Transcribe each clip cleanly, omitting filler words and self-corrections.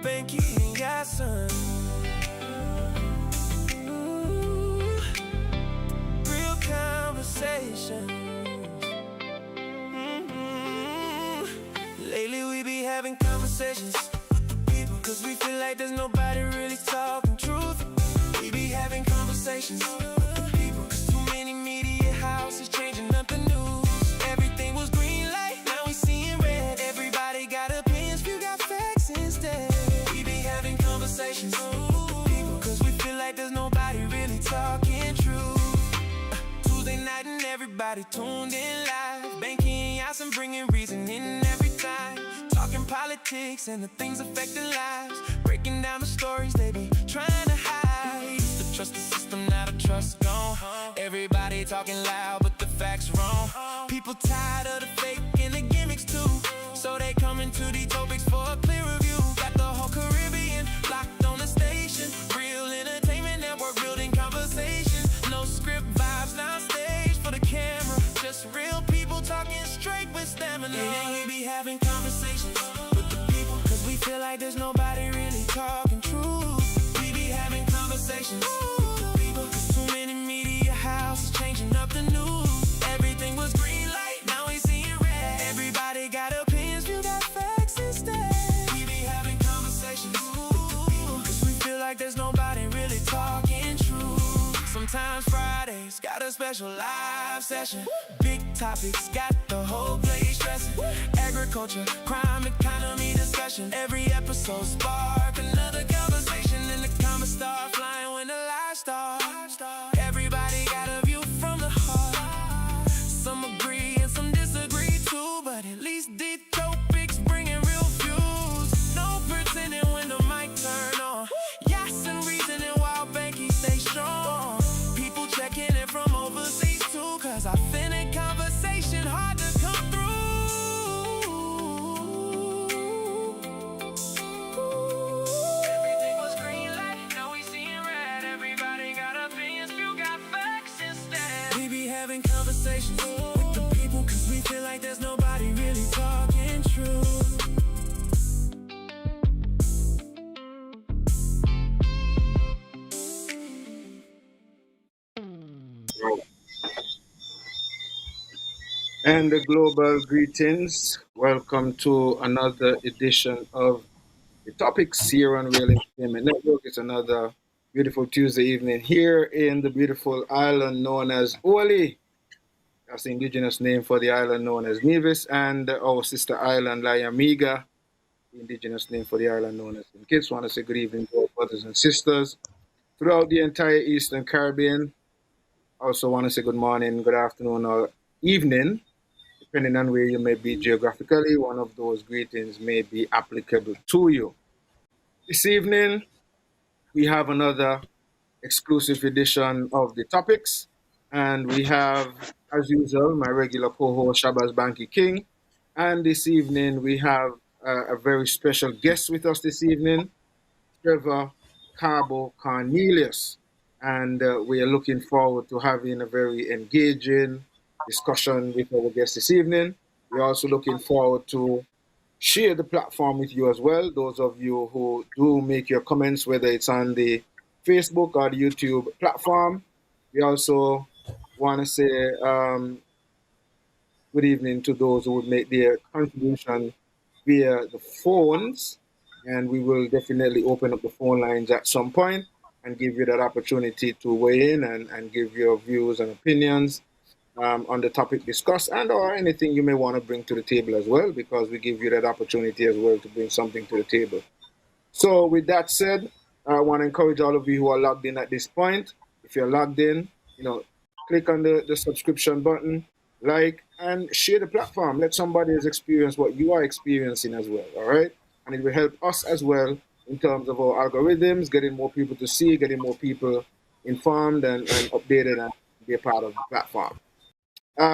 Bankie and Yahsonn. Real conversation. Lately we be having conversations with people, cause we feel like there's nobody really talking truth. We be having conversations with the people, cause too many media houses changing up the news. Everything was green light, now we seeing red. Everybody got opinions, few got facts instead. We be having conversations with the people, cause we feel like there's nobody really talking truth. Tuesday night and everybody tuned in live. Bankie and Yahsonn bringing reason in every time. Talking politics and the things affecting lives. Breaking down the stories they be trying to hide. Used to trust the system, now the trust gone. Everybody talking loud, but the facts wrong. People tired of the fake and the gimmicks too, so they coming to these topics for a clear review. Got the whole Caribbean locked on the station. Real entertainment network building conversation. No script vibes, now stage for the camera. Just real people talking straight with stamina. Yeah, we be having conversations with the people, cause we feel like there's nobody really talking truth. We be having conversations with the people, cause too many media houses changing up the news. Everything was green light, now we seeing red. Everybody got opinions, you got facts instead. We be having conversations with the people, cause we feel like there's nobody really talking truth. Sometimes Fridays got a special live session. Big topics got the whole place stressing. Agriculture, crime, economy discussion. Every episode spark another conversation, and the comments start flying when the lights start. Everybody got a view from the heart. Some agree and some disagree too, but at least these topics bringing real views. No pretending when the mic turn on. Yahsonn reasoning while Bankie stay strong. People checking in from overseas too, cause authentic conversation hard to come through. Everything was green light, now we seeing red. Everybody got opinions, few got facts instead. We be having conversations with the people, cause we feel like there's nobody really talking truth. And the global greetings. Welcome to another edition of the Topiks here on Real Entertainment Network. It's another beautiful Tuesday evening here in the beautiful island known as Oli. That's the indigenous name for the island known as Nevis, and our sister island, La Amiga, the indigenous name for the island known as Kids. Want to say good evening to our brothers and sisters throughout the entire Eastern Caribbean. Also want to say good morning, good afternoon, or evening, depending on where you may be geographically. One of those greetings may be applicable to you. This evening, we have another exclusive edition of the Topiks, and we have, as usual, my regular co-host Shabazz Bankie King, and this evening we have a very special guest with us this evening, Trevor Carbo Cornelius, and we are looking forward to having a very engaging discussion with our guest this evening. We're also looking forward to share the platform with you as well. Those of you who do make your comments, whether it's on the Facebook or the YouTube platform. We also want to say good evening to those who would make their contribution via the phones, and we will definitely open up the phone lines at some point and give you that opportunity to weigh in and give your views and opinions on the topic discussed, and or anything you may want to bring to the table as well, because we give you that opportunity as well to bring something to the table. So with that said, I want to encourage all of you who are logged in at this point. If you're logged in, click on the subscription button, like, and share the platform. Let somebody else experience what you are experiencing as well, all right? And it will help us as well in terms of our algorithms, getting more people to see, getting more people informed and updated and be a part of the platform. We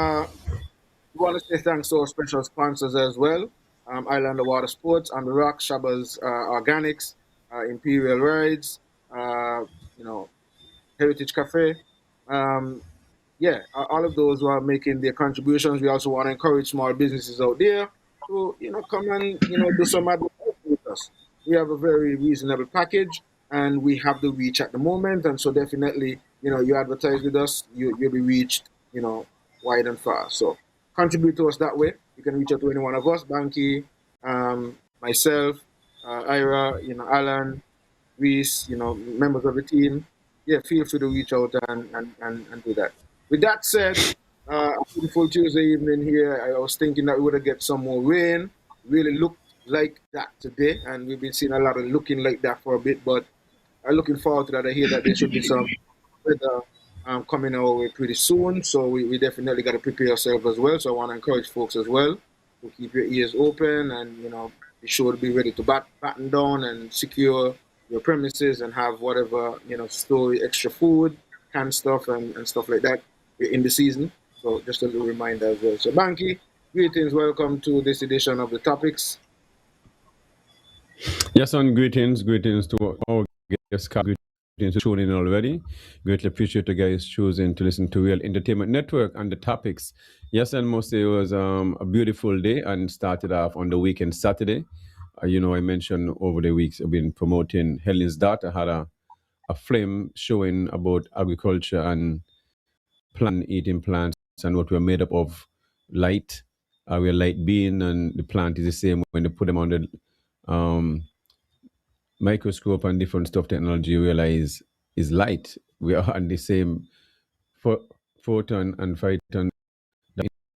want to say thanks to our special sponsors as well. Island Water Sports, On the Rock, Shabazz Organics, Imperial Rides, Heritage Cafe. All of those who are making their contributions. We also want to encourage small businesses out there to, come and, do some advertising with us. we have a very reasonable package, and we have the reach at the moment. And so definitely, you advertise with us, you'll be reached, wide and far. So contribute to us that way. You can reach out to any one of us, Bankie, myself, Ira, Alan, Reese, members of the team. Yeah, feel free to reach out and do that. With that said, a beautiful Tuesday evening here. I was thinking that we would have get some more rain. Really looked like that today, and we've been seeing a lot of looking like that for a bit. But I'm looking forward to that. I hear that there should be some weather coming our way pretty soon. So we definitely got to prepare ourselves as well. So I want to encourage folks as well to keep your ears open and be sure to be ready to batten down and secure your premises and have whatever store extra food, canned stuff and stuff like that in the season. So just a little reminder as well. So Bankie, greetings, welcome to this edition of the Topics. Yes, and greetings to our guests. Greetings to tune in already. Greatly appreciate you guys choosing to listen to Real Entertainment Network and the Topics. Yes, and mostly it was a beautiful day and started off on the weekend Saturday. I mentioned over the weeks I've been promoting Helen's daughter had a film showing about agriculture and eating plants and what we're made up of. Light, we're light being, and the plant is the same when they put them on the microscope and different stuff technology. You realize is light. We are on the same photon and phyton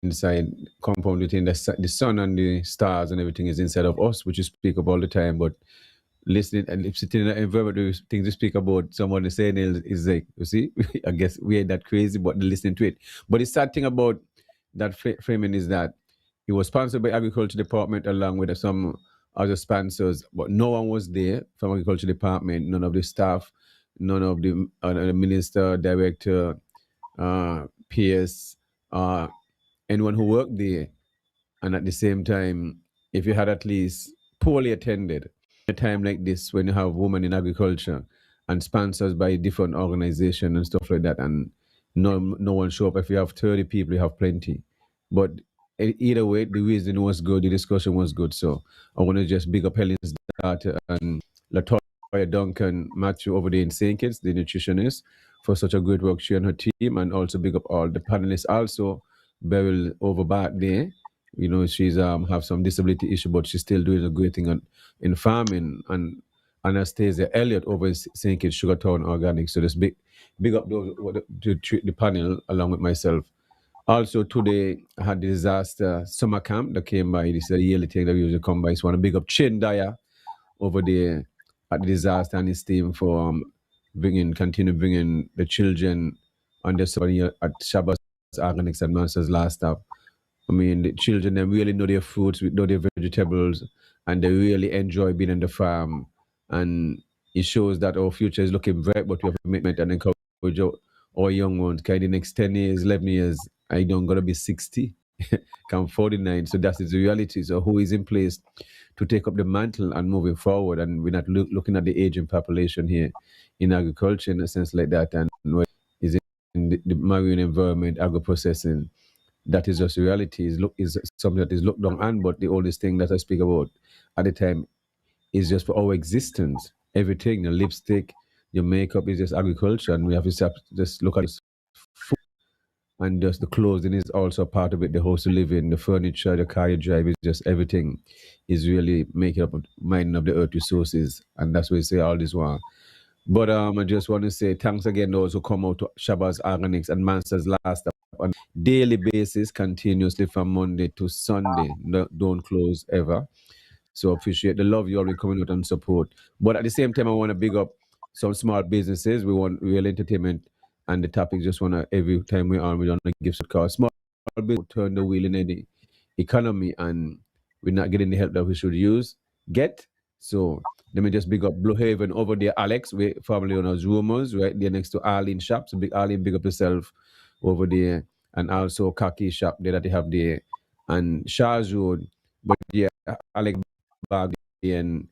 inside compound between the sun and the stars and everything is inside of us, which you speak of all the time. But listening and sitting in an environment where things you speak about, someone is saying is like, you see, I guess we ain't that crazy, but listening to it. But the sad thing about that framing is that it was sponsored by Agriculture Department along with some other sponsors, but no one was there from Agriculture Department, none of the staff, none of the minister, director, PS, anyone who worked there. And at the same time, if you had at least poorly attended a time like this, when you have women in agriculture and sponsors by different organizations and stuff like that, and no one show up. If you have 30 people, you have plenty. But either way, the reason was good, the discussion was good. So I want to just big up Helen's daughter and Latoya Duncan Matthew over there in St. Kitts, the nutritionist, for such a great work, she and her team, and also big up all the panelists. Also, Beryl over back there, she's have some disability issue, but she's still doing a great thing in farming. And Anastasia Elliott over in St. Kitts Sugartown Organic. So just big up those the panel along with myself. Also today I had the disaster summer camp that came by. This is a yearly thing that we usually come by. So I want to big up Chin Dyer over there at the disaster and his team for continue bringing the children on the at Shabbat Organics and Masters last stop. I mean, the children, they really know their fruits, know their vegetables, and they really enjoy being on the farm. And it shows that our future is looking bright, but we have commitment and encourage our young ones. Okay, the next 10 years, 11 years, I don't going to be 60, I'm 49. So that is the reality. So who is in place to take up the mantle and moving forward? And we're not looking at the aging population here in agriculture in a sense like that. And is in the marine environment, agro-processing. That is just reality. Is something that is looked down on, but the oldest thing that I speak about at the time is just for our existence. Everything, the lipstick, your makeup is just agriculture, and we have to just look at food, and just the clothing is also part of it. The house you live in, the furniture, the car you drive is just everything is really making up mining of the earth resources, and that's what we say all this while. But I just want to say thanks again those who come out to Shabazz Organics and Masters last up on daily basis, continuously from Monday to Sunday. No, don't close ever. So appreciate the love you always coming out and support. But at the same time, I want to big up some small businesses. We want Real Entertainment and the Topic. Just want to, every time we want to give support. Small business turn the wheel in the economy, and we're not getting the help that we should get. So let me just big up Blue Haven over there, Alex, we formerly known as Rumors, right there next to Arlene Shop. So big Arlene, big up yourself over there. And also Kaki Shop there that they have there. And Shaw's Road, but yeah, Alex Bag and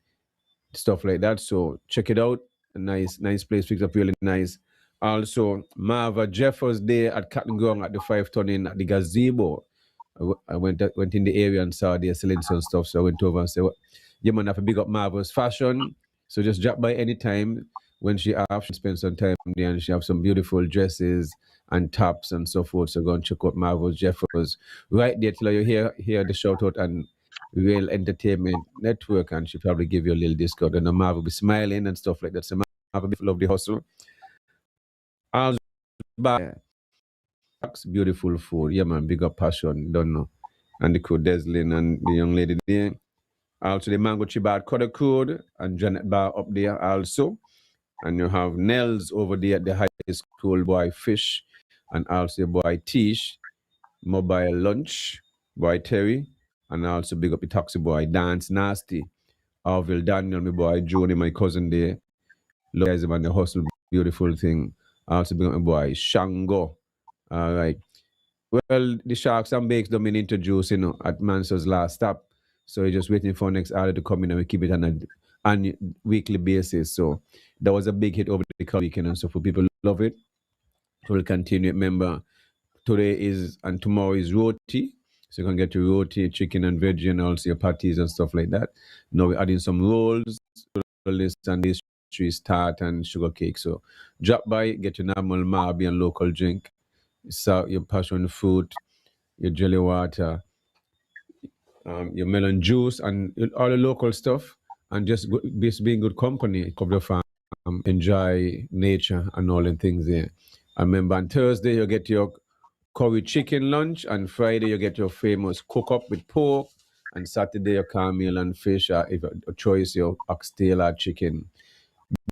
stuff like that. So check it out. A nice place, fixed up really nice. Also, Marva Jeffers there at Cotton Ground at the 5 ton in at the gazebo. I went in the area and saw they selling some stuff, so I went over and said, You might have to big up Marvel's fashion. So just drop by anytime when she have, she spend some time there, and she have some beautiful dresses and tops and so forth. So go and check out Marvel's Jeffers right there till you hear the shout out and Real Entertainment Network, and she probably give you a little discount. And the Marvel be smiling and stuff like that. So Marvel love the hustle. I'll buy beautiful food. Yeah, man, big up passion. Don't know. And the crew Deslin and the young lady there. Also the Mango Chibat Cutter Code and Janet Bar up there also. And you have Nels over there at the high school, boy Fish, and also boy Tish, Mobile Lunch, boy Terry, and also big up the taxi boy Dance Nasty, Orville Daniel, my boy Joni, my cousin there. Look guys man, the hustle, beautiful thing. Also big up my boy Shango. All right. Well, the Sharks and Bakes don't been introduced, at Manso's last stop. So we're just waiting for next order to come in and we keep it on a weekly basis. So that was a big hit over the weekend and so for people love it. So we'll continue. Remember, today is and tomorrow is roti. So you can get your roti, chicken and veggie and also your patties and stuff like that. Now we're adding some rolls, list and pastries, tart and sugar cake. So drop by, get your normal Marby and local drink. So your passion fruit, your jelly water, your melon juice, and all the local stuff, and just be in good company. Come to the farm, enjoy nature and all the things there. And remember, on Thursday you get your curry chicken lunch, and Friday you get your famous cook up with pork, and Saturday your cornmeal and fish, if a choice your oxtail or chicken.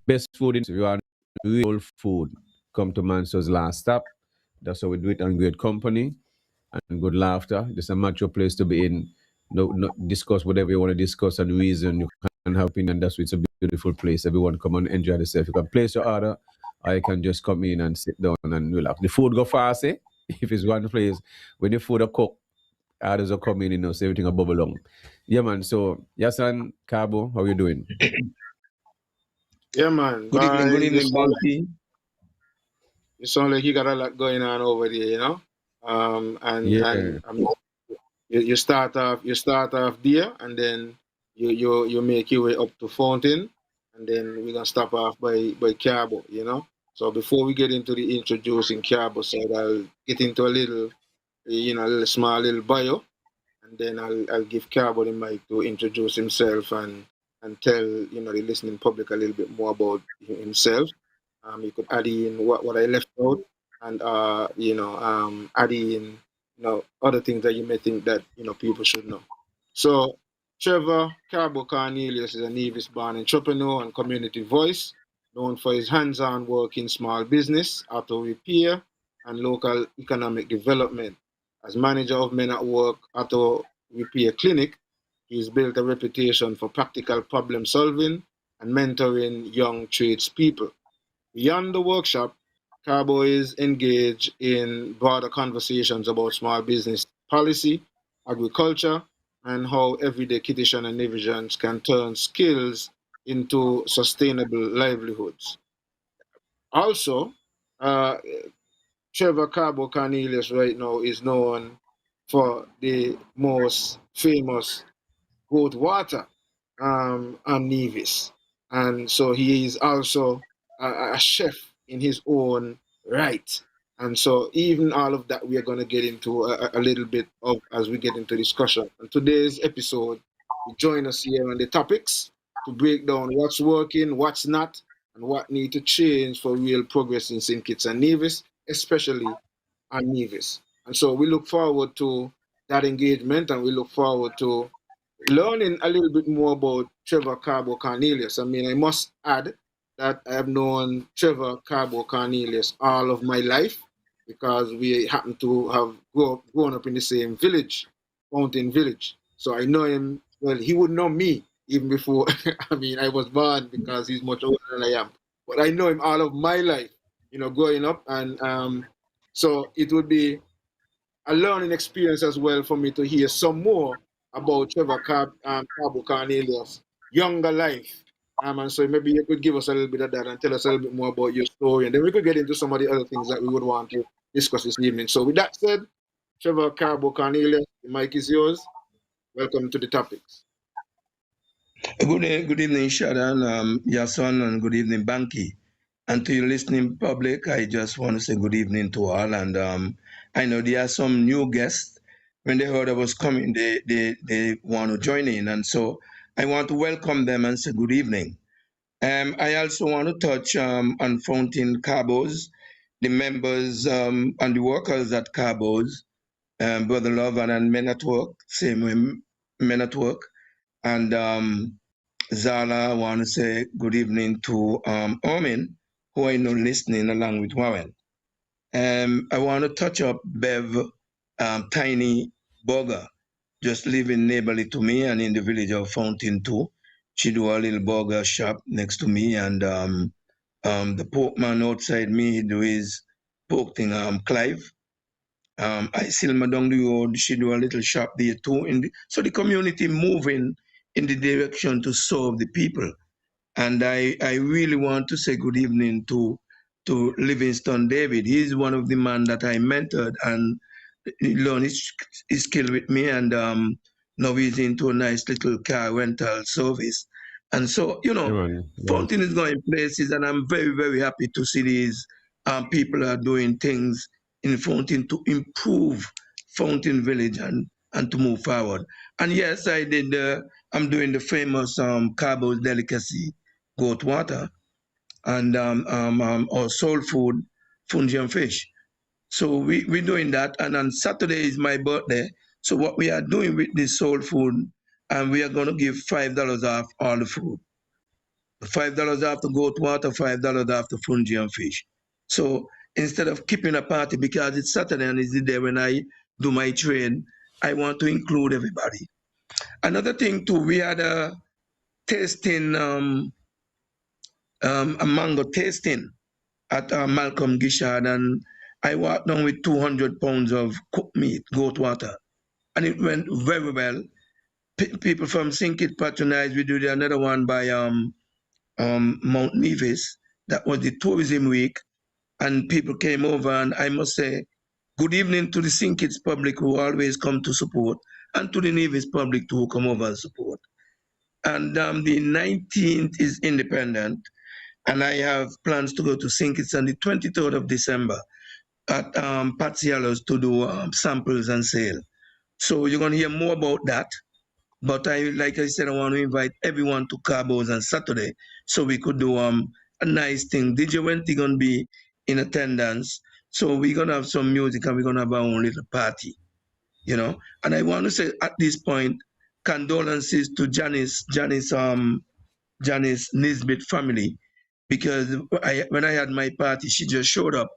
Best food if you want real food. Come to Manso's last stop. That's how we do it on great company and good laughter. It's a mature place to be in. No, discuss whatever you want to discuss and reason. You can have opinion. That's why it's a beautiful place. Everyone come and enjoy yourself. You can place your order, or you can just come in and sit down and relax. The food go fast, eh? If it's one place, when the food are cooked, orders are coming in, so everything will bubble along. Yeah, man. So, Yahsonn, Carbo, how you doing? Yeah, man. Good evening, Bankie. You sound like you got a lot going on over there, and you start off there, and then you make your way up to Fountain, and then we're gonna stop off by Carbo. So before we get into the introducing Carbo side, I'll get into a little, a little small little bio, and then I'll give Carbo the mic to introduce himself and tell the listening public a little bit more about himself. You could add in what I left out, and add in other things that you may think that people should know. So Trevor Carbo Cornelius is a Nevis-born entrepreneur and community voice, known for his hands-on work in small business, auto repair, and local economic development. As manager of Men at Work Auto Repair Clinic, he's built a reputation for practical problem solving and mentoring young tradespeople. Beyond the workshop, Carbo is engaged in broader conversations about small business policy, agriculture, and how everyday Kittitian and Nevisians can turn skills into sustainable livelihoods. Also, uh, Trevor Carbo Cornelius right now is known for the most famous goat water on Nevis. And so he is also a chef in his own right. And so even all of that we are going to get into a little bit of as we get into discussion. And today's episode, join us here on the topics to break down what's working, what's not, and what need to change for real progress in St. Kitts and Nevis, especially on Nevis. And so we look forward to that engagement, and we look forward to learning a little bit more about Trevor Carbo Cornelius. I mean, I must add that I have known Trevor Carbo Cornelius all of my life because we happen to have grown up in the same village, Fountain Village. So I know him, well, he would know me even before, I was born because he's much older than I am. But I know him all of my life, growing up. And so it would be a learning experience as well for me to hear some more about Trevor Carbo Cornelius' younger life. And so maybe you could give us a little bit of that and tell us a little bit more about your story, and then we could get into some of the other things that we would want to discuss this evening. So with that said, Trevor Carbo Cornelius, the mic is yours. Welcome to the topics. Good evening, Sharon, Yahsonn, and good evening, Bankie. And to your listening public, I just want to say good evening to all. And I know there are some new guests. When they heard I was coming, they want to join in. And so I want to welcome them and say good evening. I also want to touch on Fountain Carbos, the members and the workers at Carbos, Brother Love and Men at Work, same way, Men at Work. And Zala, I want to say good evening to Omin, who I know listening along with Warren. I want to touch up Bev Tiny Burger, just living neighborly to me and in the village of Fountain too. She do a little burger shop next to me, and the pork man outside me, he do his pork thing, Clive. I see my down the road, she do a little shop there too. So the community moving in the direction to serve the people. And I really want to say good evening to Livingston David. He's one of the men that I mentored and he learned his skill with me, and now he's into a nice little car rental service. And so, Yeah, man. Yeah. Fountain is going places, and I'm very, very happy to see these people are doing things in Fountain to improve Fountain Village and to move forward. And yes, I'm doing the famous Carbo's delicacy, goat water, and or soul food, fungi and fish. So we're doing that. And on Saturday is my birthday. So what we are doing with this soul food, and we are going to give $5 off all the food. $5 off the goat water, $5 off the fungi and fish. So instead of keeping a party, because it's Saturday and it's the day when I do my trade, I want to include everybody. Another thing too, we had a tasting, a mango tasting at Malcolm Gishard, and I walked down with 200 pounds of cooked meat, goat water, and it went very well. People from Sinkit patronized. We did another one by Mount Nevis. That was the tourism week, and people came over, and I must say, good evening to the Sinkits public who always come to support, and to the Nevis public too who come over and support. And the 19th is independent, and I have plans to go to Sinkits on the 23rd of December at Patsialos to do samples and sale. So you're going to hear more about that. But like I said, I want to invite everyone to Cabos on Saturday so we could do a nice thing. DJ Wenty going to be in attendance. So we're going to have some music and we're going to have our own little party, And I want to say at this point, condolences to Janice Nisbet family, because when I had my party, she just showed up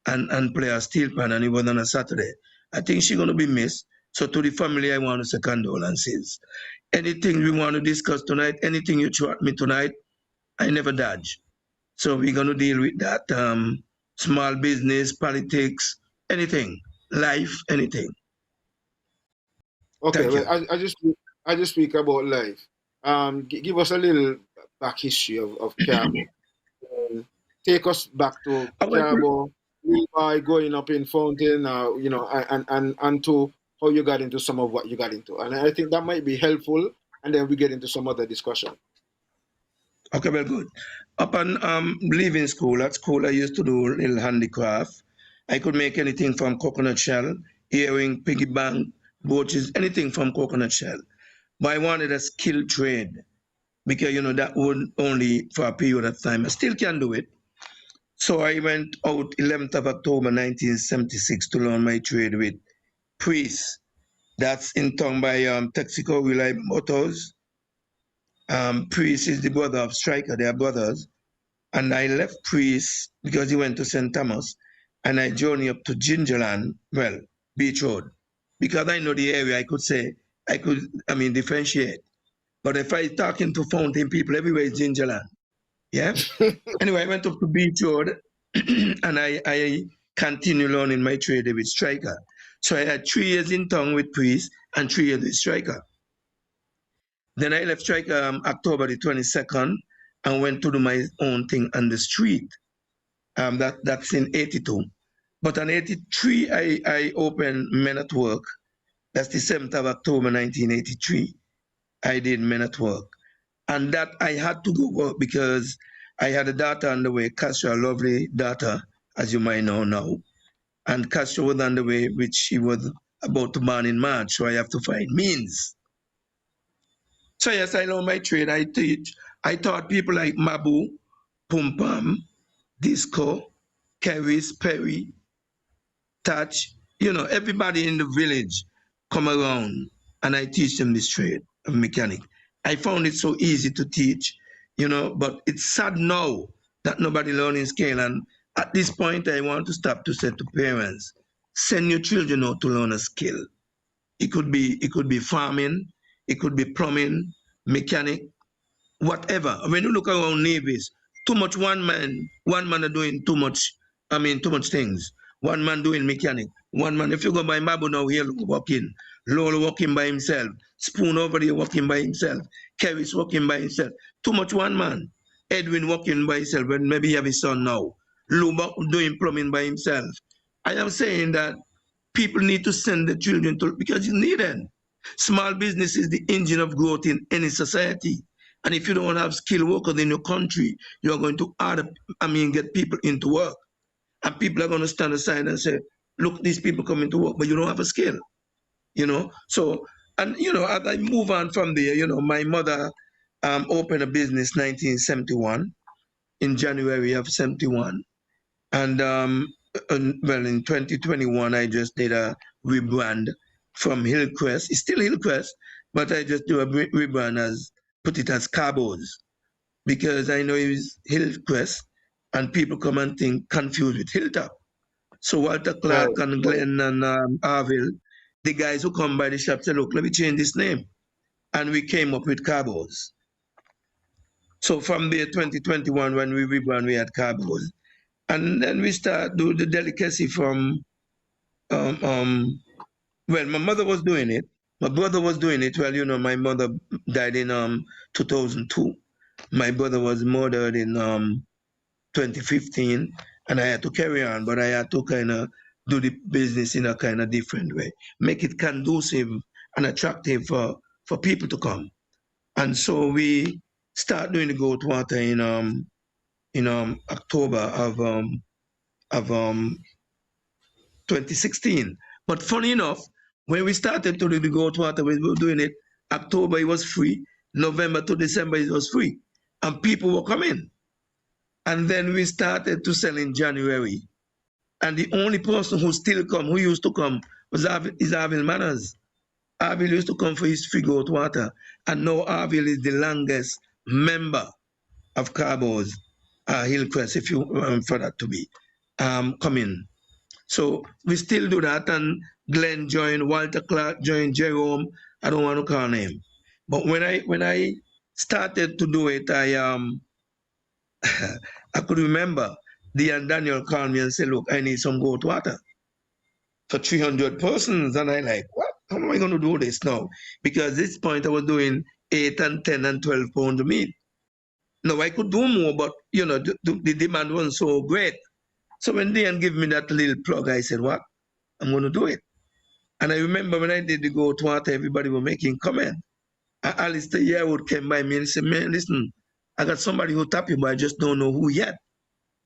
and play a steel pan, and it was on a Saturday. I think she's going to be missed. So to the family, I want to say condolences. Anything we want to discuss tonight, anything you throw at me tonight, I never dodge. So we're going to deal with that. Small business, politics, anything, life, anything. Okay, Thank well, you. I just speak about life. Give us a little back history of Carbo. Take us back to I went to, Carbo, by growing up in Fountain, and to how you got into some of what you got into. And I think that might be helpful, and then we get into some other discussion. okay, well, good. Upon leaving school, at school, I used to do a little handicraft. I could make anything from coconut shell, earring, piggy bank, brooches, anything from coconut shell. But I wanted a skilled trade because, that would only for a period of time. I still can do it. So I went out 11th of October 1976 to learn my trade with Priest. That's in town by Texaco Reliable Motors. Priest is the brother of Striker, they are brothers. And I left Priest because he went to St. Thomas, and I journeyed up to Gingerland, well, Beach Road. Because I know the area, differentiate. But if I talking to Fountain people, everywhere is Gingerland. Yeah? Anyway, I went up to Beach Road and I continued learning my trade with Striker. So I had 3 years in town with Priest and 3 years with Striker. Then I left Striker October the 22nd and went to do my own thing on the street. That's in 82. But on 83, I opened Men at Work. That's the 7th of October 1983. I did Men at Work. And that I had to go work because I had a daughter on the way, Castro, a lovely daughter, as you might know now. And Castro was on the way, which she was about to born in March, so I have to find means. So yes, I know my trade. I teach. I taught people like Mabu, Pum Pam, Disco, Keris, Perry, Touch, everybody in the village come around and I teach them this trade of mechanic. I found it so easy to teach, but it's sad now that nobody learning scale. And at this point, I want to stop to say to parents, send your children out to learn a skill. It could be farming, it could be plumbing, mechanic, whatever. When you look around Nevis, too much one man are doing too much, too much things. One man doing mechanic. One man, if you go by Mabu now, he'll walking. Lolo walking by himself. Spoon over there walking by himself. Kevis walking by himself. Too much one man. Edwin walking by himself, and maybe he have his son now. Luba doing plumbing by himself. I am saying that people need to send the children to, because you need them. Small business is the engine of growth in any society. And if you don't have skilled workers in your country, you're going to get people into work. And people are going to stand aside and say, look, these people coming to work, but you don't have a skill. So, and, as I move on from there, my mother opened a business 1971, in January of 71. And, well, in 2021, I just did a rebrand from Hillcrest. It's still Hillcrest, but I just do a rebrand put it as Carbos, because I know it's Hillcrest and people come and think confused with Hilltop. So Walter Clark and Glenn and Arville, the guys who come by the shop said, look, let me change this name. And we came up with Carbos. So from there, 2021, when we rebrand, we had Carbos. And then we start do the delicacy from, well, my mother was doing it. My brother was doing it. Well, my mother died in 2002. My brother was murdered in 2015, and I had to carry on, but I had to kind of do the business in a kind of different way, make it conducive and attractive for people to come. And so we start doing the goat water in October of 2016. But funny enough, when we started to do the goat water, we were doing it, October it was free, November to December it was free, and people were coming. And then we started to sell in January. And the only person who used to come, is Arville Manners. Arville used to come for his free goat water. And now Arville is the longest member of Carbos, Hillcrest, if you for that to be, coming. So we still do that, and Glenn joined, Walter Clark joined, Jerome, I don't want to call name. But when I started to do it, I could remember Dean Daniel called me and said, look, I need some goat water for 300 persons. And I like, what? How am I going to do this now? Because at this point I was doing 8 and 10 and 12 pounds of meat. Now I could do more, but the demand wasn't so great. So when Dean gave me that little plug, I said, what? I'm going to do it. And I remember when I did the goat water, everybody was making comments. Alistair Yearwood came by me and said, man, listen, I got somebody who tap you, but I just don't know who yet.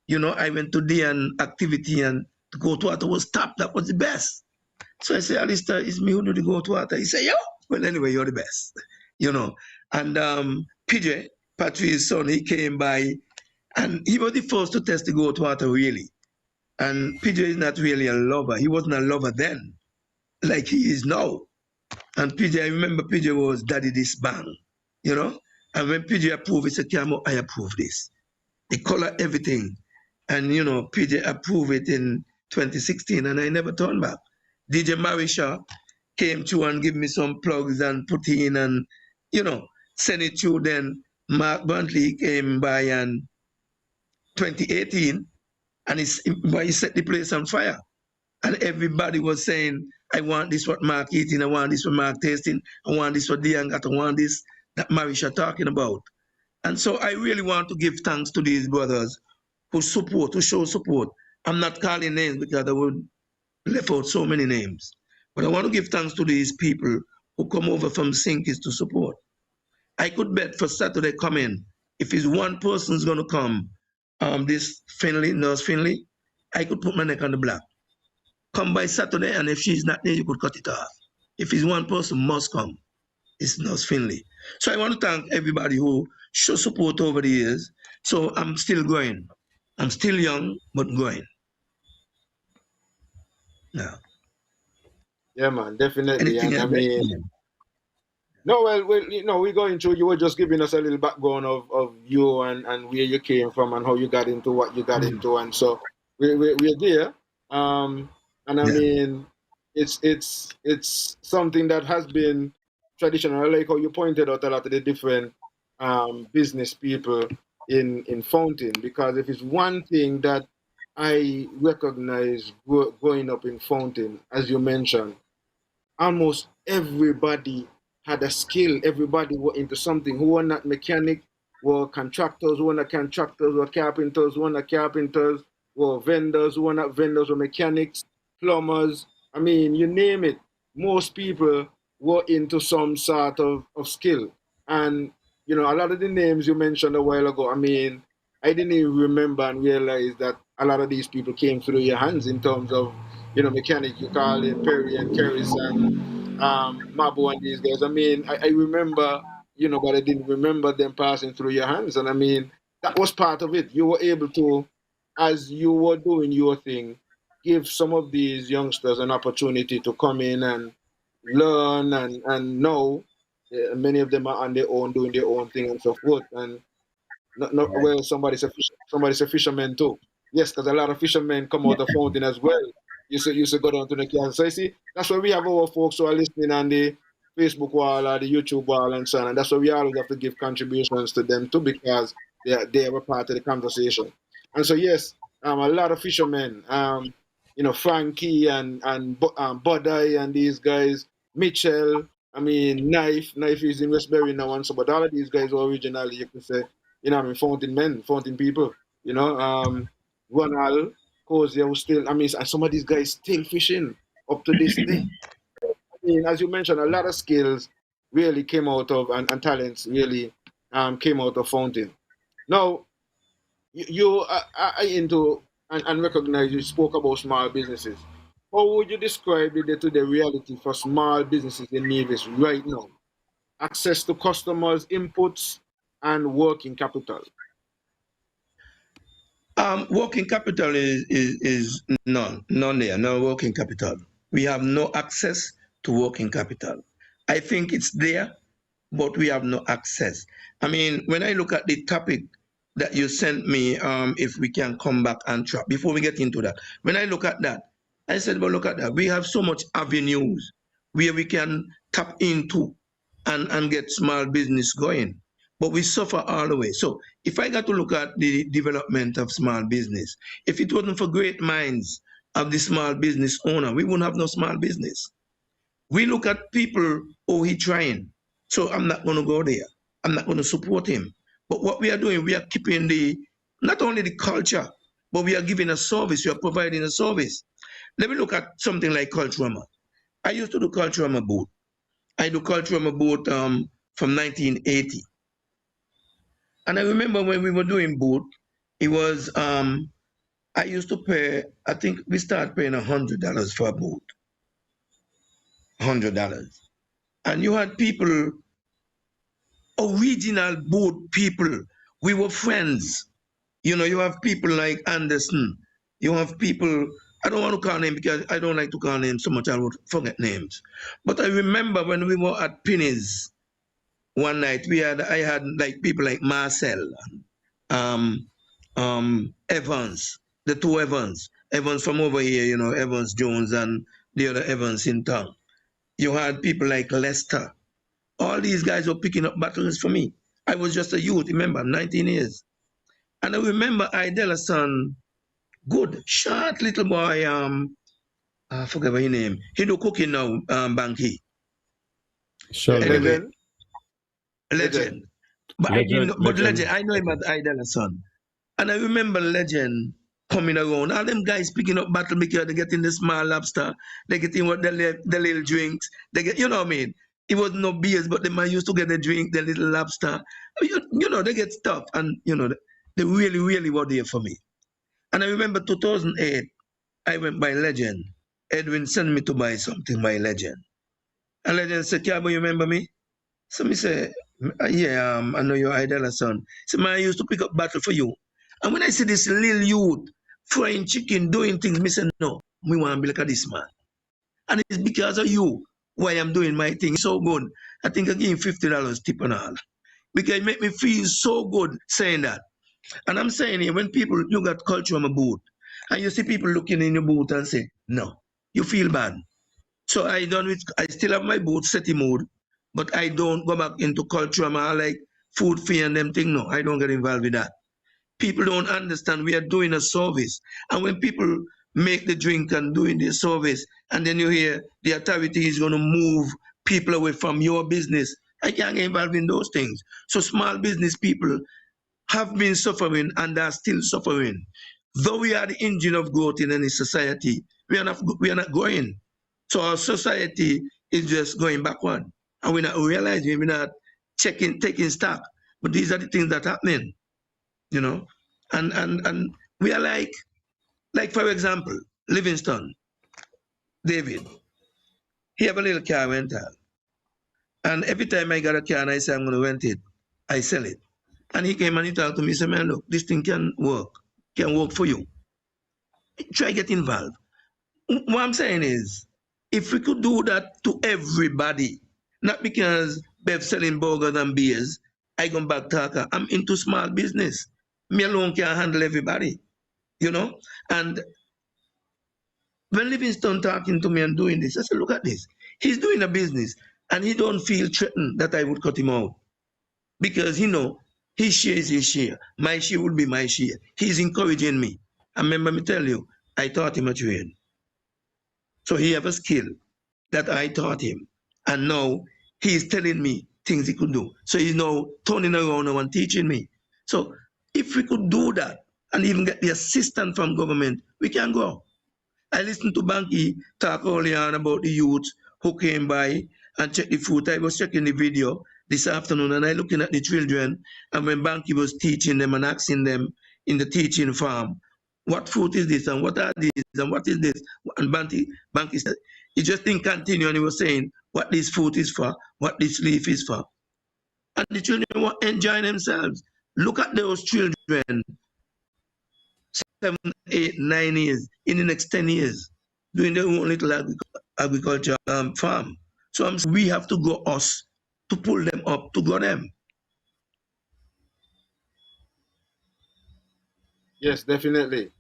I went to the activity and the goat water was tapped. That was the best. So I said, Alistair, it's me who do the goat water. He said, yo, well, anyway, you're the best. And PJ, Patrice's son, he came by and he was the first to test the goat water, really. And PJ is not really a lover. He wasn't a lover then, like he is now. And PJ, I remember PJ was daddy this bang, And when PJ approved, he said, Camo, I approve this. The color, everything. And, PJ approved it in 2016, and I never turned back. DJ Marisha came through and gave me some plugs and put in and, send it through. Then Mark Brantley came by in 2018, and he set the place on fire. And everybody was saying, I want this what Mark eating, I want this what Mark tasting, I want this what Dian got, I want this that Marisha talking about. And so I really want to give thanks to these brothers who show support. I'm not calling names because I would left out so many names. But I want to give thanks to these people who come over from Sinkies to support. I could bet for Saturday coming, if it's one person's going to come, this Finley, Nurse Finley, I could put my neck on the block. Come by Saturday, and if she's not there, you could cut it off. If it's one person must come, it's Nurse Finley. So I want to thank everybody who showed support over the years. So I'm still going. I'm still young, but going. Yeah. Yeah, man, definitely. Anything And I else? mean, no, well, you know, we're going through. You were just giving us a little background of you and where you came from and how you got into what you got into, and so we're there. And I Yeah. mean, it's something that has been traditional. I like how you pointed out a lot of the different business people in Fountain, because if it's one thing that I recognize growing up in Fountain, as you mentioned, almost everybody had a skill. Everybody were into something. Who were not mechanic were contractors. Who were not contractors were carpenters. Who were not carpenters were vendors. Who were not vendors were mechanics, plumbers. I mean, you name it. Most people were into some sort of skill. And, you know, a lot of the names you mentioned a while ago, I mean, I didn't even remember and realize that a lot of these people came through your hands in terms of, you know, mechanic. You call it Perry and Kerris and Mabu and these guys. I mean, I remember, you know, but I didn't remember them passing through your hands. And I mean, that was part of it. You were able to, as you were doing your thing, give some of these youngsters an opportunity to come in and learn and know. Many of them are on their own, doing their own thing and so forth. And not well, somebody's a fisherman too. Yes, because a lot of fishermen come out of Fountain as well. Used to go down to the canal. So you see, that's why we have our folks who are listening on the Facebook wall or the YouTube wall and so on. And that's why we always have to give contributions to them too, because they are a part of the conversation. And so yes, a lot of fishermen, you know, Frankie and Budai and these guys, Mitchell. I mean, Knife is in Westbury now, and so, but all of these guys were originally, you can say, you know, I mean, Fountain men, Fountain people, you know, Ronald, Cozier was still, I mean, and some of these guys still fishing up to this day. I mean, as you mentioned, a lot of skills really came out of, and talents really came out of Fountain. Now, you are into, and recognize you spoke about small businesses. How would you describe the day-to-day reality for small businesses in Nevis right now? Access to customers, inputs, and working capital. Working capital is none there, no working capital. We have no access to working capital. I think it's there, but we have no access. I mean, when I look at the topic that you sent me, if we can come back and track, before we get into that, when I look at that, I said, well, look at that. We have so much avenues where we can tap into and get small business going, but we suffer all the way. So if I got to look at the development of small business, if it wasn't for great minds of the small business owner, we wouldn't have no small business. We look at people, oh, he trying. So I'm not going to go there. I'm not going to support him. But what we are doing, we are keeping not only the culture, but we are giving a service. We are providing a service. Let me look at something like Culturama. I used to do Culturama boat. I do Culturama boat from 1980. And I remember when we were doing boat, it was, I used to pay, I think we started paying $100 for a boat. $100. And you had people, original boat people. We were friends. You know, you have people like Anderson. You have people, I don't want to call names because I don't like to call names so much I would forget names. But I remember when we were at Penny's one night, I had like people like Marcel, Evans, the two Evans from over here, you know, Evans Jones and the other Evans in town. You had people like Lester. All these guys were picking up battles for me. I was just a youth, remember, I'm 19 years. And I remember Idela's son, good, short little boy, I forget what his name. He do cooking now, Bankie. Sure. Anyway, Legend. legend. But legend, I know him as Idela's son. And I remember Legend coming around. All them guys picking up battle because they getting the small lobster, they getting what the little drinks, they get, you know what I mean? It was no beers, but the man used to get the drink, the little lobster. You know, they get stuff, and you know, they really, really were there for me. And I remember 2008, I went by Legend. Edwin sent me to buy something by Legend. And Legend said, Carbo, you remember me? So me say, yeah, I know your idol, son. So man, I used to pick up battle for you. And when I see this little youth frying chicken, doing things, me say, no, me want to be like this man. And it's because of you why I'm doing my thing. It's so good. I think I give him $50 tip and all. Because it make me feel so good saying that. And I'm saying here, when people, you got culture on my boot, and you see people looking in your boot and say, no, you feel bad. So I still have my boot set in mode, but I don't go back into culture. I'm like food fee and them thing. No, I don't get involved with that. People don't understand we are doing a service. And when people make the drink and doing the service, and then you hear the authority is going to move people away from your business, I can't get involved in those things. So small business people have been suffering and are still suffering. Though we are the engine of growth in any society, we are not growing. So our society is just going backward. And we're not realizing, we're not taking stock. But these are the things that are happening, you know. And we are like for example, Livingston, David, he have a little car rental. And every time I got a car and I say I'm gonna rent it, I sell it. And he came and he talked to me, he said, man, look, this thing can work for you. Try get involved. What I'm saying is, if we could do that to everybody, not because Bev selling burgers and beers, I come back talker. I'm into small business. Me alone can handle everybody, you know? And when Livingston talking to me and doing this, I said, look at this. He's doing a business and he don't feel threatened that I would cut him out. Because you know, his share is his share. My share will be my share. He's encouraging me. And remember me tell you, I taught him a trade. So he have a skill that I taught him. And now he's telling me things he could do. So he's now turning around now and teaching me. So if we could do that and even get the assistance from government, we can go. I listened to Bankie talk earlier on about the youth who came by and checked the food. I was checking the video this afternoon and I looking at the children, and when Bankie was teaching them and asking them in the teaching farm, what fruit is this and what are these and what is this? And Bankie said, he just didn't continue and he was saying what this fruit is for, what this leaf is for. And the children were enjoying themselves. Look at those children, 7, 8, 9 years, in the next 10 years, doing their own little agriculture farm. So we have to grow us to pull them up, to grow them. Yes, definitely.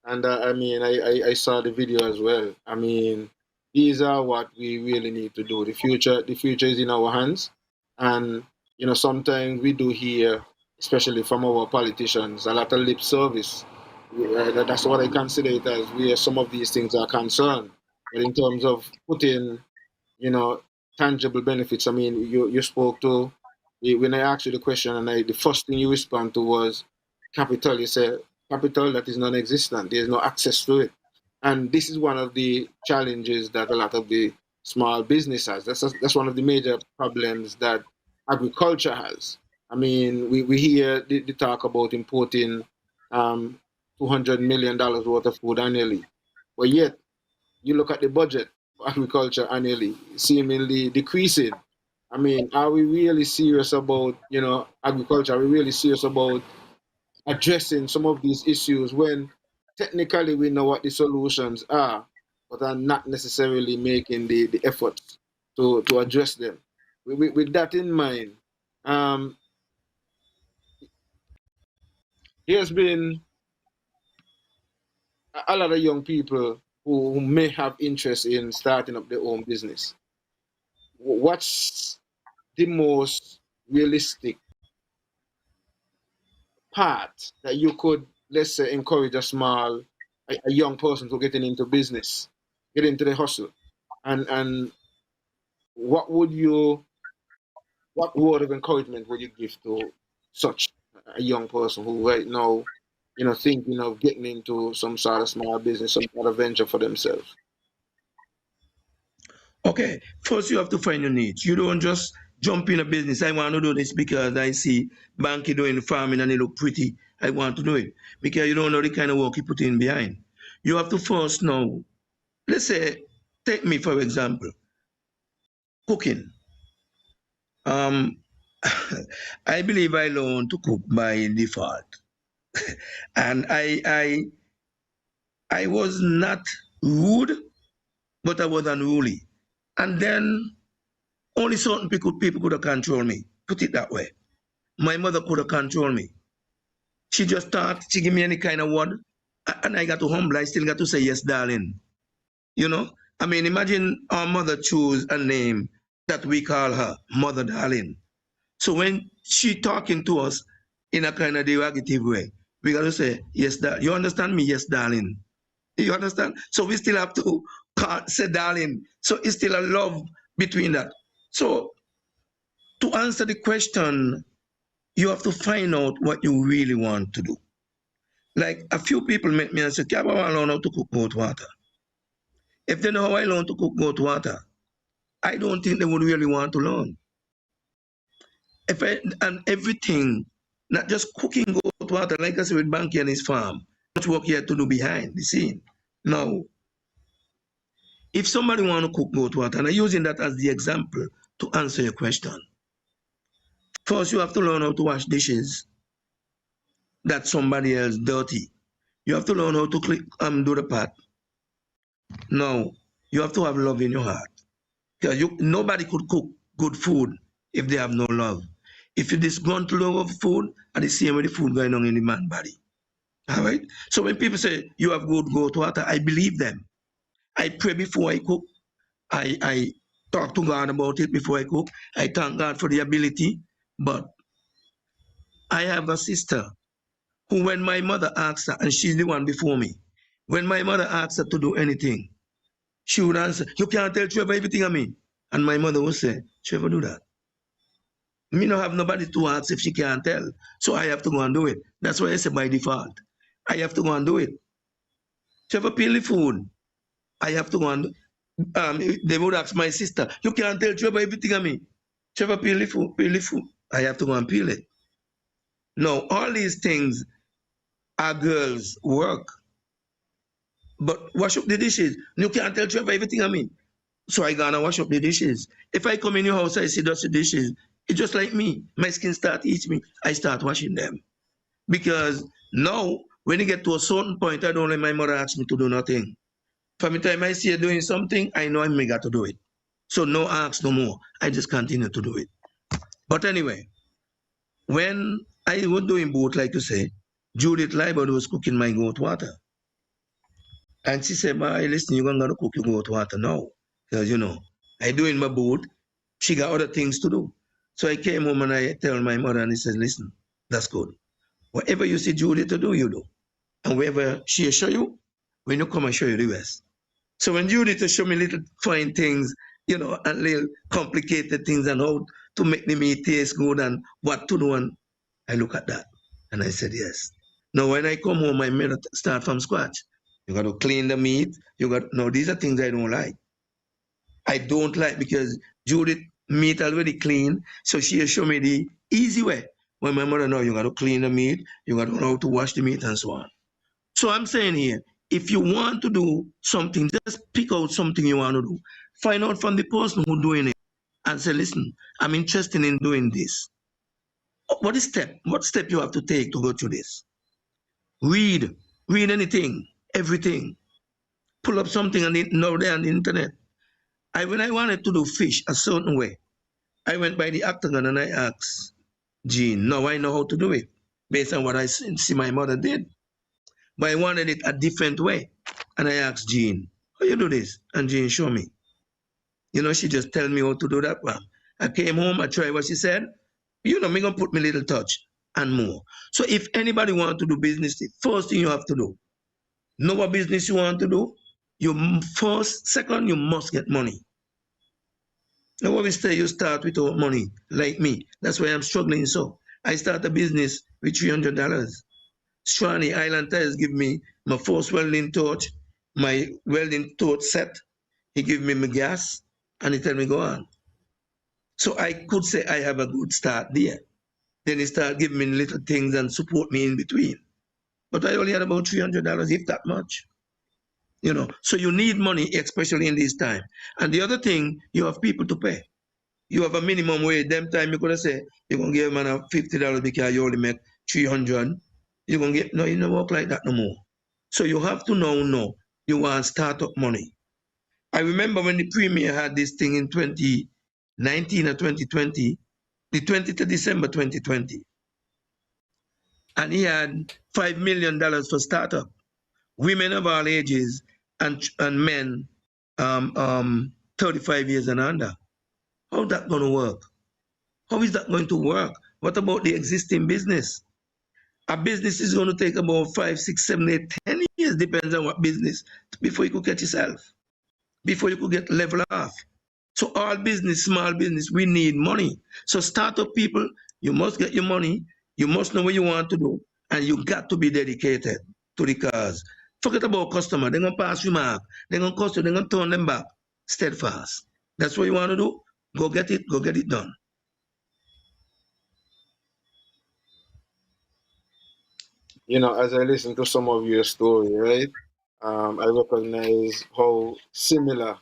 And I mean, I saw the video as well. I mean, these are what we really need to do. The future is in our hands. And, sometimes we do hear, especially from our politicians, a lot of lip service. That's what I consider it as, where some of these things are concerned. But in terms of putting, you know, tangible benefits, I mean, you spoke to, when I asked you the question, and the first thing you respond to was capital. You said capital that is non-existent. There's no access to it, and this is one of the challenges that a lot of the small business has. That's one of the major problems that agriculture has. I mean, we hear the talk about importing $200 million worth of food annually, but yet you look at the budget for agriculture annually, seemingly decreasing. I mean, are we really serious about, agriculture? Are we really serious about addressing some of these issues when technically we know what the solutions are, but are not necessarily making the efforts to address them? With that in mind, um, there's been a lot of young people who may have interest in starting up their own business. What's the most realistic part that you could, let's say, encourage a young person to getting into business, get into the hustle, and what would you, what word of encouragement would you give to such a young person who right now, thinking of getting into some sort of small business, some sort of venture for themselves? Okay, first you have to find your niche. You don't just jump in a business. I want to do this because I see Bankie doing farming and it look pretty. I want to do it. Because you don't know the kind of work you put in behind. You have to first know, let's say, take me for example, cooking. Um, I believe I learned to cook by default. And I was not rude, but I was unruly. And then only certain people could have controlled me. Put it that way. My mother could have controlled me. She just thought she give me any kind of word, and I got to humble. I still got to say yes, darling. You know, I mean, imagine our mother choose a name that we call her mother, darling. So when she talking to us in a kind of derogative way, we got to say yes, you understand me? Yes, darling. You understand? So we still have to say darling. So it's still a love between that. So to answer the question, you have to find out what you really want to do. Like a few people met me and say, Kaba, I learn how to cook goat water. If they know how I learn to cook goat water, I don't think they would really want to learn. And everything, not just cooking goat water, like I said with Bankie and his farm, much work he had to do behind the scene. Now, if somebody want to cook goat water, and I'm using that as the example to answer your question, first you have to learn how to wash dishes that somebody else dirty. You have to learn how to do the pot. Now, you have to have love in your heart. Because nobody could cook good food if they have no love. If you disgruntled over food, and the same way the food going on in the man's body. All right? So when people say you have good goat water, I believe them. I pray before I cook. I talk to God about it before I cook. I thank God for the ability. But I have a sister who, when my mother asks her, and she's the one before me, when my mother asks her to do anything, she would answer, you can't tell Trevor everything I mean. And my mother would say, Trevor, do that. Me not have nobody to ask if she can't tell. So I have to go and do it. That's why I say by default. I have to go and do it. Trevor, peel the food. I have to go and they would ask my sister, you can't tell Trevor everything I mean. Trevor, peel the food, peel the food. I have to go and peel it. No, all these things are girls' work. But wash up the dishes. You can't tell Trevor everything I mean. So I gonna wash up the dishes. If I come in your house, I see dusty dishes. It's just like me. My skin start itching me. I start washing them. Because now, when you get to a certain point, I don't let my mother ask me to do nothing. From the time I see her doing something, I know I may got to do it. So no ask no more. I just continue to do it. But anyway, when I was doing both, like you say, Judith Liebert was cooking my goat water. And she said, listen, you're going to cook your goat water now. Because, you know, I doing my boat. She got other things to do. So I came home and I tell my mother, and he says, listen, that's good. Whatever you see Judith to do, you do. And wherever she show you, when you come, I show you the rest. So when Judith show me little fine things, you know, and little complicated things and how to make the meat taste good and what to do, and I look at that. And I said, yes. Now, when I come home, I made it start from scratch. You got to clean the meat. No, these are things I don't like. I don't like because Judith meat already clean, so she show me the easy way. When my mother know you got to clean the meat, you got to know how to wash the meat and so on. So I'm saying here, if you want to do something, just pick out something you want to do. Find out from the person who's doing it and say, listen, I'm interested in doing this. What step you have to take to go through this? Read anything, everything. Pull up something now there on the internet. When I wanted to do fish a certain way, I went by the octagon and I asked Jean. Now I know how to do it based on what I see my mother did. But I wanted it a different way. And I asked Jean, how you do this? And Jean showed me. You know, she just tell me how to do that one. I came home, I tried what she said. You know, me gonna put me little touch and more. So if anybody want to do business, the first thing you have to do, know what business you want to do. Second, you must get money. Now, what we say, you start without money, like me. That's why I'm struggling. So I start a business with $300. Strani Island Tires give me my first welding torch, my welding torch set. He give me my gas. And he tell me, go on. So I could say I have a good start there. Then he started giving me little things and support me in between. But I only had about $300, if that much. You know, so you need money, especially in this time. And the other thing, you have people to pay. You have a minimum wage. Them time you could say you're gonna give a man a $50 because you only make 300. You're gonna get no, you don't work like that no more. So you have to know you want startup money. I remember when the premier had this thing in 2019 or 2020, the 20th of December 2020. And he had $5 million for startup. Women of all ages and men 35 years and under. How's that going to work? How is that going to work? What about the existing business? A business is going to take about 5, 6, 7, 8, 10 years, depends on what business, before you could catch yourself, before you could get level off. So all business, small business, we need money. So startup people, you must get your money, you must know what you want to do, and you got to be dedicated to the cause. Forget about customer, they're gonna pass you mark, they're gonna cost you, they're gonna turn them back. Steadfast. That's what you want to do? Go get it done. You know, as I listen to some of your story, right, I recognize how similar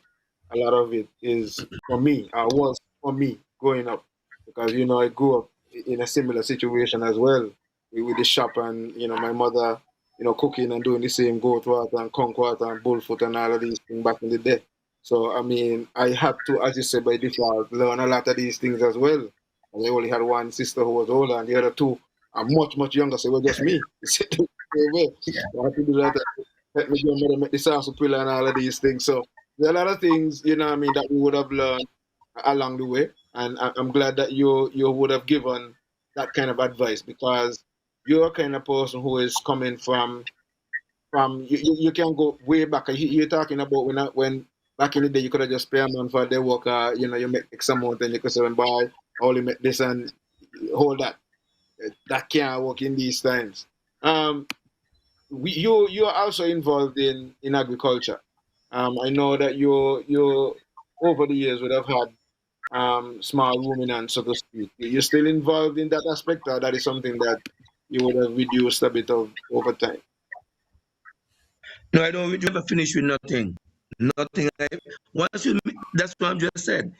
a lot of it is for me, was for me growing up. Because, you know, I grew up in a similar situation as well with the shop and, you know, my mother, you know, cooking and doing the same goat water and conch water and bullfoot and all of these things back in the day. So, I mean, I had to, as you said, by default, learn a lot of these things as well. And I only had one sister who was older, and the other two are much, much younger, so it was just me. So I had to do that. Let me grandmother make the sarsaparilla and all of these things. So there are a lot of things, you know what I mean, that we would have learned along the way. And I'm glad that you would have given that kind of advice, because you're a kind of person who is coming from you can go way back. You're talking about when back in the day you could have just pay a man for their work, you know, you make X amount and you could say, buy, I only make this and hold that. That can't work in these times. You're also involved in agriculture. I know that you over the years would have had small ruminants, so to speak. You're still involved in that aspect, or that is something that you would have reduced a bit of over time? No, I don't. You ever finish with nothing. Nothing. Once you, that's what I'm just said.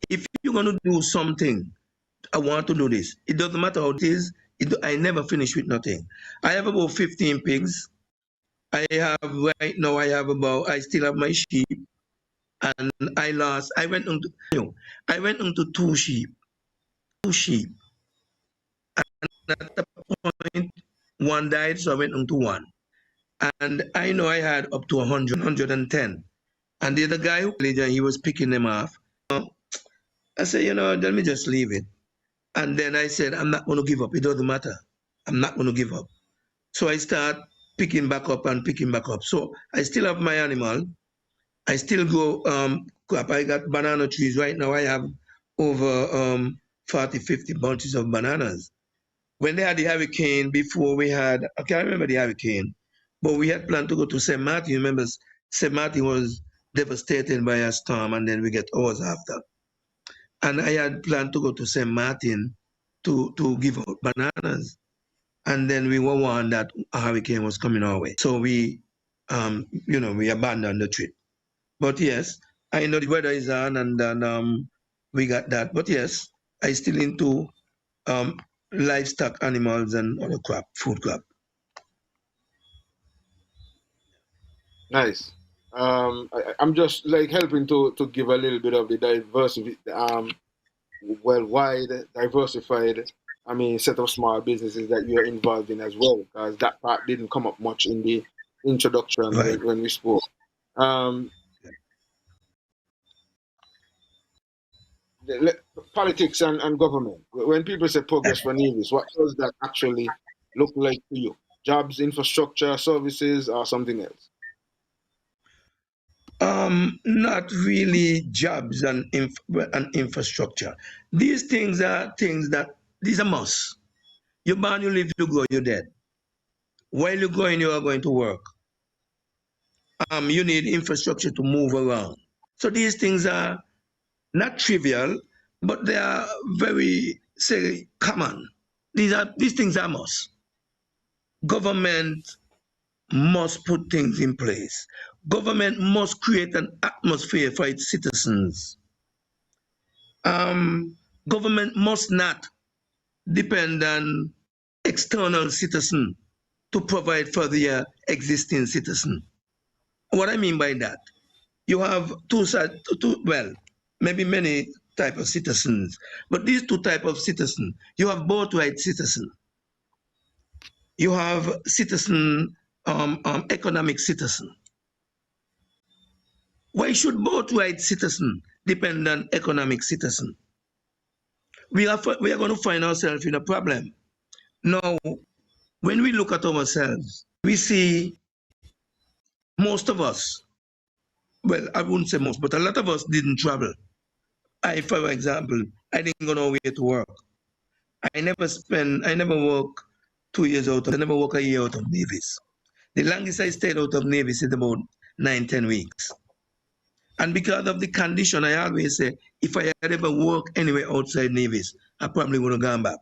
If you're gonna do something, I want to do this. It doesn't matter how it is. I never finish with nothing. I have about 15 pigs. I have right now. I still have my sheep, and I lost. I went into two sheep. Two sheep. And at the point, one died, so I went into one. And I know I had up to 100, 110. And the other guy who he was picking them off. I said, let me just leave it. And then I said, I'm not going to give up. It doesn't matter. I'm not going to give up. So I start picking back up and picking back up. So I still have my animal. I still go crop. I got banana trees. Right now I have over 40, 50 bunches of bananas. When they had the hurricane, before we had, I can't remember the hurricane, but we had planned to go to St. Martin. Remember, St. Martin was devastated by a storm, and then we get hours after. And I had planned to go to St. Martin to give out bananas. And then we were warned that a hurricane was coming our way. So we abandoned the trip. But yes, I know the weather is on, and then we got that. But yes, I still into livestock, animals, and other food crop. Nice. I'm just like helping to give a little bit of the diversity, wide, diversified, I mean, set of small businesses that you're involved in as well, because that part didn't come up much in the introduction Right. when we spoke. Um, Politics and government. When people say progress for Nevis, what does that actually look like to you? Jobs, infrastructure, services, or something else? Not really jobs and infrastructure. These things are these are must. You born, you live, you go, you're dead. While you're going, you are going to work. You need infrastructure to move around. So these things are not trivial, but they are very, say, common. These things are must. Government must put things in place. Government must create an atmosphere for its citizens. Government must not depend on external citizen to provide for their existing citizen. What I mean by that, you have well, maybe many type of citizens, but these two type of citizens, you have birthright citizen, you have citizen, economic citizen. Why should birthright citizen depend on economic citizen? We are going to find ourselves in a problem. Now, when we look at ourselves, we see most of us, well, I wouldn't say most, but a lot of us didn't travel. For example, I didn't go nowhere to work. I never work 2 years I never work a year out of Nevis. The longest I stayed out of Nevis is about 9-10 weeks. And because of the condition, I always say, if I had ever worked anywhere outside Nevis, I probably would have gone back.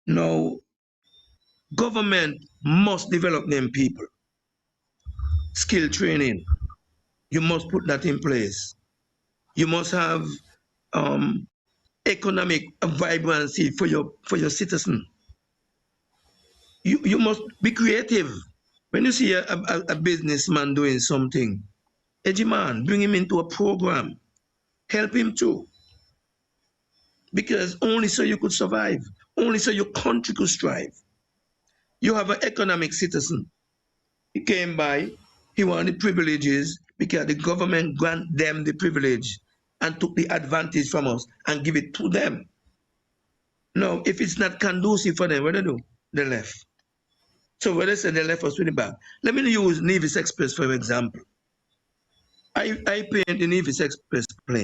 Now, government must develop them people. Skill training, you must put that in place. You must have economic vibrancy for your citizen. You must be creative. When you see a businessman doing something, edgy man, bring him into a program, help him too. Because only so you could survive, only so your country could strive. You have an economic citizen. He came by, he wanted privileges because the government grant them the privilege and took the advantage from us and give it to them. No, if it's not conducive for them, what do they do? They left. So when they say they left us with the back, let me use Nevis Express for example. I paint the Nevis Express plane.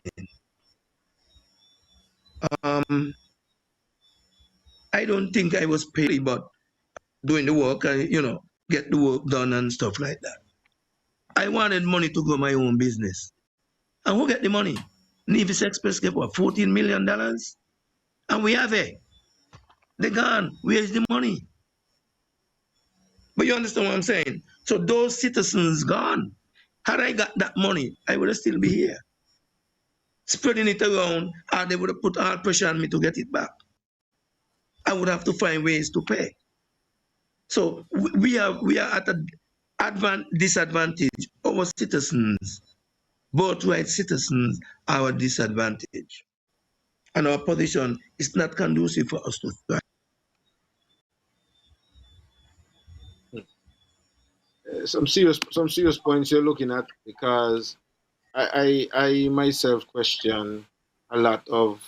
I don't think I was paid, but doing the work, get the work done and stuff like that. I wanted money to grow my own business. And who get the money? Nevis Express get what, $14 million? And we have it. They're gone. Where is the money? But you understand what I'm saying? So those citizens gone. Had I got that money, I would have still be here. Spreading it around, or they would have put all pressure on me to get it back. I would have to find ways to pay. So we are at a disadvantage. Our citizens, birthright citizens, are at disadvantage. And our position is not conducive for us to thrive. Some serious points you're looking at, because I myself question a lot of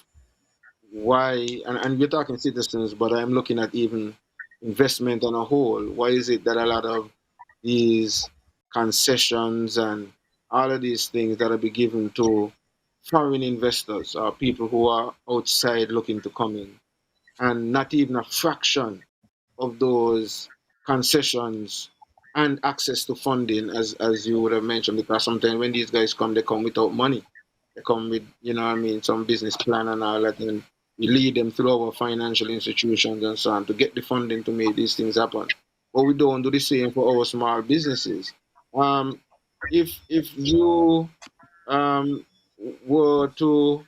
why, and we're talking citizens, but I'm looking at even investment on a whole. Why is it that a lot of these concessions and all of these things that are be given to foreign investors or people who are outside looking to come in, and not even a fraction of those concessions and access to funding, as you would have mentioned, because sometimes when these guys come, they come without money. They come with, some business plan and all that, and we lead them through our financial institutions and so on to get the funding to make these things happen. But we don't do the same for our small businesses. If you were to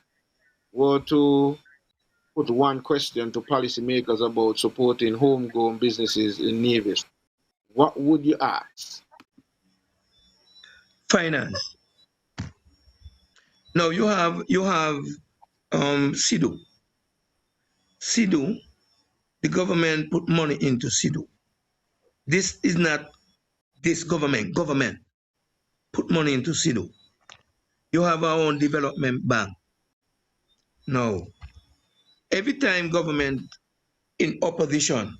put one question to policymakers about supporting homegrown businesses in Nevis, what would you ask? Finance. Now you have SIDU. SIDU, the government put money into SIDU. This is not this government. Government put money into SIDU. You have our own development bank. No. Every time government in opposition,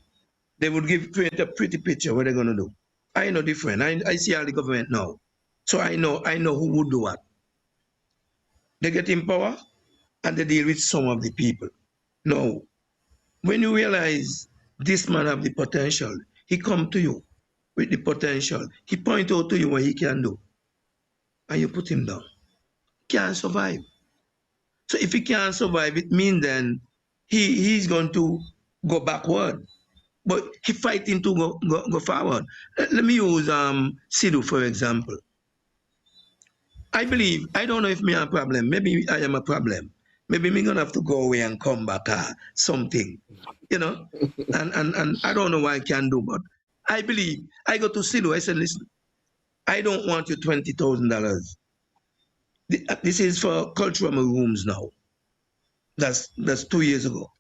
they would paint a pretty picture what they're going to do. I know different. I see how the government now. So I know who would do what. They get in power and they deal with some of the people. No. When you realize this man have the potential, he come to you with the potential. He point out to you what he can do. And you put him down. Can't survive. So if he can't survive, it means then he's going to go backward. But he fighting to go forward. Let me use Sidhu for example. I believe, I don't know if me a problem. Maybe I am a problem. Maybe me gonna have to go away and come back or something. You know? And I don't know what I can do, but I believe I go to Sidhu, I said, listen, I don't want your $20,000. This is for cultural rooms now. That's 2 years ago.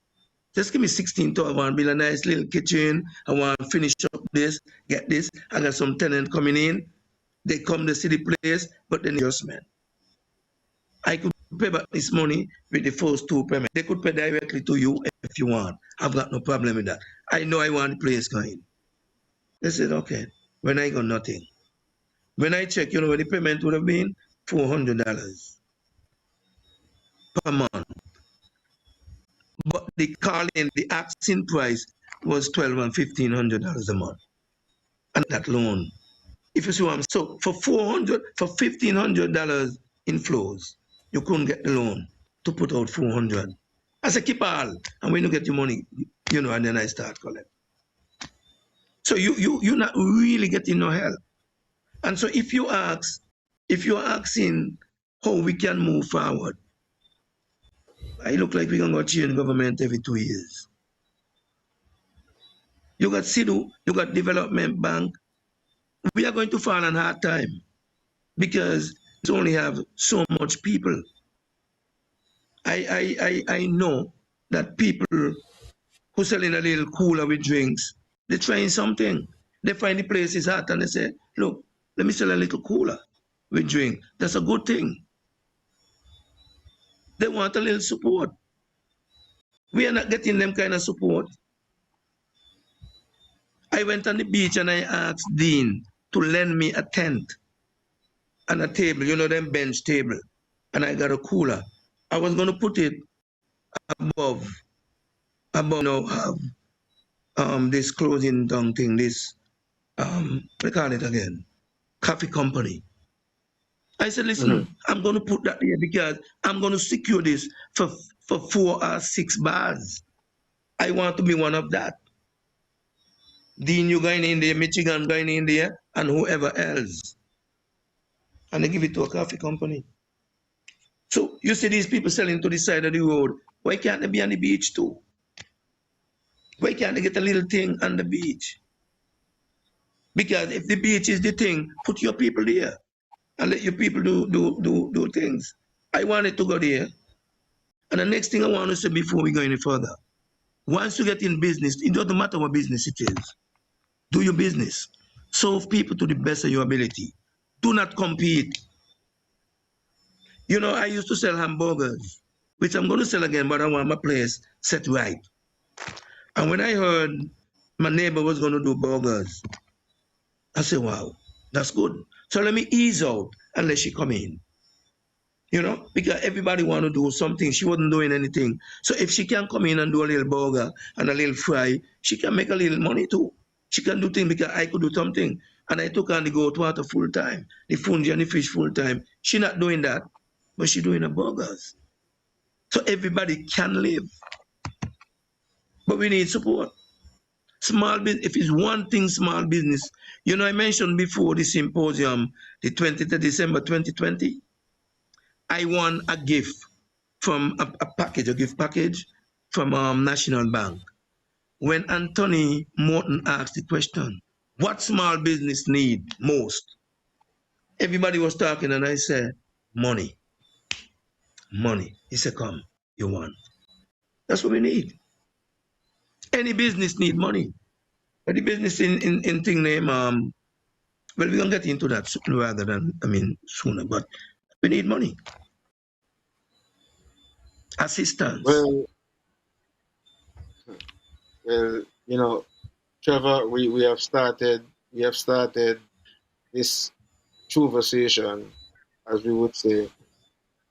Just give me 16,000. I want to build a nice little kitchen. I want to finish up this, get this. I got some tenant coming in. They come to see the place, but then adjustment. I could pay back this money with the first 2 payments. They could pay directly to you if you want. I've got no problem with that. I know I want the place going. They said, okay. When I got nothing. When I check, you know what the payment would have been? $400 per month. But the asking price was $1,200 and $1,500 a month. And that loan. If you see what I'm saying. So for $1,500 in flows, you couldn't get the loan to put out $400. I said, keep all. And when you get your money, you know, and then I start collect. So you're not really getting no help. And so if you're asking how we can move forward, I look like we're going to go change government every 2 years. You got Sidhu, you got Development Bank. We are going to fall on hard time because we only have so much people. I know that people who selling a little cooler with drinks, they're trying something. They find the place is hot and they say, look, let me sell a little cooler with drink. That's a good thing. They want a little support. We are not getting them kind of support. I went on the beach and I asked Dean to lend me a tent and a table, you know, them bench table. And I got a cooler. I was going to put it above, you know, this closing down thing, this, what do you call it again? Coffee company. I said, listen, I'm going to put that here because I'm going to secure this for 4 or 6 bars. I want to be one of that. Dean, you going in there, Michigan going in there, and whoever else. And they give it to a coffee company. So you see these people selling to the side of the road. Why can't they be on the beach too? Why can't they get a little thing on the beach? Because if the beach is the thing, put your people there and let your people do things. I wanted to go there. And the next thing I want to say before we go any further, once you get in business, it doesn't matter what business it is. Do your business. Serve people to the best of your ability. Do not compete. You know, I used to sell hamburgers, which I'm going to sell again, but I want my place set right. And when I heard my neighbor was going to do burgers, I said, wow, that's good. So let me ease out and let she come in. You know, because everybody want to do something. She wasn't doing anything. So if she can come in and do a little burger and a little fry, she can make a little money too. She can do things because I could do something. And I took on the goat water full time, the fungi and the fish full time. She not doing that, but she doing the burgers. So everybody can live. But we need support. Small business, if it's one thing, small business. You know, I mentioned before the symposium, the 20th of December 2020, I won a gift from a gift package from National Bank. When Anthony Morton asked the question, what small business need most? Everybody was talking and I said, money. Money. He said, come, you want. That's what we need. Any business need money. But the business in thing name, well, we're going to get into that rather than, sooner, but we need money. Assistance. Well, you know, Trevor, we have started this conversation, as we would say,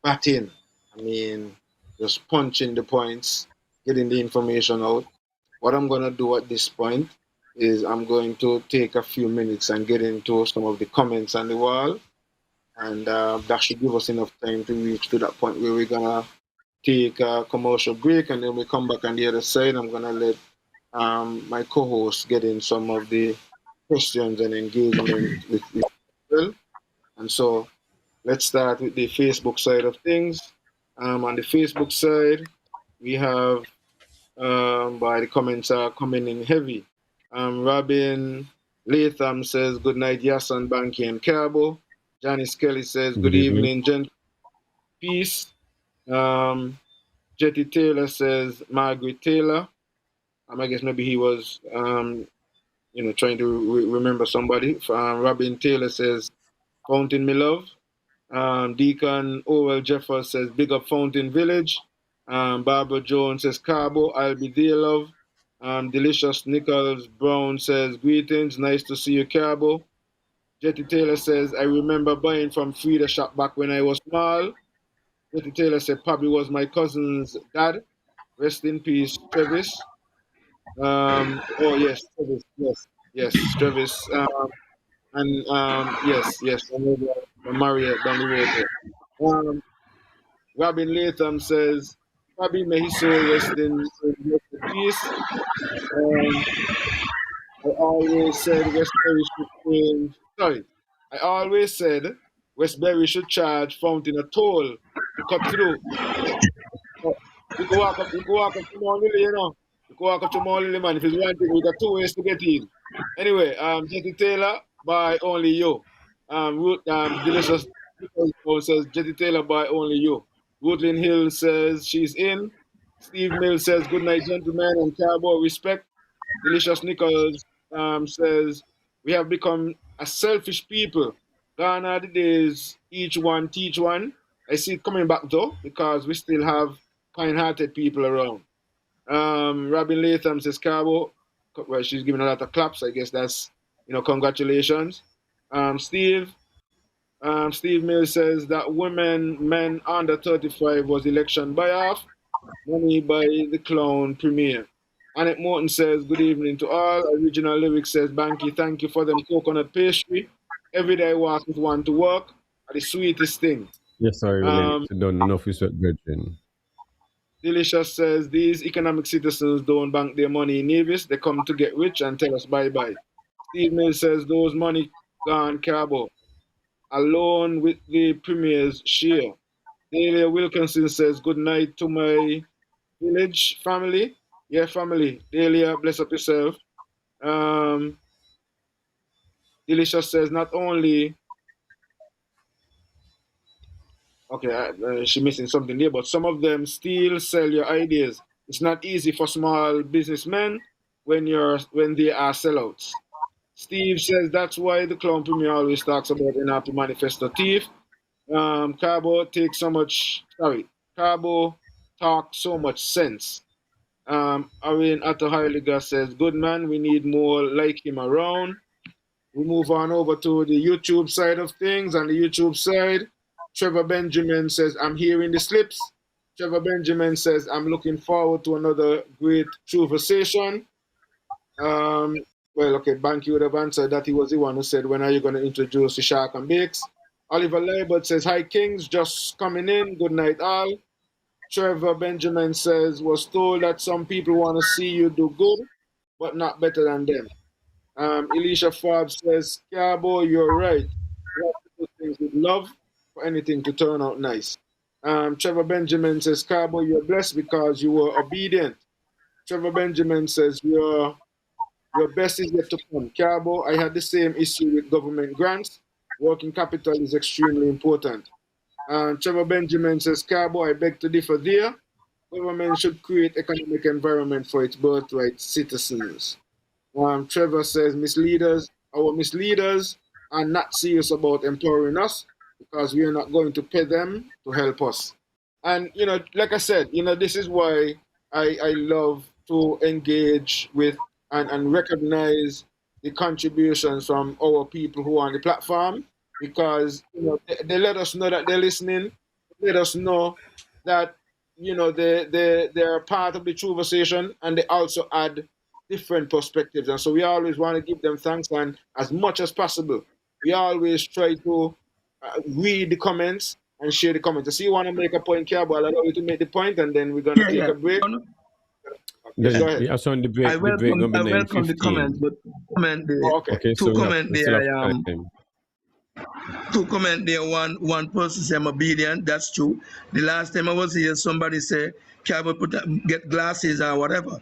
batting. I mean, just punching the points, getting the information out. What I'm going to do at this point is I'm going to take a few minutes and get into some of the comments on the wall. And that should give us enough time to reach to that point where we're going to take a commercial break, and then we come back on the other side. I'm gonna let my co-host get in some of the questions and engagement with people. And so let's start with the Facebook side of things. On the Facebook side, we have by the comments are coming in heavy. Robin Latham says, "Good night, Yahsonn, Bankie and Carbo." Janice Kelly says, "Good Good evening. evening, gent. Peace." Um, Jetty Taylor says, "Margaret Taylor." I guess maybe he was, trying to remember somebody. Robin Taylor says, "Fountain, me love." Deacon Orwell Jeffers says, "Big up Fountain Village." Barbara Jones says, "Carbo, I'll be there, love." Delicious Nichols Brown says, "Greetings, nice to see you, Carbo." Jetty Taylor says, "I remember buying from Frida shop back when I was small." Jetty Taylor said, "Probably was my cousin's dad. Rest in peace, Travis." Oh yes, Travis, yes, Travis. Yes, I know the Marriott down the road there. Robin Latham says, "Bobby, may his soul rest in peace." Um, I always said Westbury should change. Sorry, I always said Westbury should charge Fountain a toll to cut through. Oh, you can walk up to Mount Lily, you know. You can walk up to Mount Lily, man. If it's one thing, we got two ways to get in. Anyway, Jetty Taylor by Only You. Delicious Nichols says Jetty Taylor by Only You. Woodland Hill says she's in. Steve Mills says good night, gentlemen, and Carbo respect. Delicious Nichols says we have become a selfish people. Gone are the days each one teach one. I see it coming back though because we still have kind-hearted people around. Robin Latham says Carbo. Well, she's giving a lot of claps. I guess that's congratulations. Steve Steve Mills says that men under 35 was election buy off. Money by the Clown Premier. Annette Morton says, "Good evening to all." Original Lyrics says, "Banky, thank you for them coconut pastry. Every day I walk with one to work. Are the sweetest thing." Yes, sorry, really. Um, Sit down. Enough is what virgin. Delicious says, "These economic citizens don't bank their money in Nevis. They come to get rich and tell us bye-bye." Steve Mills says, "Those money gone Carbo. Alone with the Premier's share." Delia Wilkinson says, "Good night to my village family." Yeah, family. Delia, bless up yourself. Um, Delicious says not only okay, she missing something there, but some of them still sell your ideas. It's not easy for small businessmen when they are sellouts. Steve says that's why the clown premier always talks about an happy manifesto thief. Carbo takes so much. Sorry, Carbo talk so much sense. Arian Atohailiga says, "Good man, we need more like him around." We move on over to the YouTube side of things. On the YouTube side, Trevor Benjamin says, "I'm hearing the slips." Trevor Benjamin says, "I'm looking forward to another great conversation." Um, well, okay, Banky would have answered that he was the one who said, "When are you going to introduce the Shark and Bakes?" Oliver Labert says, "Hi, Kings, just coming in. Good night, all." Trevor Benjamin says, "Was told that some people want to see you do good, but not better than them." Elisha Forbes says, "Carbo, you're right. You have to do things with love for anything to turn out nice." Trevor Benjamin says, "Carbo, you're blessed because you were obedient." Trevor Benjamin says, Your best is yet to come." Carbo, I had the same issue with government grants. Working capital is extremely important. Trevor Benjamin says, "Carbo, I beg to differ there. Government should create economic environment for its birthright citizens." Trevor says, our misleaders are not serious about empowering us because we are not going to pay them to help us. And, like I said, this is why I love to engage with and recognize the contributions from our people who are on the platform because, they let us know that they're listening. They let us know that, they're part of the conversation and they also add different perspectives. And so we always want to give them thanks. And as much as possible, we always try to read the comments and share the comments. So, you want to make a point, Carbo? I'll allow you to make the point, and then we're gonna take a break. Yes, go Then ahead. yeah, so the I break gonna be welcome the 9:15. comment, but comment there. Oh, okay. Okay, Two so comment we still there. have time. Two comment there. One person say I'm obedient. That's true. The last time I was here, somebody say, "Can I get glasses or whatever?"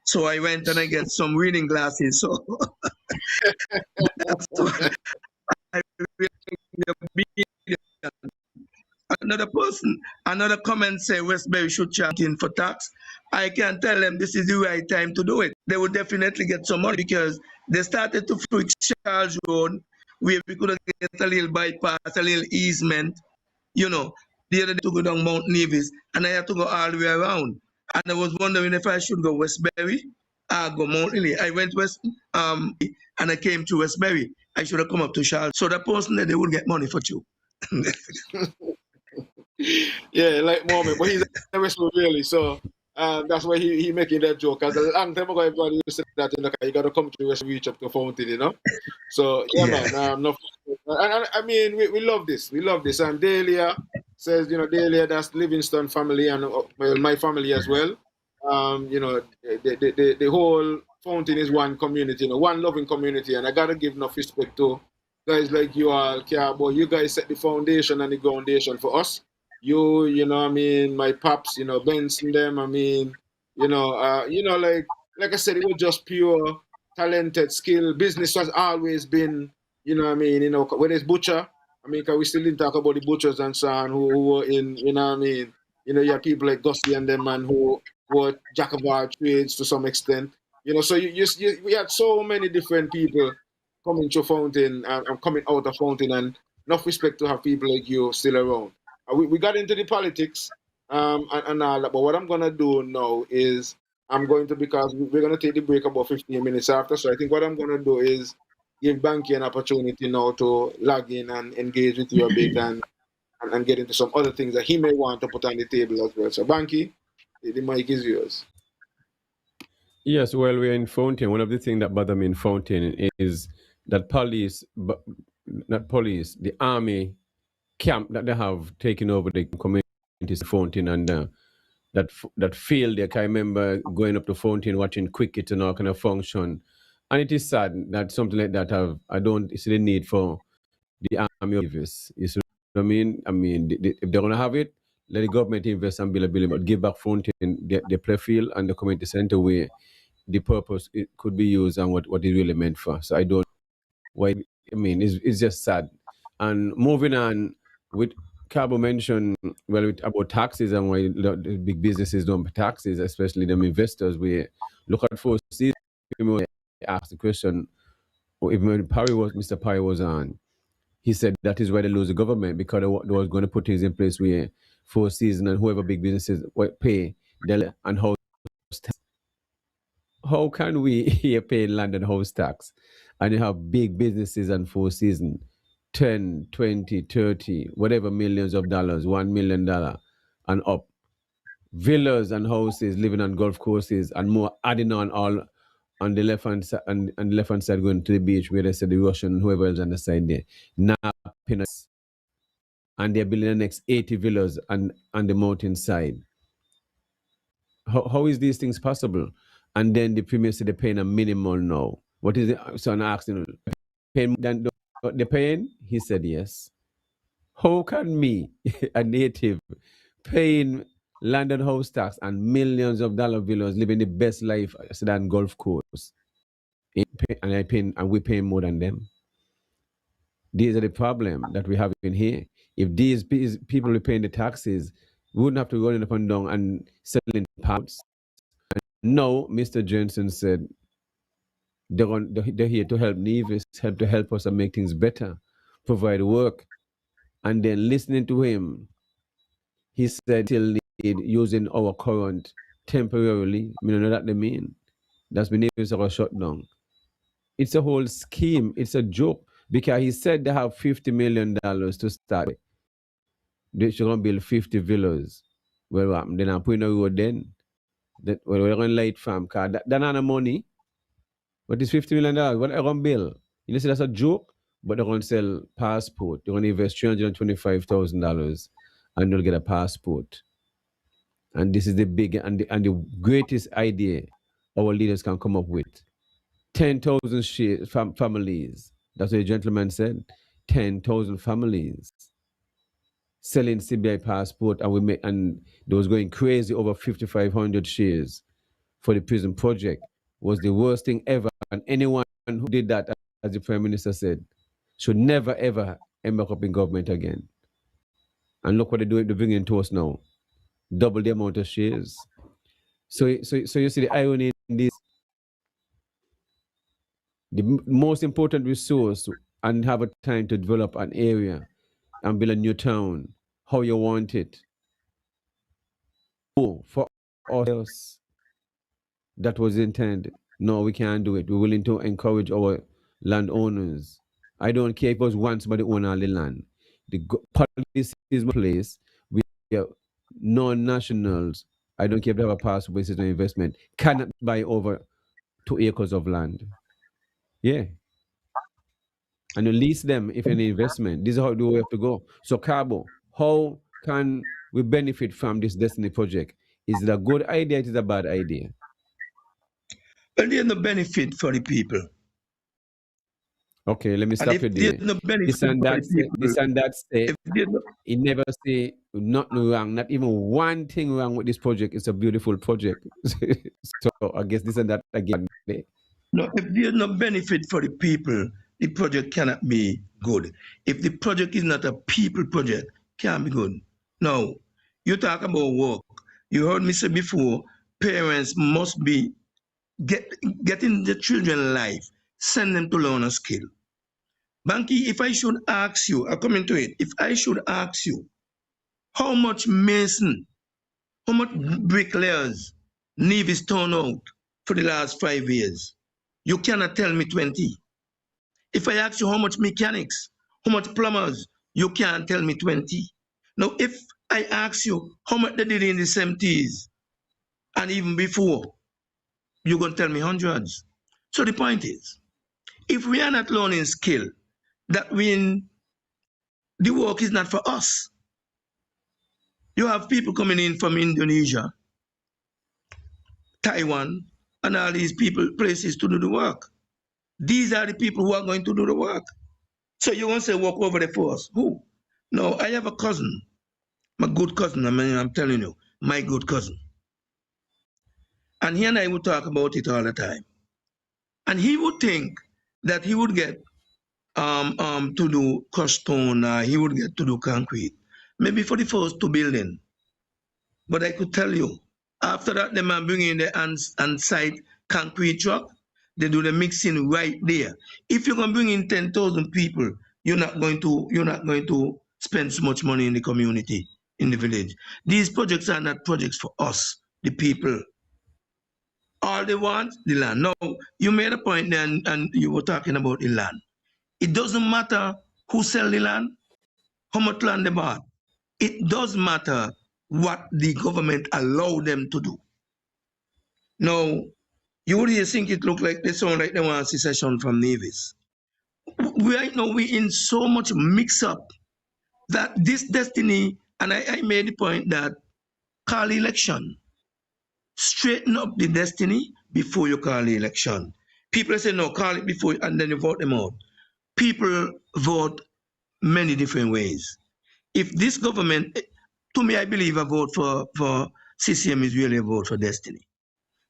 So I went and I get some reading glasses. So that's why I really obedient. Another comment say Westbury should charge in for tax. I can tell them this is the right time to do it. They will definitely get some money because they started to fix Charles Road where we could get a little bypass, a little easement, you know. The other day to go down Mount Nevis and I had to go all the way around. And I was wondering if I should go Westbury or go Mount Lily. I went west and I came to Westbury. I should have come up to Charles. So the person that they will get money for you. Yeah, like moment, but he's a wrestler really, so that's why he making that joke. Cause a long time ago, everybody used to say that you gotta come to the west, reach up to fountain, you know. So yeah, Yeah. man. No, and I mean, we love this. We love this. And Dahlia says, Dahlia, that's Livingston family and well, my family as well. The whole fountain is one community, one loving community, and I gotta give enough respect to guys like you all, Carbo. You guys set the foundation and the foundation for us. I mean, my pops, Benson them, I mean, like I said, it was just pure talented skill. Business has always been, I mean, whether it's butcher, I mean, 'cause we still didn't talk about the butchers and so on who were in, I mean, you have people like Gussie and them, man, who were jack of all trades to some extent. So we had so many different people coming to Fountain and coming out of Fountain, and enough respect to have people like you still around. We got into the politics and all that, but what I'm gonna do now is because we're gonna take the break about 15 minutes after. So I think what I'm gonna do is give Bankie an opportunity now to log in and engage with you a bit and get into some other things that he may want to put on the table as well. So Bankie, the mic is yours. Yes, well, we're in Fountain. One of the things that bother me in Fountain is that not police, the army camp that they have taken over the communities in Fountain, and that field there. I remember going up to Fountain, watching cricket and all kind of function, and it is sad that something like that I don't see the need for the army of Nevis. You see what I mean? I mean, if they're gonna have it, let the government invest and build a building, but give back Fountain the play field and the community center where the purpose it could be used and what it really meant for. So I don't why I mean it's just sad. And moving on with Cabo mentioned about taxes and why the big businesses don't pay taxes, especially them investors. We look at for ask the question, or even when Mr. Parry was on, he said that is why they lose the government because they was going to put things in place where Four Seasons and whoever big businesses pay and house tax. How can we here pay land and house tax and you have big businesses and Four Seasons 10, 20, 30, whatever millions of dollars, $1 million and up, villas and houses living on golf courses and more adding on all on the left hand side and the left hand side going to the beach where they said the Russian whoever else on the side there now and they're building the next 80 villas on the mountain side. How is these things possible? And then the premier said they're paying a minimum now. What is it? So I'm asking, paying than they're paying? He said yes. How can me, a native, paying land and house tax and millions of dollar villas, living the best life than golf course, and we're paying more than them? These are the problem that we have in here. If these people were paying the taxes, we wouldn't have to go up and down and selling pounds. No, Mr. Johnson said they're here to help Nevis, help us and make things better, provide work. And then listening to him, he said still need using our current temporarily. I know that they mean. That's been Nevis or shut down. It's a whole scheme. It's a joke because he said they have $50 million to start with. They should going to build 50 villas. Well, then I'm putting a road then. We're going to light farm car. That's not money. But it's $50 million. What are they going to build? You know, see, that's a joke, but they're going to sell passport. They're going to invest $325,000 and they'll get a passport. And this is the big and the greatest idea our leaders can come up with. 10,000 families. That's what the gentleman said. 10,000 families selling CBI passport, and they was going crazy over 5,500 shares for the prison project. Was the worst thing ever. And anyone who did that, as the Prime Minister said, should never ever end up in government again. And look what they're bringing to us now. Double the amount of shares. So you see the irony in this. The most important resource and have a time to develop an area and build a new town, how you want it. For us, that was intended. No, we can't do it. We're willing to encourage our landowners. I don't care if it was one somebody own all the land. The policy is in place. We are non-nationals. I don't care if they have a passport basis on investment. Cannot buy over 2 acres of land. Yeah. And you lease them if any investment. This is how we have to go. So Carbo, how can we benefit from this Destiny project? Is it a good idea? It is a bad idea? Well, there's no benefit for the people. Okay, let me stop you there. No This and that say, it never say nothing wrong, not even one thing wrong with this project. It's a beautiful project. So I guess this and that again. No, if there's no benefit for the people, the project cannot be good. If the project is not a people project, it can't be good. Now, you talk about work. You heard me say before, parents must be getting the children life, send them to learn a skill. Bankie, if I should ask you, I'm coming to it, if I should ask you, how much mason, how much bricklayers Nevis turned out for the last 5 years? You cannot tell me 20. If I ask you how much mechanics, how much plumbers, you can't tell me 20. Now, if I ask you how much they did in the 70s and even before, you're going to tell me hundreds. So the point is, if we are not learning skill, that means the work is not for us. You have people coming in from Indonesia, Taiwan, and all these places to do the work. These are the people who are going to do the work. So you won't say walk over there for us. Who? No, I have a cousin, my good cousin. I mean, I'm telling you, my good cousin. And he and I would talk about it all the time. And he would think that he would get to do crushed stone, he would get to do concrete, maybe for the first 2 buildings. But I could tell you, after that, they might bring in the on-site concrete truck. They do the mixing right there. If you're gonna bring in 10,000 people, you're not going to spend so much money in the community, in the village. These projects are not projects for us, the people. All they want, the land. Now, you made a point then, and you were talking about the land. It doesn't matter who sell the land, how much land they bought. It does matter what the government allow them to do. Now, you would hear think it look like they sound like they want secession from Nevis. Right now we in so much mix up that this Destiny, and I made the point that call election. Straighten up the Destiny before you call the election. People say no, call it before and then you vote them out. People vote many different ways. If this government, to me, I believe a vote for CCM is really a vote for Destiny.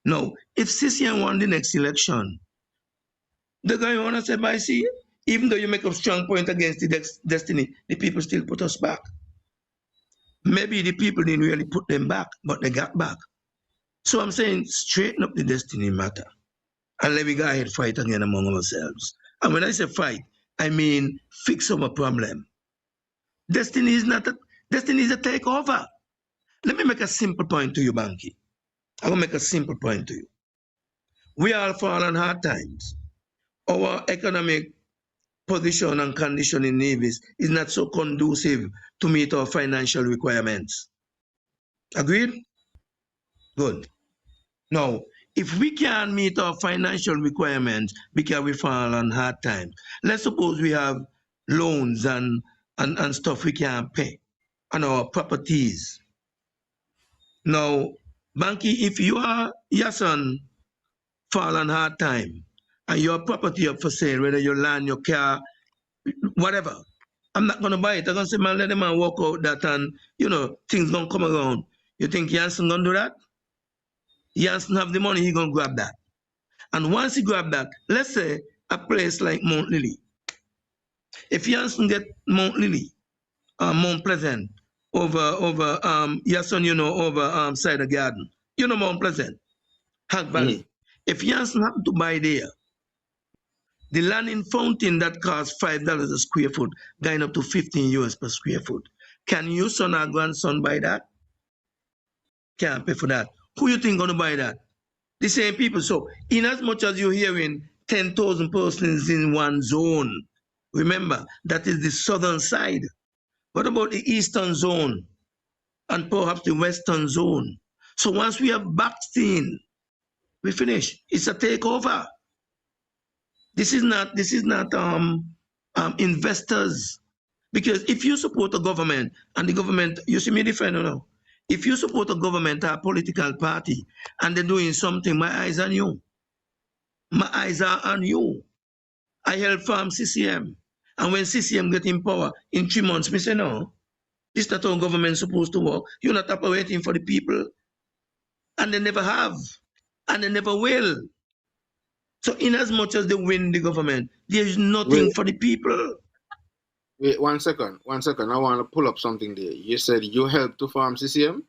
Now, if CCM won the next election, the guy want to say, by see, even though you make a strong point against the Destiny, the people still put us back. Maybe the people didn't really put them back, but they got back. So I'm saying, straighten up the Destiny matter. And let me go ahead and fight again among ourselves. And when I say fight, I mean fix our problem. Destiny is a takeover. Let me make a simple point to you, Bankie. I will make a simple point to you. We all fall on hard times. Our economic position and condition in Nevis is not so conducive to meet our financial requirements. Agreed? Good. Now, if we can't meet our financial requirements because we fall on hard times, let's suppose we have loans and stuff we can't pay. and our properties. Now, Bankie, if you are Yahsonn fall on hard time and your property up for sale, whether your land, your car, whatever, I'm not gonna buy it. I'm gonna say, man, let the man walk out that and things gonna come around. You think Yahsonn gonna do that? Yahsonn have the money, he gonna grab that. And once he grab that, let's say a place like Mount Lily. If Yahsonn get Mount Lily, Mount Pleasant, over Yahsonn, over side of garden. Mount Pleasant, Hag Valley. If Yahsonn happen to buy there, the land in Fountain that costs $5 a square foot, going up to $15 per square foot. Can your son or grandson buy that? Can't pay for that. Who you think gonna buy that? The same people. So in as much as you're hearing 10,000 persons in one zone, remember that is the southern side. What about the eastern zone and perhaps the western zone? So once we have boxed in, we finish. It's a takeover. This is not investors. Because if you support a government and the government, you see me different or no? If you support a government or a political party and they're doing something, my eyes on you. My eyes are on you. I help farm CCM. And when CCM get in power in 3 months, me say no. This is not how government supposed to work. You're not operating for the people. And they never have. And they never will. So in as much as they win the government, there is nothing for the people. Wait, 1 second. 1 second. I want to pull up something there. You said you helped to farm CCM?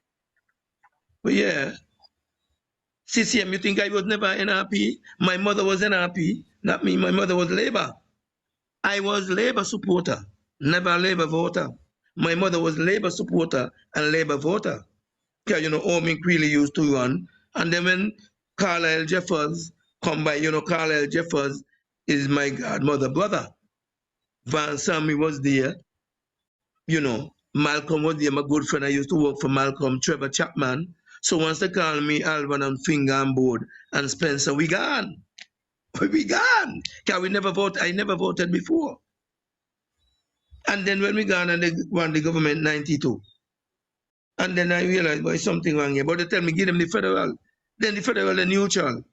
Well, yeah. CCM, you think I was never NRP? My mother was NRP, not me. My mother was Labour. I was Labour supporter, never Labour voter. My mother was Labour supporter and Labour voter. Because, Omen Creeley used to run. And then when Carlisle Jeffers come by, Carlisle Jeffers is my godmother brother. Van Sammy was there. Malcolm was there, my good friend. I used to work for Malcolm, Trevor Chapman. So once they call me Alvan and Finger on board and Spencer, we gone. We gone. Because we never vote. I never voted before. And then when we gone and they won the government 92. And then I realized, boy, something wrong here. But they tell me, give them the federal. Then the federal and neutral.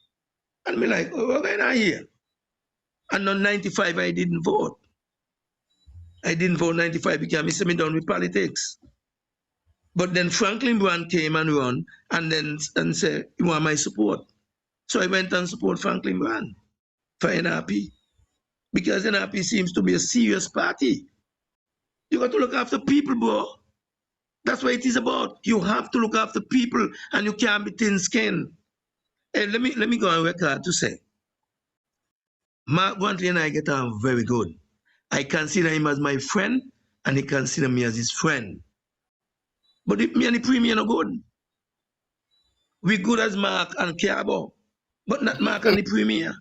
And me like, oh, what's going on here? And on 95, I didn't vote. I didn't vote 95 because I said me done with politics. But then Franklin Brand came and run and said, you want my support. So I went and support Franklin Brand for NRP. Because NRP seems to be a serious party. You got to look after people, bro. That's what it is about. You have to look after people and you can't be thin-skinned. Hey, let me go on record to say, Mark Wantley and I get on very good. I consider him as my friend and he considers me as his friend. But me and the premier are good. We good as Mark and Carbo, but not Mark and the premier.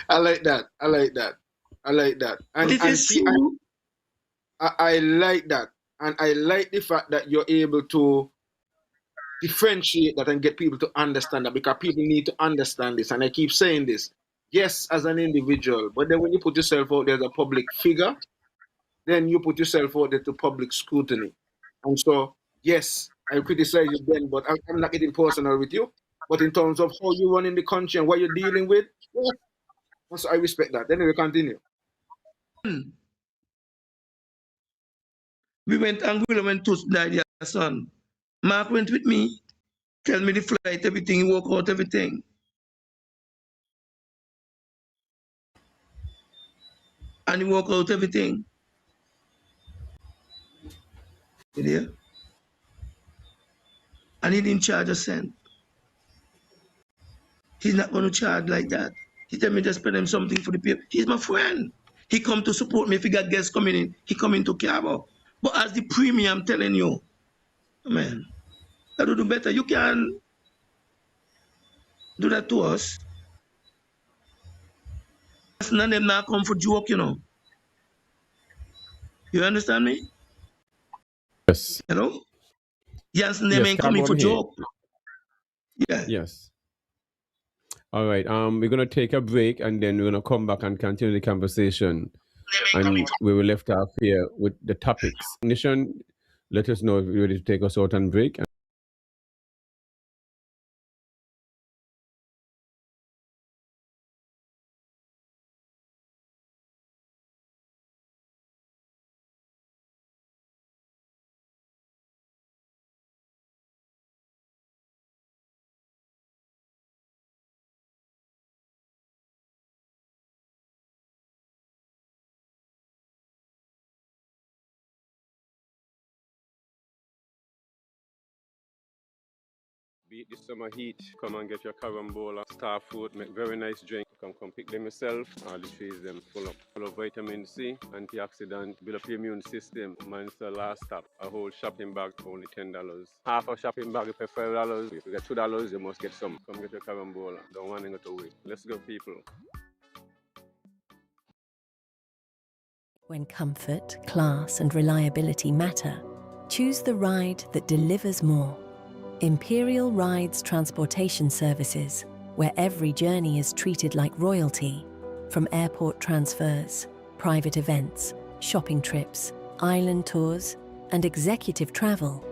I like that. I like that. I like that. And it is true. I like that. And I like the fact that you're able to differentiate that and get people to understand that, because people need to understand this. And I keep saying this. Yes, as an individual, but then when you put yourself out there as a public figure, then you put yourself out there to public scrutiny. And so, yes, I criticize you then, but I'm not getting personal with you. But in terms of how you run in the country and what you're dealing with, yeah, so I respect that. Then we continue. We went Anguilla when Toots died, Yahsonn. Mark went with me, tell me the flight, everything, he work out everything. And he work out everything. You hear? And he didn't charge a cent. He's not going to charge like that. He tell me just pay them something for the people. He's my friend. He come to support me. If he got guests coming in, he come into Carbo. But as the premier, I'm telling you, man, I do better. You can do that to us. None of them now come for joke, You understand me? Yes. Yahsonn, them ain't coming for joke. Yeah. Yes. All right. We're gonna take a break and then we're gonna come back and continue the conversation. And we were left off here with the topics. Nation, let us know if you're ready to take us out and break. Beat the summer heat. Come and get your carambola, star fruit, make very nice drink. Come pick them yourself. All the trees them full of vitamin C, antioxidant, build up your immune system. Mine's the last stop. A whole shopping bag for only $10. Half a shopping bag you pay $5. If you get $2, you must get some. Come get your carambola. Don't want to go to wait. Let's go, people. When comfort, class, and reliability matter, choose the ride that delivers more. Imperial Rides Transportation Services, where every journey is treated like royalty. From airport transfers, private events, shopping trips, island tours, and executive travel,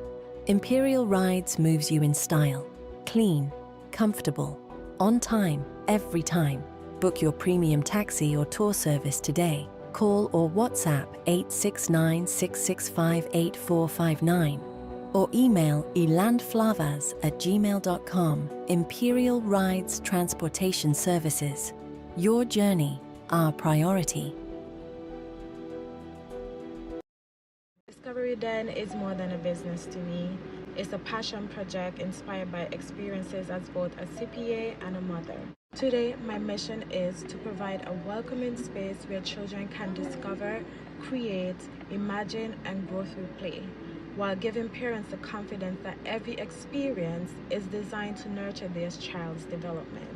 Imperial Rides moves you in style, clean, comfortable, on time, every time. Book your premium taxi or tour service today. Call or WhatsApp 869-665-8459 or email elandflavas@gmail.com. Imperial Rides Transportation Services. Your journey, our priority. Discovery Den is more than a business to me. It's a passion project inspired by experiences as both a CPA and a mother. Today, my mission is to provide a welcoming space where children can discover, create, imagine, and grow through play, while giving parents the confidence that every experience is designed to nurture their child's development.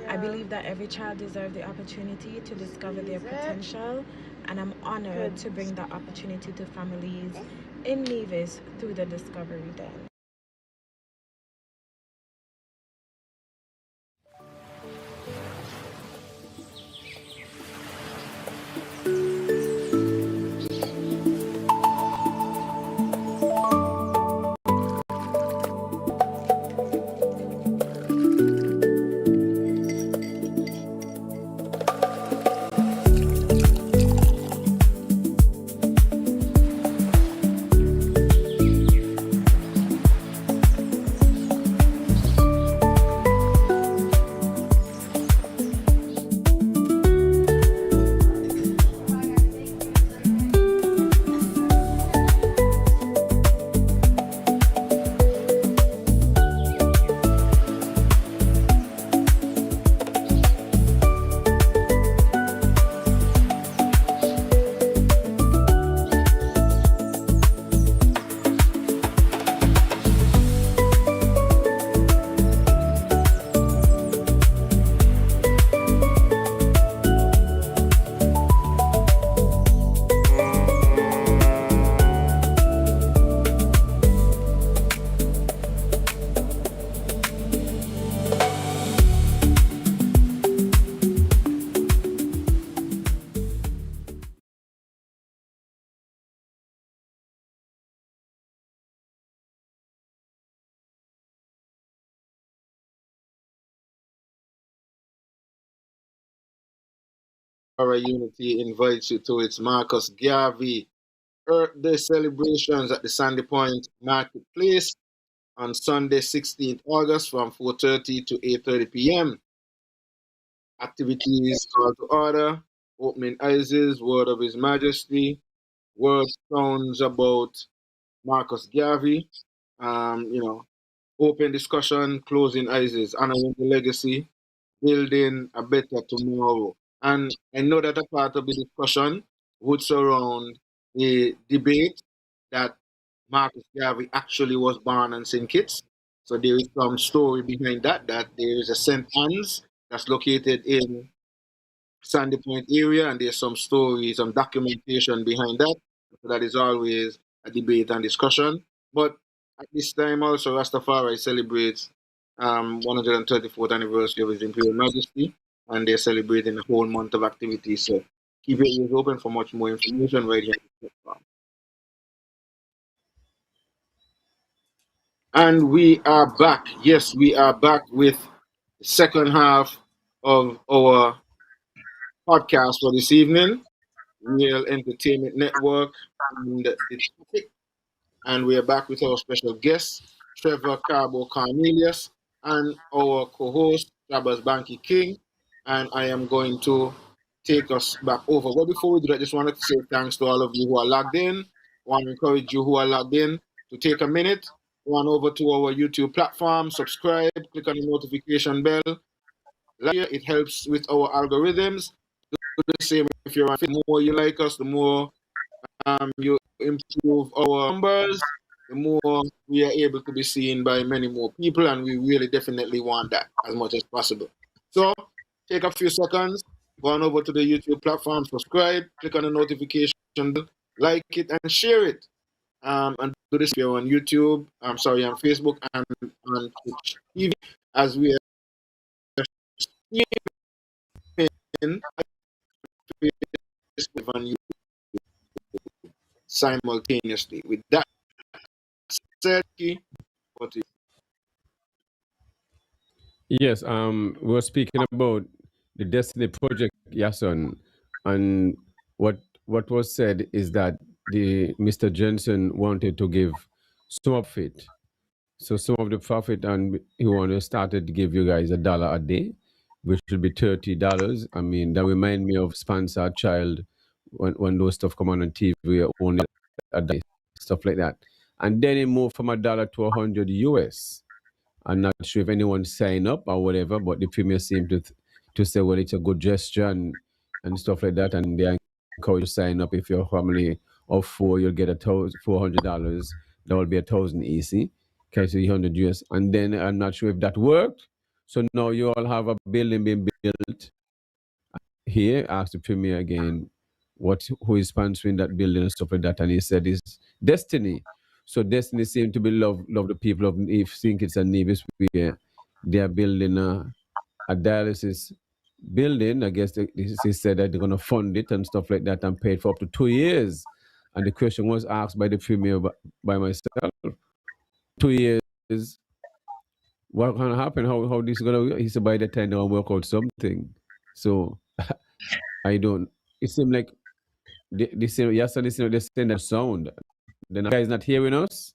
I believe that every child deserves the opportunity to discover their potential, and I'm honored to bring that opportunity to families in Nevis through the Discovery Den. Our Unity invites you to its Marcus Garvey Earth Day celebrations at the Sandy Point Marketplace on Sunday, 16th August from 4:30 to 8:30 p.m. Activities called to order, opening Isis, Word of His Majesty, Word Sounds about Marcus Garvey, open discussion, closing Isis, honoring the legacy, building a better tomorrow. And I know that a part of the discussion would surround the debate that Marcus Garvey actually was born in St. Kitts. So there is some story behind that, that there is a St. Anne's that's located in Sandy Point area, and there's some stories, some documentation behind that. So that is always a debate and discussion. But at this time also, Rastafari celebrates 134th anniversary of His Imperial Majesty, and they're celebrating a whole month of activities. So keep your ears open for much more information right here. And we are back. Yes, we are back with the second half of our podcast for this evening, Real Entertainment Network and the topic. And we are back with our special guest, Trevor Carbo Cornelius, and our co-host, Bankie King. And I am going to take us back over. But before we do that, I just wanted to say thanks to all of you who are logged in. I want to encourage you who are logged in to take a minute, go on over to our YouTube platform, subscribe, click on the notification bell. Like it helps with our algorithms. Do the same if you're on. The more you like us, the more you improve our numbers, the more we are able to be seen by many more people, and we really definitely want that as much as possible. So take a few seconds, go on over to the YouTube platform, subscribe, click on the notification bell, like it, and share it. And do this if you're on YouTube, on Facebook and on Twitch TV, as we are streaming Facebook and YouTube simultaneously. With that said, what is Yes, we were speaking about the Destiny Project, Yahsonn, and what was said is that the Mr. Jensen wanted to give some of it. So some of the profit, and he wanted to started to give you guys $1 a day, which will be $30. I mean, that remind me of Sponsored Child when those stuff come on TV, only a day, stuff like that. And then it moved from $1 to 100 US. I'm not sure if anyone signed up or whatever, but the premier seemed to say, well, it's a good gesture and stuff like that, and they encourage you to sign up. If your family of four, you'll get $400. That will be 1,000 easy, catch 300 US. And then I'm not sure if that worked. So now you all have a building being built here. Ask the premier again, who is sponsoring that building and stuff like that, and he said it's Destiny. So Destiny seemed to be love the people of, if think it's a Nevis, where they are building a dialysis building. I guess they said that they're going to fund it and stuff like that and pay it for up to 2 years. And the question was asked by the premier, by myself, 2 years, what going to happen? How this going to? He said by the time they'll work out something. So I don't. It seemed like they say yesterday they send a sound. The guy is not hearing us.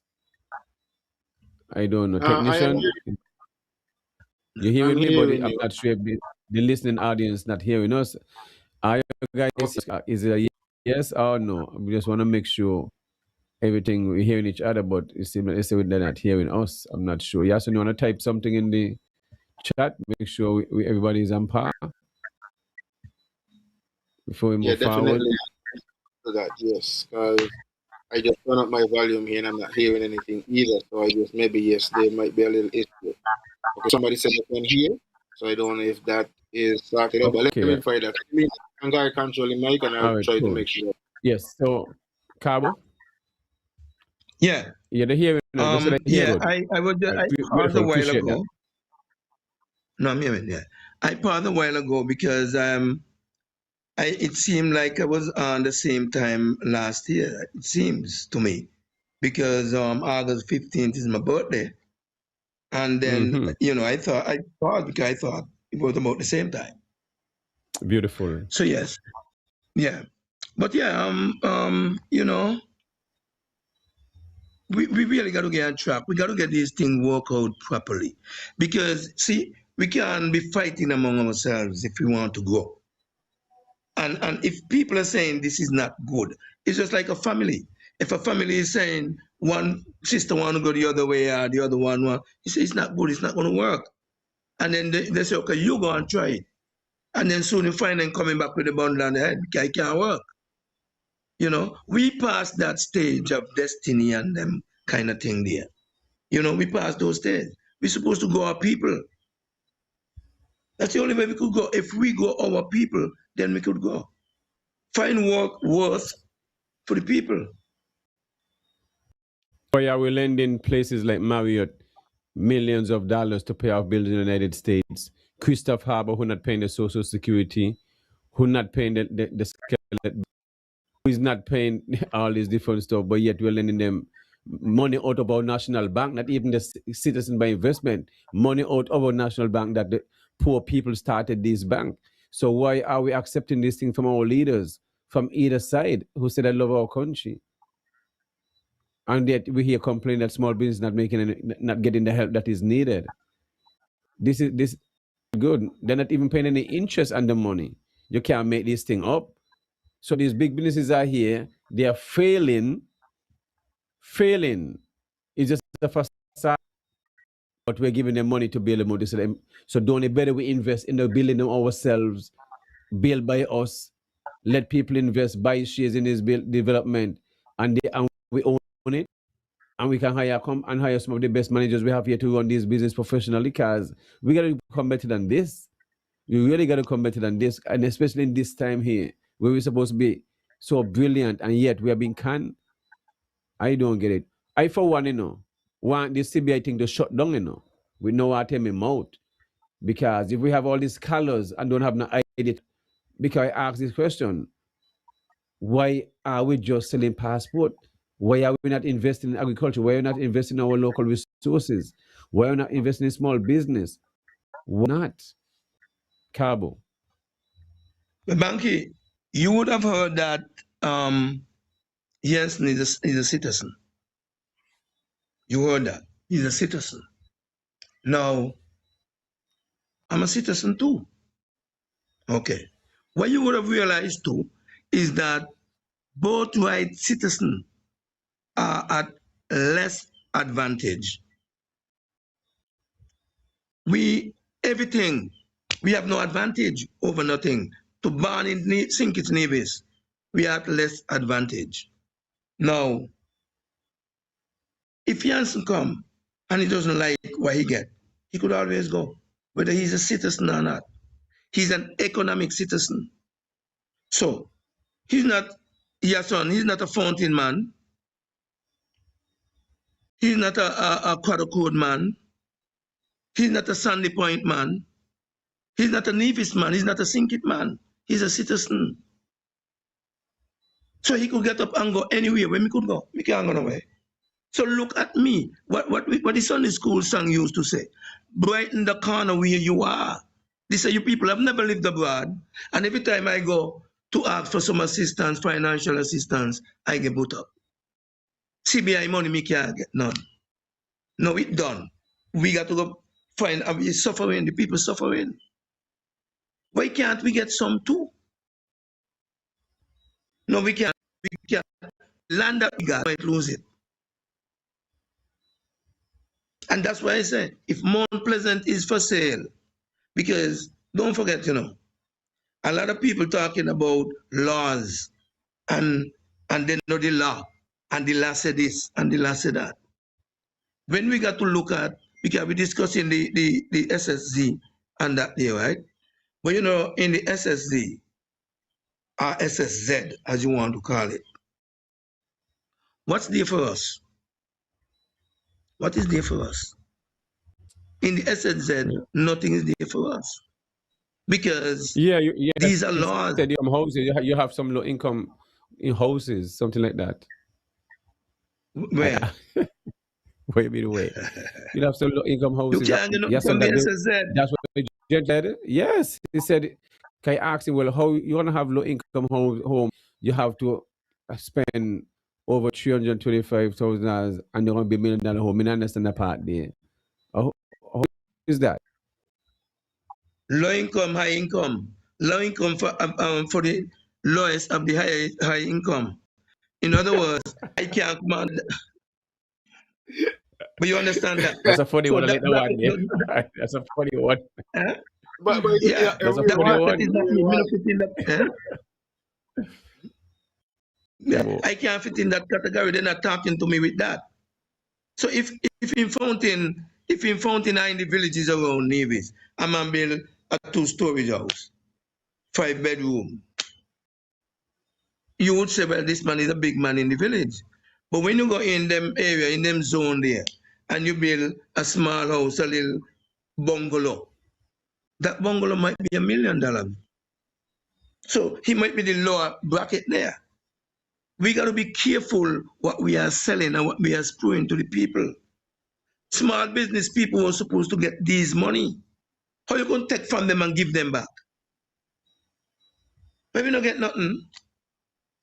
I don't know. Technician, you're hearing me, but I'm not sure if the listening audience not hearing us. Are you guys? Okay. Is it a yes or no? We just want to make sure everything we're hearing each other, but it seems like they're not hearing us. I'm not sure. Yes, you want to type something in the chat? Make sure everybody is on par before we move forward. Definitely that, yes, because I just turn up my volume here and I'm not hearing anything either. So I guess maybe yes, there might be a little issue. Okay, somebody said they can hear, so I don't know if that is sorted out. But let me find that. I'm going to control the mic and I'll try to make sure. Yes. So, Carbo. Yeah. Yeah, they're hearing. I was just I paused a while ago. No, I'm hearing. Yeah, I paused a while ago because it seemed like I was on the same time last year. It seems to me because August 15th is my birthday, and then I paused because I thought it was about the same time. Beautiful. So yes, yeah, but yeah, we really got to get on track. We got to get these things work out properly, because see, we can't be fighting among ourselves if we want to grow. And if people are saying this is not good, it's just like a family. If a family is saying one sister want to go the other way or the other one, you say it's not good, it's not going to work. And then they say, okay, you go and try it. And then soon you find them coming back with a bundle on the head. It can't work. We passed that stage of destiny and them kind of thing there. We passed those stages. We're supposed to go our people. That's the only way we could go. If we go our people, then we could go. Find work worth for the people. Why are we lending places like Marriott millions of dollars to pay off bills in the United States? Christopher Harbour, who not paying the Social Security, who not paying the who is not paying all these different stuff, but yet we're lending them money out of our national bank, not even the citizen by investment, money out of our national bank that the poor people started this bank. So why are we accepting this thing from our leaders from either side who said, I love our country? And yet we hear complain that small business not getting the help that is needed. This is good. They're not even paying any interest on the money. You can't make this thing up. So these big businesses are here. They are failing. It's just the first side. But we're giving them money to build them out. So don't it better we invest in the building them ourselves, build by us, let people invest, buy shares in this development, and we own it. And we can hire some of the best managers we have here to run this business professionally, because we got to become better than this. You really got to come better than this, and especially in this time here, where we're supposed to be so brilliant, and yet we are being canned. I don't get it. I, for one, want the CBI thing to shut down, with no ATM in mouth. Because if we have all these colors and don't have no idea, because I ask this question, why are we just selling passport? Why are we not investing in agriculture? Why are we not investing in our local resources? Why are we not investing in small business? Why not? Carbo. Bankie, you would have heard that Yahsonn is a citizen. You heard that. He's a citizen. Now, I'm a citizen too. Okay. What you would have realized too is that both white citizens are at less advantage. We have no advantage over nothing. To born in St. Kitts Nevis, we are at less advantage. Now, if Yahsonn come and he doesn't like what he get, he could always go, whether he's a citizen or not. He's an economic citizen. So, he's not a fountain man. He's not a quarter code man. He's not a Sandy Point man. He's not a Nevis man. He's not a St. Kitts man. He's a citizen. So he could get up and go anywhere where we could go. We can't go nowhere. So look at me. What the Sunday school song used to say. Brighten the corner where you are. These are you people have never lived abroad. And every time I go to ask for some assistance, financial assistance, I get put up. CBI money, me can't get none. No, it's done. We got to go find, suffering, the people suffering. Why can't we get some too? No, we can't. We can't. Land that we got, we might lose it. And that's why I say, if Mount Pleasant is for sale, because don't forget, a lot of people talking about laws and they know the law, and the law said this, and the law said that. When we got to look at, because we're discussing the SSZ and that there, right? But in the SSZ, or SSZ, as you want to call it, what's there for us? What is there for us? In the SSZ, nothing is there for us. Because these are laws. Houses, you have some low income in houses, something like that. Where? Wait a minute. You have some low income houses. You can't from the SSZ. That's what the judge said. Yes, he said. Can I ask him, well, how you want to have low income home? You have to spend over $325,000 and they're going to be $1 million home. I understand that part there. How is that? Low income, high income. Low income for the lowest of the high income. In other words, I can't command. But you understand that? That's a funny one. That's a funny one. But yeah, that's a funny one. I can't fit in that category. They're not talking to me with that. So if in Fountain are in the villages around Nevis, I'm gonna build a 2-story house, 5 bedroom. You would say, well, this man is a big man in the village. But when you go in them area, in them zone there, and you build a small house, a little bungalow, that bungalow might be $1 million. So he might be the lower bracket there. We got to be careful what we are selling and what we are spewing to the people. Small business people were supposed to get these money. How you going to take from them and give them back? When we don't get nothing,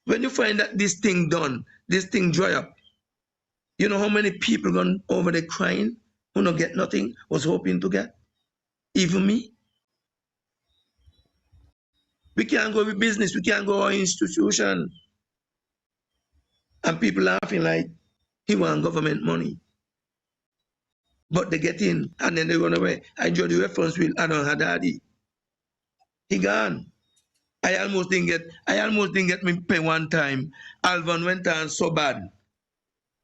when you find that this thing done, this thing dry up, you know how many people gone over there crying who don't get nothing, was hoping to get? Even me. We can't go with business, we can't go our institution. And people laughing like he want government money. But they get in and then they run away. I draw the reference with Adon Haddadi. He gone. I almost didn't get me pay one time. Alvan went on so bad.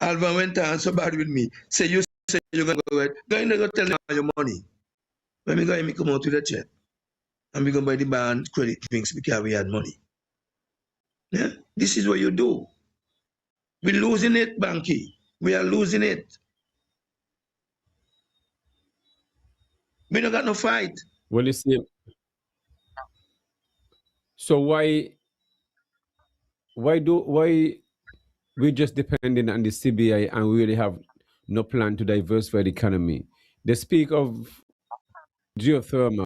Alvan went on so bad with me. Say you say you're gonna go ahead. Go in there, go tell me your money. When me go and me come out with a check. And we go buy the band credit drinks because we had money. Yeah? This is what you do. We're losing it, Bankie. We are losing it. We don't got no fight. Well, you see, so why we just depending on the CBI and we really have no plan to diversify the economy? They speak of geothermal,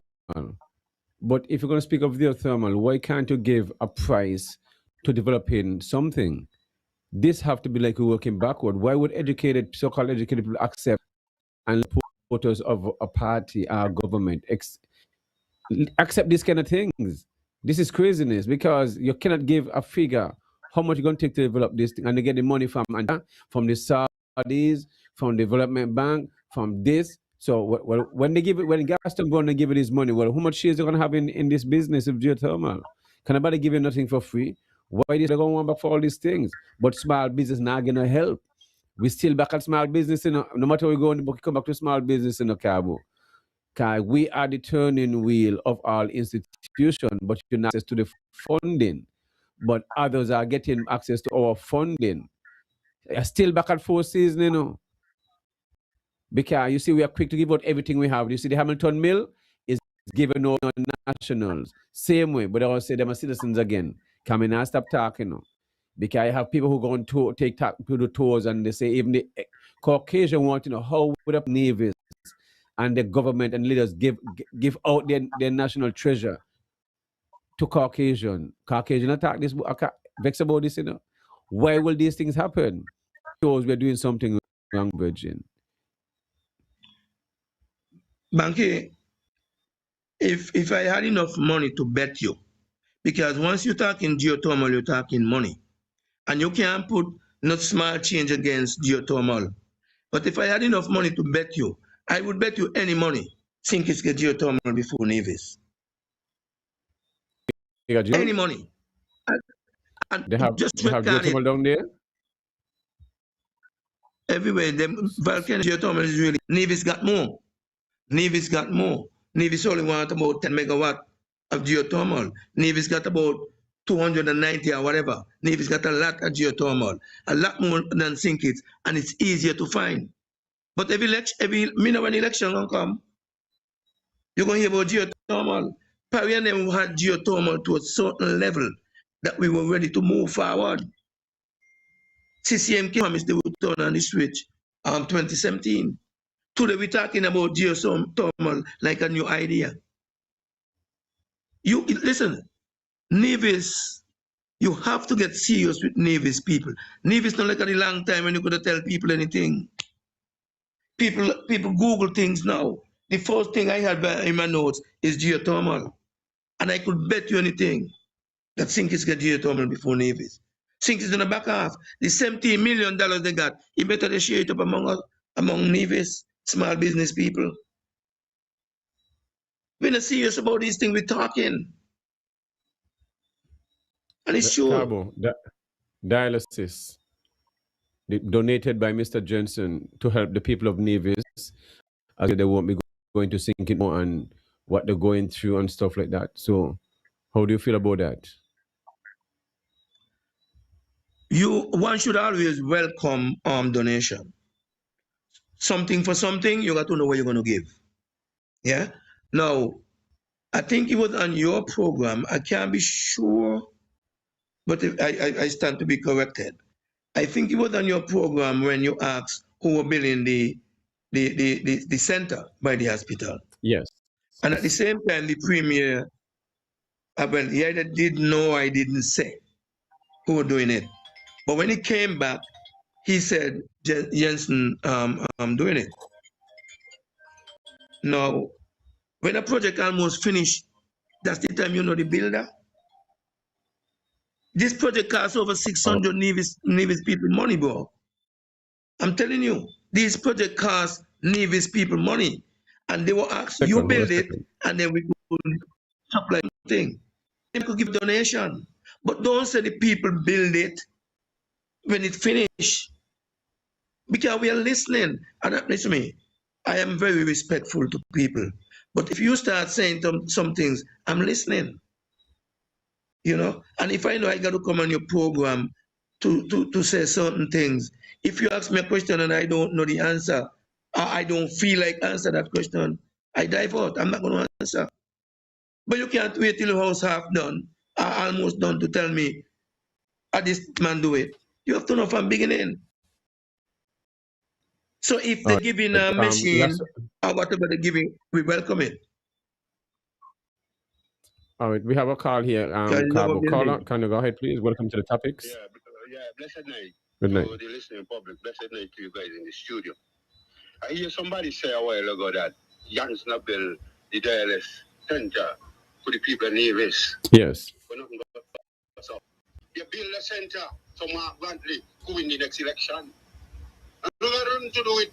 but if you're going to speak of geothermal, why can't you give a price to developing something? This have to be like working backward. Why would so-called educated people accept and supporters of a party, our government, accept these kind of things? This is craziness because you cannot give a figure how much you're going to take to develop this thing, and they get the money from the Saudis, from the development bank, from this. So when Gaston going to give it his money, well, how much shares are going to have in this business of geothermal? Can nobody give you nothing for free? Why is they going to want back for all these things? But small business not going to help. We still back at small business, no matter where we go in the book, come back to small business in Carbo. Because we are the turning wheel of our institution, but you have access to the funding. But others are getting access to our funding. Still back at 4 seasons, Because you see, we are quick to give out everything we have. You see, the Hamilton Mill is given out nationals. Same way, but I will say them are citizens again. Come in and stop talking, Because I have people who go on to take to the tours and they say even the Caucasian want to know how would up Nevis and the government and leaders give out their national treasure to Caucasian. Caucasian attack this, vex about this, Why will these things happen? Because we're doing something wrong, Virgin. Bankie, if I had enough money to bet you, because once you talk in geothermal, you're talking money. And you can't put not small change against geothermal. But if I had enough money to bet you, I would bet you any money, think it's get geothermal before Nevis. Any money. And They have just geothermal down there? Everywhere, them volcanic geothermal is really, Nevis got more. Nevis got more. Nevis only want about 10 megawatt of geothermal. Nevis got about 290 or whatever. Nevis got a lot of geothermal, a lot more than Sinkits, and it's easier to find. But when election gonna come, you're gonna hear about geothermal. Perry and them had geothermal to a certain level that we were ready to move forward. CCM promised they would turn on the switch 2017. Today we're talking about geothermal like a new idea. You listen, Nevis, you have to get serious with Nevis people. Nevis not like a long time when you could tell people anything. People Google things now. The first thing I had in my notes is geothermal. And I could bet you anything that Sinkis get geothermal before Nevis. Sinkis gonna back off. The $17 million they got, you better they share it up among Nevis, small business people. We're not serious about these things, we're talking. And it's sure. Carbo, dialysis donated by Mr. Johnson to help the people of Nevis, as they won't be going to sink it more and what they're going through and stuff like that. So how do you feel about that? One should always welcome donation. Something for something, you got to know what you're going to give. Yeah? Now, I think it was on your program. I can't be sure, but I stand to be corrected. I think it was on your program when you asked who were building the center by the hospital. Yes. And at the same time, the premier, well, he either did know or I didn't say who were doing it. But when he came back, he said Jensen doing it. Now, when a project almost finished, that's the time you know the builder. This project costs over 600 Nevis people money, bro. I'm telling you, this project costs Nevis people money. And they will ask, you Second, hold a build it, second. and then we could supply thing. They could give donation. But don't say the people build it when it finish. Because we are listening. And listen to me, I am very respectful to people. But if you start saying some things, I'm listening. You know, and if I know I got to come on your program to say certain things, if you ask me a question and I don't know the answer, or I don't feel like answer that question, I divert. I'm not going to answer. But you can't wait till the house half done, or almost done, to tell me, how this man do it. You have to know from beginning. So if they're giving a Yes. machine or whatever they're giving, we welcome it. All right, we have a call here. Because you never Carbo caller, building. can you go ahead, please? Welcome to the topics. Yeah, blessed night. Good night. To the listening public, blessed night to you guys in the studio. I hear somebody say a while ago that Yahsonn built the dialysis center for the people in Nevis. Yes. But nothing goes up. You build a center so Mark Bantley who win the next election. And nothing to do with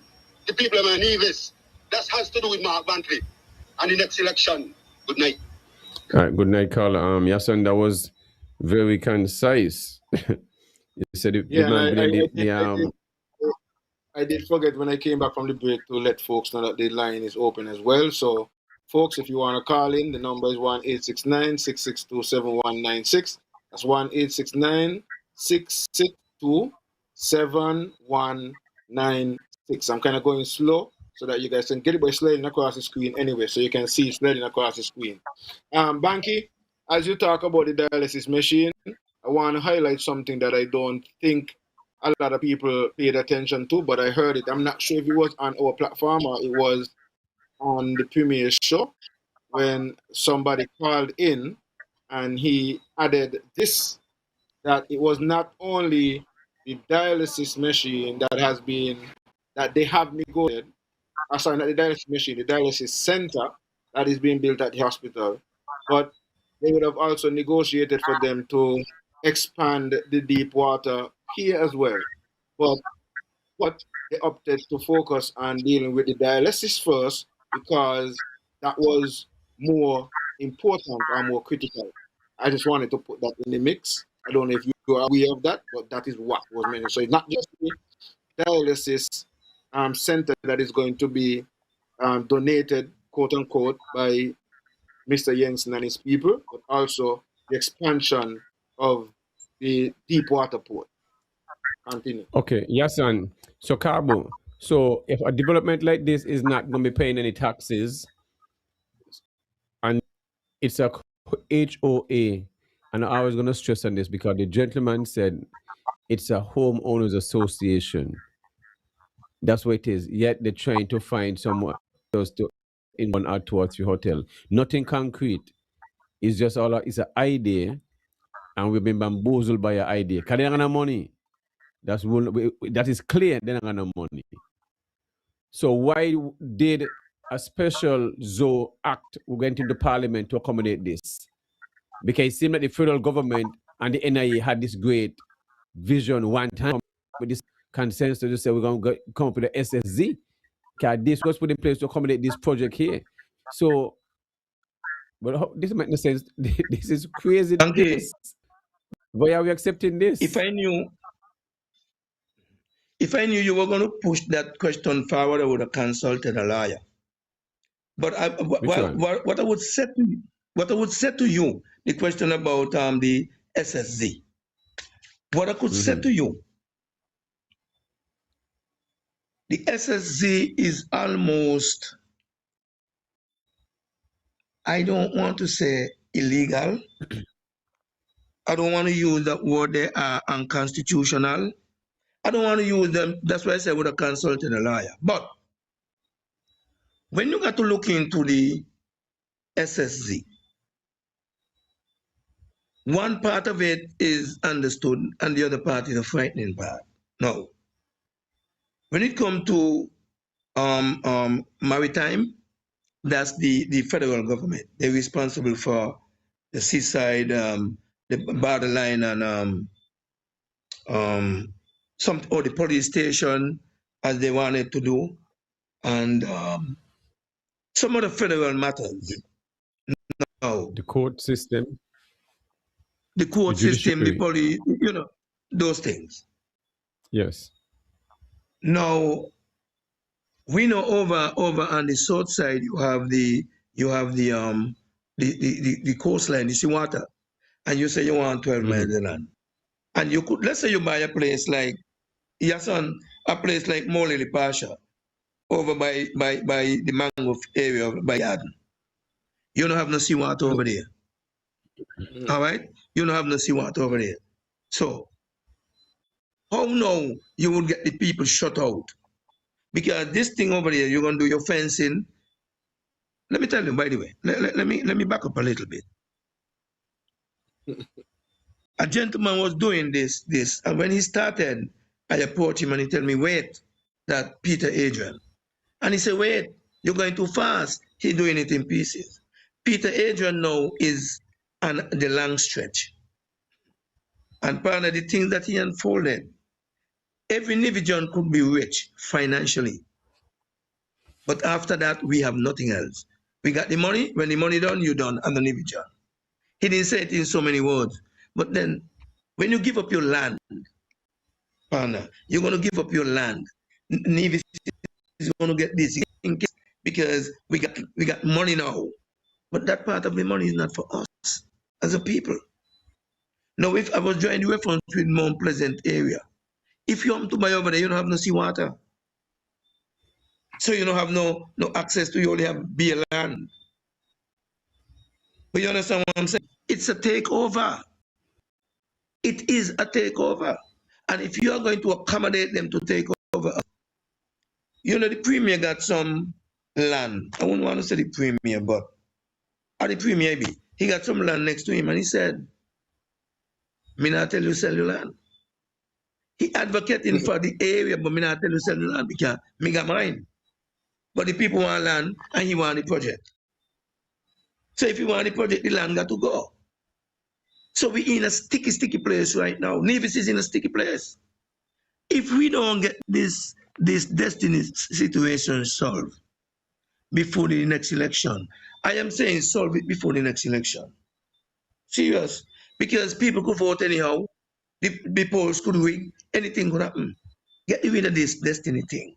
the people in Nevis. That has to do with Mark Bantley and the next election. Good night. All right, good night, caller. Yahsonn, that was very concise. You said the Yeah, and man I did forget when I came back from the break to let folks know that the line is open as well. So, folks, if you want to call in, the number is 1-869-662-7196. That's 1-869-662-7196. I'm kind of going slow so that you guys can get it by sliding across the screen anyway, so you can see it sliding across the screen. Bankie, as you talk about the dialysis machine, I want to highlight something that I don't think a lot of people paid attention to, but I heard it. I'm not sure if it was on our platform or it was on the premiere show when somebody called in and he added this, that it was not only the dialysis machine that they have negotiated, sorry, not the dialysis machine, the dialysis center that is being built at the hospital, but they would have also negotiated for them to expand the deep water here as well. But they opted to focus on dealing with the dialysis first because that was more important or more critical. I just wanted to put that in the mix. I don't know if you are aware of that, but that is what was mentioned. So it's not just the dialysis center that is going to be donated, quote unquote, by Mr. Yahsonn and his people, but also the expansion of the deep water port. Continue. Okay, Yahsonn. So, Carbo, so if a development like this is not going to be paying any taxes, and it's a HOA, and I was going to stress on this because the gentleman said it's a homeowners association. That's what it is. Yet they're trying to find someone else to in 1 or 2 or 3 hotel. Nothing concrete. It's just it's an idea, and we've been bamboozled by an idea. Because they don't have money. That is clear. They don't have no money. So why did a special ZO act went into Parliament to accommodate this? Because it seemed like the federal government and the NIA had this great vision one time with this consensus to say we're going to come up with the SSZ. Because this was put in place to accommodate this project here. So, but this makes no sense. This is crazy. Bankie, Why are we accepting this? if I knew you were going to push that question forward, I would have consulted a lawyer. But what I would say to you, the question about the SSZ, what I could say to you, the SSZ is almost I don't want to say illegal. I don't want to use that word. They are unconstitutional. I don't want to use them. That's why I said with a consultant, a lawyer. But when you got to look into the SSZ, one part of it is understood and the other part is a frightening part. Now, when it comes to maritime, that's the federal government. They're responsible for the seaside, the borderline, and some or the police station as they wanted to do, and some of the federal matters. Now, The court system, the the court system, the judiciary. police, those things. Yes. Now, we know over on the south side you have the coastline, the seawater, and you say you want 12 miles of land. And you could, let's say you buy a place like Yahsonn, a place like Molili Pasha, over by the mangrove area by Yarden. You don't have no seawater over there. All right? You don't have no seawater over there. So, how now you will get the people shut out? Because this thing over there, you're going to do your fencing. Let me tell you, by the way, let me back up a little bit. A gentleman was doing this, and when he started, I approached him and he told me, wait, that Peter Adrian. And he said, wait, you're going too fast. He's doing it in pieces. Peter Adrian now is on the long stretch. And part of the things that he unfolded, every Nivijan could be rich financially. But after that, we have nothing else. We got the money. When the money done, you done, and the Nivijan. He didn't say it in so many words. But then, when you give up your land, partner, you're going to give up your land. Nevis is going to get this in case, because we got money now. But that part of the money is not for us as a people. Now, if I was drawing the reference with Mount Pleasant area, if you want to buy over there, you don't have no seawater. So you don't have no access to, you only have bare land. But you understand what I'm saying? It's a takeover. It is a takeover. And if you are going to accommodate them to take over, the premier got some land. I wouldn't want to say the premier, but the premier be. He got some land next to him and he said, me not tell you sell your land. He advocating for the area, but me not tell you sell your land because me got mine. But the people want land and he want the project. So if you want the project, the land got to go. So we in a sticky place right now. Nevis is in a sticky place. If we don't get this destiny situation solved before the next election, I am saying solve it before the next election. Serious. Because people could vote anyhow. The polls could win. Anything could happen. Get rid of this destiny thing.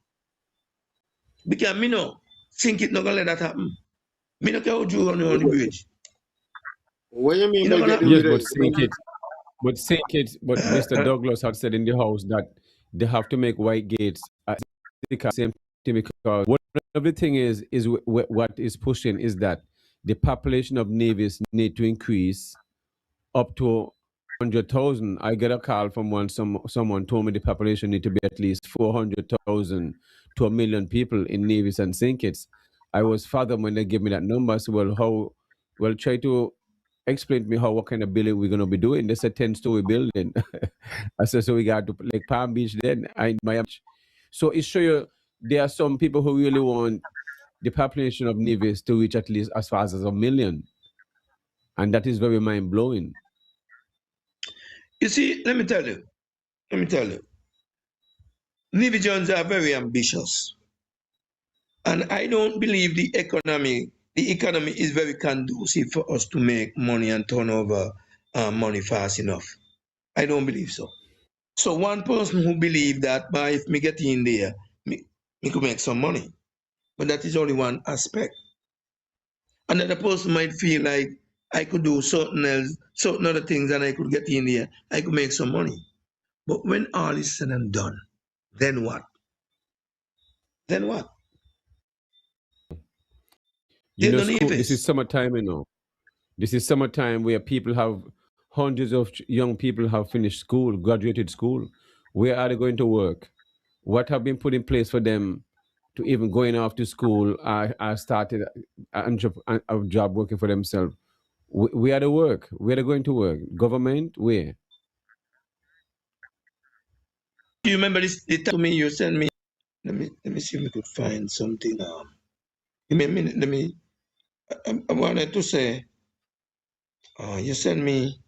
Because me no think it not gonna let that happen. Me no care how you run on the bridge. What do you mean You by know getting Yes, rid of but it? sink it. But Mr. Douglas had said in the house that they have to make white gates at the same thing, because one of the thing is what is pushing is that the population of Nevis need to increase up to 100,000. I get a call from someone told me the population need to be at least 400,000 to 1,000,000 people in Nevis and St. Kitts. I was fathom when they gave me that number. I said, well, try to explain to me what kind of building we're going to be doing. They said 10-story building. I said, so we got to like Palm Beach then, in Miami. So it show you there are some people who really want the population of Nevis to reach at least as far as 1,000,000. And that is very mind blowing. You see, let me tell you. Nivijans are very ambitious. And I don't believe the economy is very conducive for us to make money and turn over money fast enough. I don't believe so. So one person who believes that by if me get in there, me could make some money. But that is only one aspect. Another person might feel like I could do certain other things and I could get in there, I could make some money. But when all is said and done, then what? Then what? You They know, don't school. This is Nevis. summertime. You know, this is summertime where people have hundreds of young people have finished school, graduated school. Where are they going to work? What have been put in place for them to even going off to school or started a job working for themselves? Where are they work? Where are they going to work? Government? Where? You remember this? The time to me, you sent me. Let me see if we could find something. Give me a minute. Let me. I wanted to say. You sent me.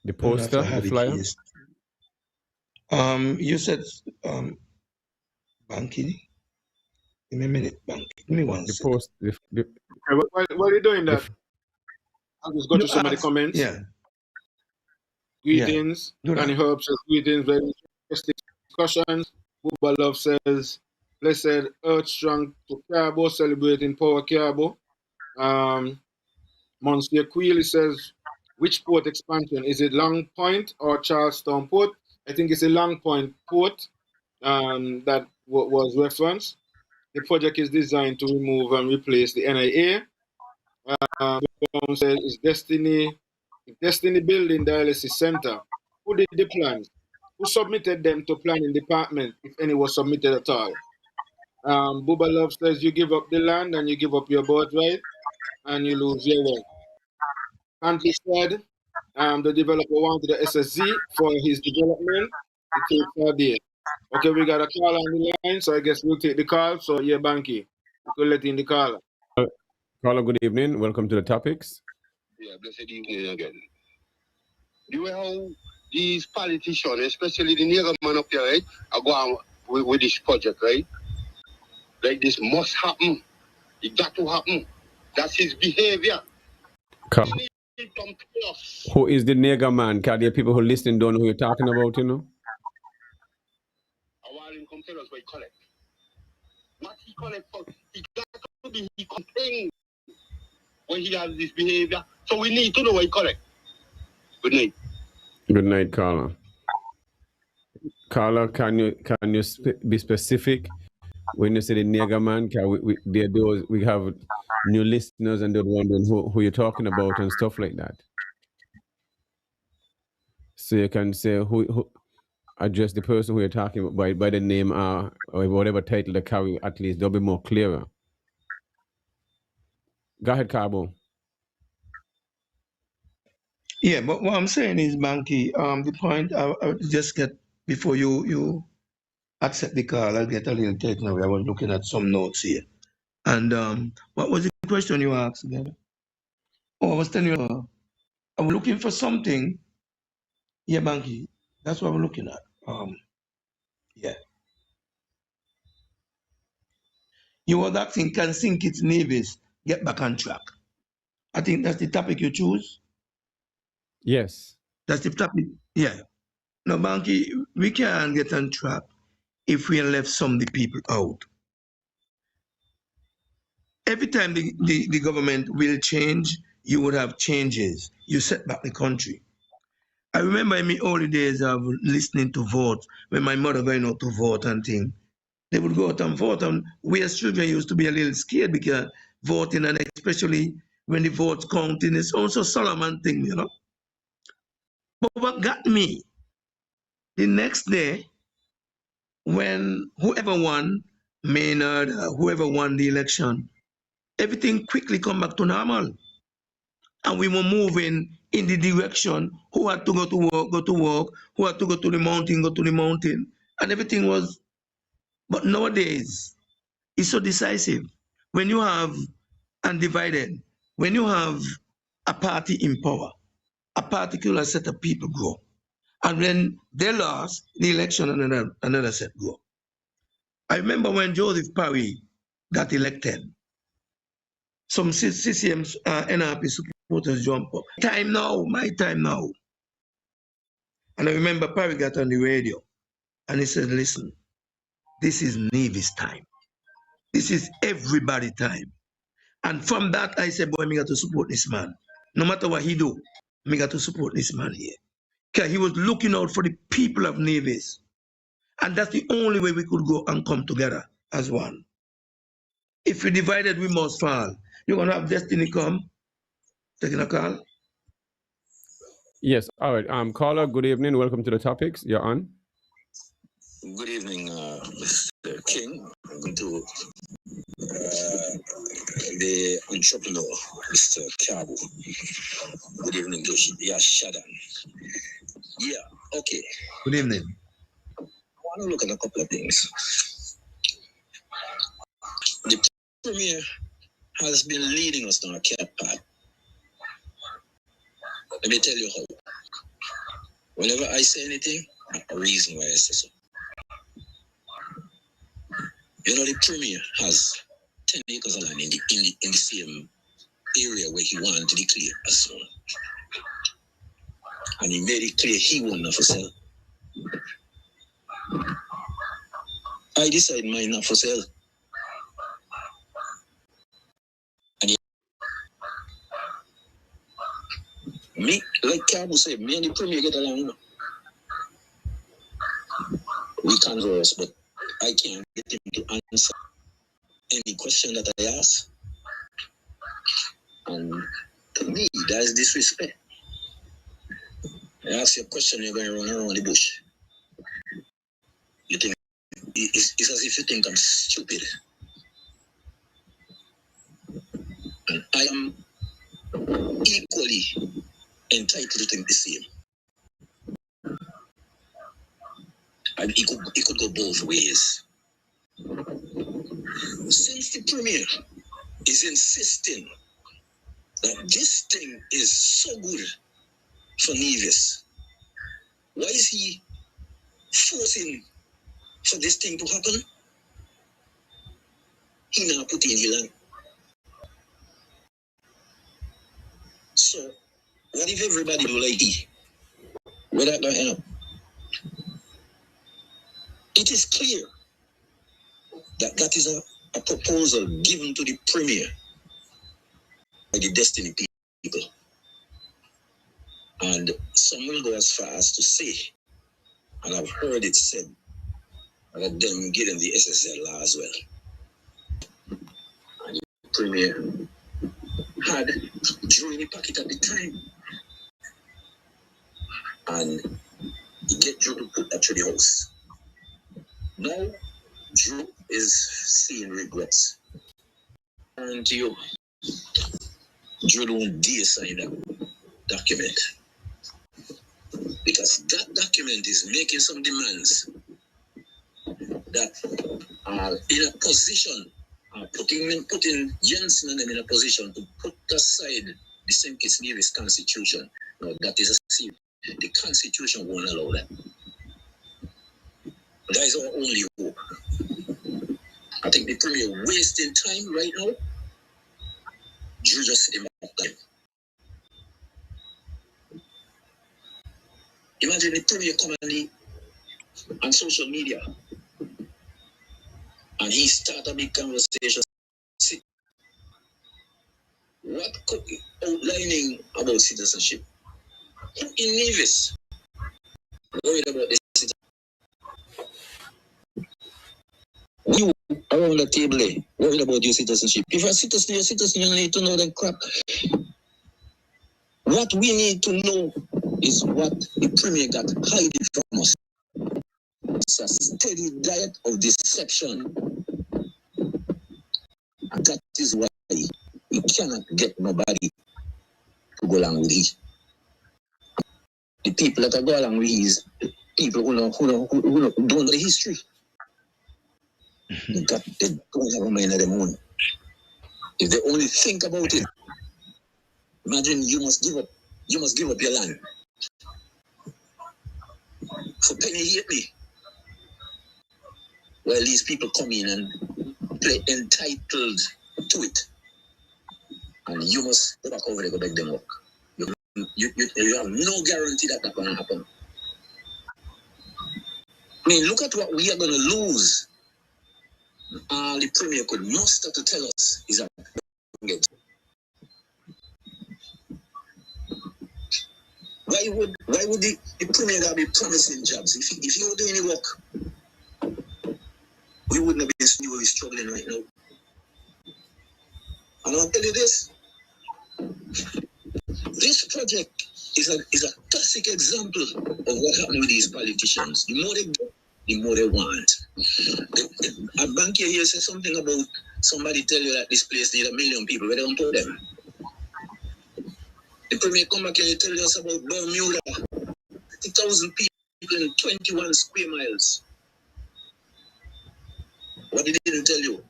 The I don't know if I poster, the have it flyer, here. You said Banky. Give me a minute, Banky. Give me one the second. post, the, Okay, while you're doing the that, I'll just go You to some of the asked. comments. Yeah. Yeah. Greetings. Do Danny that. Herb says greetings. Very interesting discussions. Bubba Love says, blessed earth strong to Carbo, celebrating Power Carbo. Monsieur Queely says, which port expansion? Is it Long Point or Charlestown Port? I think it's a Long Point port that was referenced. The project is designed to remove and replace the NIA. Brown says, is Destiny Building Dialysis Center? Who did the plans? Who submitted them to planning department, if any was submitted at all? Bubba Love says, you give up the land and you give up your birthright and you lose your wealth. Country said, the developer wanted the SSZ for his development. It takes 4 days. Okay, we got a call on the line, so I guess we'll take the call. So, yeah, Banky, we could let in the caller. caller. Good evening. Welcome to the topics. Yeah, blessed evening again. You know how these politicians, especially the nigger man up here, right, are going with this project, right? Like this must happen. It got to happen. That's his behavior. Come. He need some plus. Who is the nigger man? Because there are people who listen don't know who you're talking about, you know? I want him come tell us what he collect. What he collect for? He got to be he complain when he has this behavior. So we need to know what he collect. Good night. Good night, caller. Caller, can you be specific when you say the nigger man? Can we have new listeners and they're wondering who you're talking about and stuff like that. So you can say who address the person who you're talking about by the name or whatever title they carry. At least they'll be more clearer. Go ahead, Carbo. Yeah, but what I'm saying is, Banky, the point I just get before you accept the call, I'll get a little taken away. I was looking at some notes here. And what was the question you asked again? Oh, I was telling you, I was looking for something. Yeah, Banky, that's what I'm looking at. Yeah. You were asking, can Sink Its Nevis get back on track? I think that's the topic you choose. Yes. That's the topic. Yeah. No, Banky, we can't get on track if we left some of the people out. Every time the government will change, you would have changes. You set back the country. I remember in my early days of listening to vote, when my mother going out to vote and things. They would go out and vote, and we as children used to be a little scared because voting, and especially when the votes counting, it's also Solomon thing, you know. But what got me, the next day, when whoever won, Maynard, whoever won the election, everything quickly come back to normal. And we were moving in the direction who had to go to work, who had to go to the mountain, go to the mountain. And everything was, but nowadays, it's so decisive. When you have undivided, when you have a party in power, a particular set of people grow. And when they lost the election, another set grow. I remember when Joseph Parry got elected, some CCM NRP supporters jump up. My time now. And I remember Parry got on the radio and he said, listen, this is Nevis time. This is everybody time. And from that, I said, boy, me got to support this man. No matter what he do, me got to support this man here. Because he was looking out for the people of Nevis. And that's the only way we could go and come together as one. If we divided, we must fall. You're gonna have destiny come. Taking a call. Yes. All right. Caller, good evening. Welcome to the topics. You're on. Good evening, Mr. King. I'm going to the entrepreneur, Mr. Carbo. Good evening to Yahsonn. Yeah, okay. Good evening. I want to look at a couple of things. The Premier has been leading us down a cat path. Let me tell you how. Whenever I say anything, a reason why I say so. You know, the Premier has 10 acres of land in the same area where he wanted to declare a zone. And he made it clear he won't not for sale. I decided mine not for sale. And me, like Carbo said, me and the Premier get along. We converse, but I can't get him to answer any question that I ask. And to me, that is disrespect. I ask you a question, you're going to run around the bush. You think it's as if you think I'm stupid. And I am equally entitled to think the same. And it could go both ways. Since the Premier is insisting that this thing is so good for Nevis, why is he forcing for this thing to happen? He now put in the land. So, what if everybody do like he? Where that going to end up? It is clear that that is a proposal given to the Premier by the Destiny people. And some will go as far as to say, and I've heard it said, that them give them the SSL law as well. And the Premier had Drew in the pocket at the time. And he get Drew to put that to the house. Now, Drew is seeing regrets. And to you, Drew don't dare sign that document. Because that document is making some demands that are in a position, putting Jensen and them in a position to put aside the St. Kitts Nevis Constitution. Now, that is a sin. The Constitution won't allow that. That is our only hope. I think the Premier wasting time right now. Drew just sit him up there. Imagine the Premier come on social media and he start a big conversation. What could be outlining about citizenship? Who in Nevis worried about this? You around the table worried about your citizenship. If you're a citizen, you're a citizen, you need to know that crap. What we need to know is what the Premier got hiding from us. It's a steady diet of deception. And that is why we cannot get nobody to go along with it. The people that are go along with is people who don't know the history. They don't have a mind of their own. If they only think about it, imagine you must give up your land. For penny hate me. Well, these people come in and play entitled to it. And you must go back over there, go back them work. You have no guarantee that that's going to happen. I mean, look at what we are going to lose. The Premier could muster to tell us is that why would the Premier gotta be promising jobs? If he would do any work, we wouldn't have been struggling right now. And I'll tell you this. This project is a classic example of what happened with these politicians. The more they get, the more they want. A banker here said something about somebody tell you that this place needs 1 million people. Where they don't put them. The premier come back and tell us about Bermuda. 30,000 people in 21 square miles. What he didn't tell you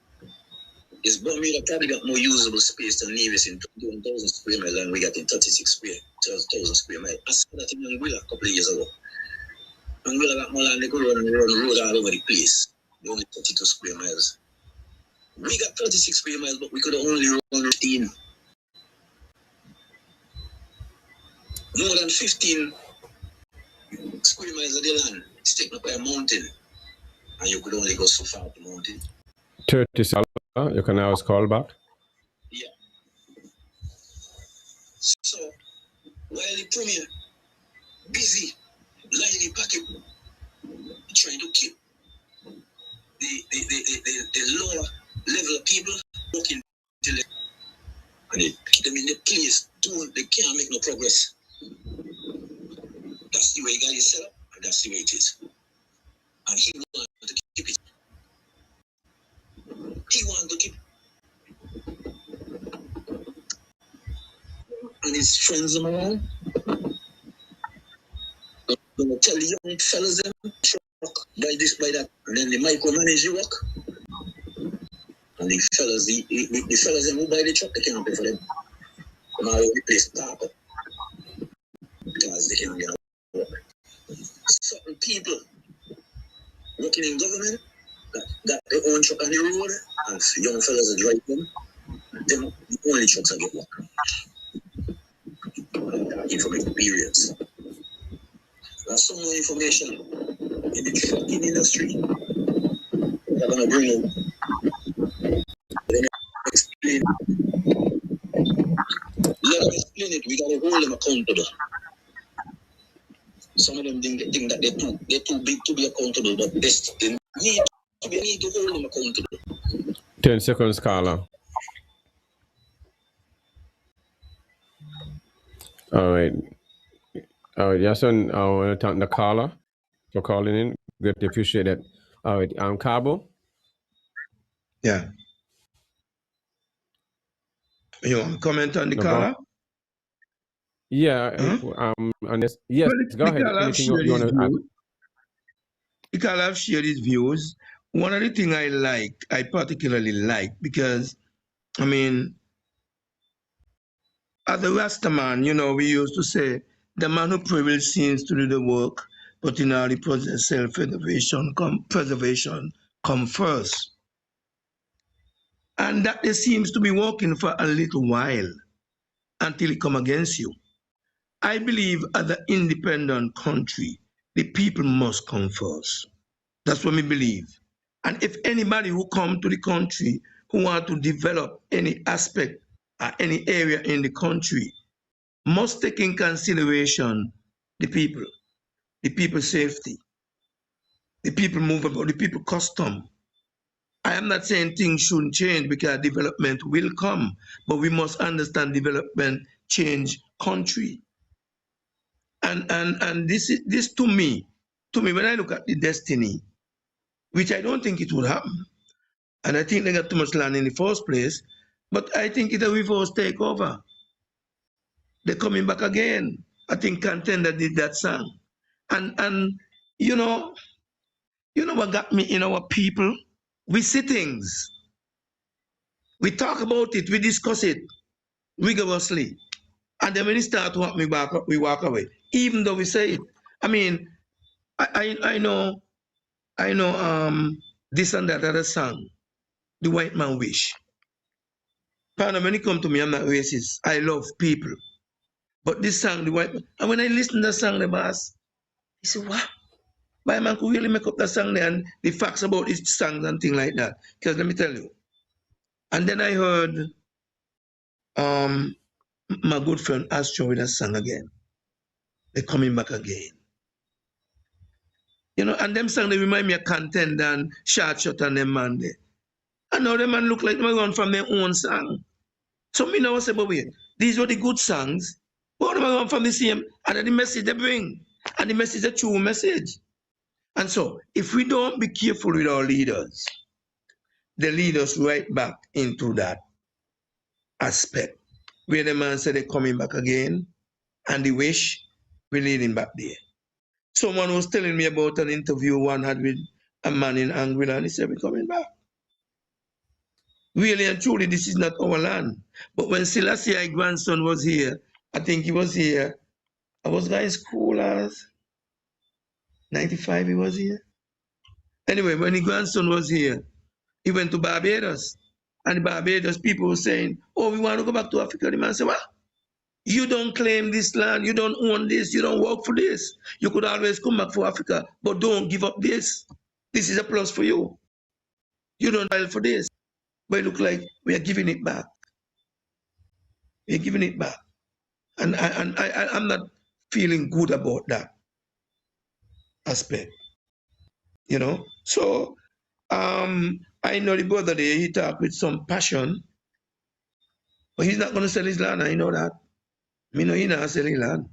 is Bermuda probably got more usable space than Nevis in 21,000 square miles than we got in 36,000 square miles. I saw that in Anguilla a couple of years ago. Anguilla got more land, they could run road all over the place. They only 32 square miles. We got 36 square miles, but we could only run 15. More than 15 square miles of the land is taken up by a mountain. And you could only go so far up the mountain. 30 seconds. You can always call back. Yeah. So, while the premier busy lying in pocket, trying to keep the lower level of people working till they, and they keep them in the place, they can't make no progress. That's the way God is set up, and that's the way it is. And he wants to keep it. He wants to keep it. And his friends around, gonna tell the young fellas them truck by this, by that, and then they micromanage the work. And the fellas, the fellas them who buy the truck, they can't pay for them. And all the place park up because they can't get work. Certain people working in government that they own truck on the road, and young fellas that drive them the only trucks that get work. From experience. There's some more information in the trucking industry. They're gonna bring out. Then explain. Let them explain it. We gotta hold them accountable. Some of them think that they're too big to be accountable, but they need to hold them accountable. 10 seconds, Carla. All right. Yahsonn, I want to thank the caller for calling in. Greatly appreciate it. All right. Carbo. Yeah. You want to comment on the caller? Yeah. And yes, Well, go ahead. Anything you want to add? The caller have shared his views. One of the things I particularly like, because, I mean, as a Rasta man, you know, we used to say, the man who privileged seems to do the work, but in all the process, self-preservation come first. And that it seems to be working for a little while until it come against you. I believe as an independent country, the people must come first. That's what we believe. And if anybody who come to the country who want to develop any aspect or any area in the country must take in consideration the people's safety, the people movement, the people custom. I am not saying things shouldn't change because development will come, but we must understand development change country. And this to me, when I look at the destiny, which I don't think it will happen, and I think they got too much land in the first place, but I think it's a reverse takeover. They're coming back again. I think Contender did that song. And you know what got me in our people? We see things. We talk about it, we discuss it rigorously. And then when it starts to happen, we walk away. Even though we say it. I mean, I know this and that other song, The White Man Wish. Partner, when it comes to me, I'm not racist. I love people. But this song, The White Man, and when I listen to the song, the boss, he said, wow, my man could really make up that song there and the facts about his songs and things like that. Because let me tell you. And then I heard my good friend Astro with that song again. They're coming back again. You know, and them songs, they remind me of Contender and Short Shot and them man there. I know them man look like they run from their own song. So me now say, but wait, these were the good songs. But them come from the same, and then the message they bring, and the message is a true message. And so, if we don't be careful with our leaders, they lead us right back into that aspect where the man said they're coming back again, and the wish we lead him back there. Someone was telling me about an interview one had with a man in Anguilla, and he said, we're coming back. Really and truly, this is not our land. But when Selassie grandson was here, I think he was here. I was going to school as 95, he was here. Anyway, when his grandson was here, he went to Barbados. And the Barbados people were saying, oh, we want to go back to Africa. The man said, well, you don't claim this land, you don't own this, you don't work for this. You could always come back for Africa, but don't give up this. This is a plus for you. You don't file for this. But it looks like we are giving it back. We are giving it back. And I'm not feeling good about that aspect. You know? So I know the brother there, he talked with some passion, but he's not going to sell his land. I know that. Me know he's not selling land.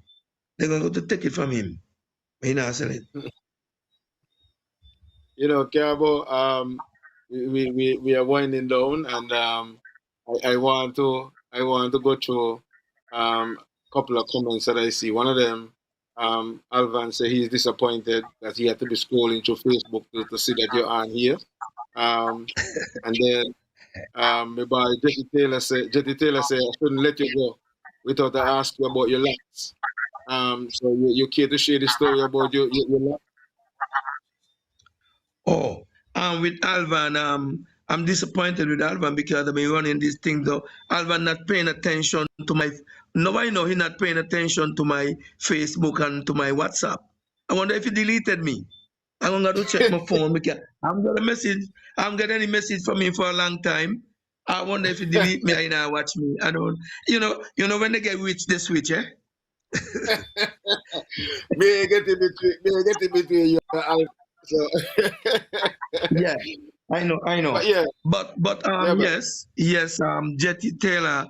They're going to go to take it from him. But he's not selling it. You know, Carbo, we are winding down, and I want to go through a couple of comments that I see. One of them, Alvan said he's disappointed that he had to be scrolling through Facebook to see that you're on here. And then my boy Jetty Taylor said I shouldn't let you go without I ask you about your locks. So you care to share the story about your locks? Oh, with Alvan, I'm disappointed with Alvan because I've been running this thing though. Alvan not paying attention to my. Now I know he's not paying attention to my Facebook and to my WhatsApp. I wonder if he deleted me. I'm gonna go check my phone because I'm gonna message. I haven't got any message from him for a long time. I wonder if he delete me and now watch me. I don't. You know when they get rich, they switch, eh? May I get in between you and Alvan. So Yeah, I know. but yeah, But yeah, but yes, Jetty Taylor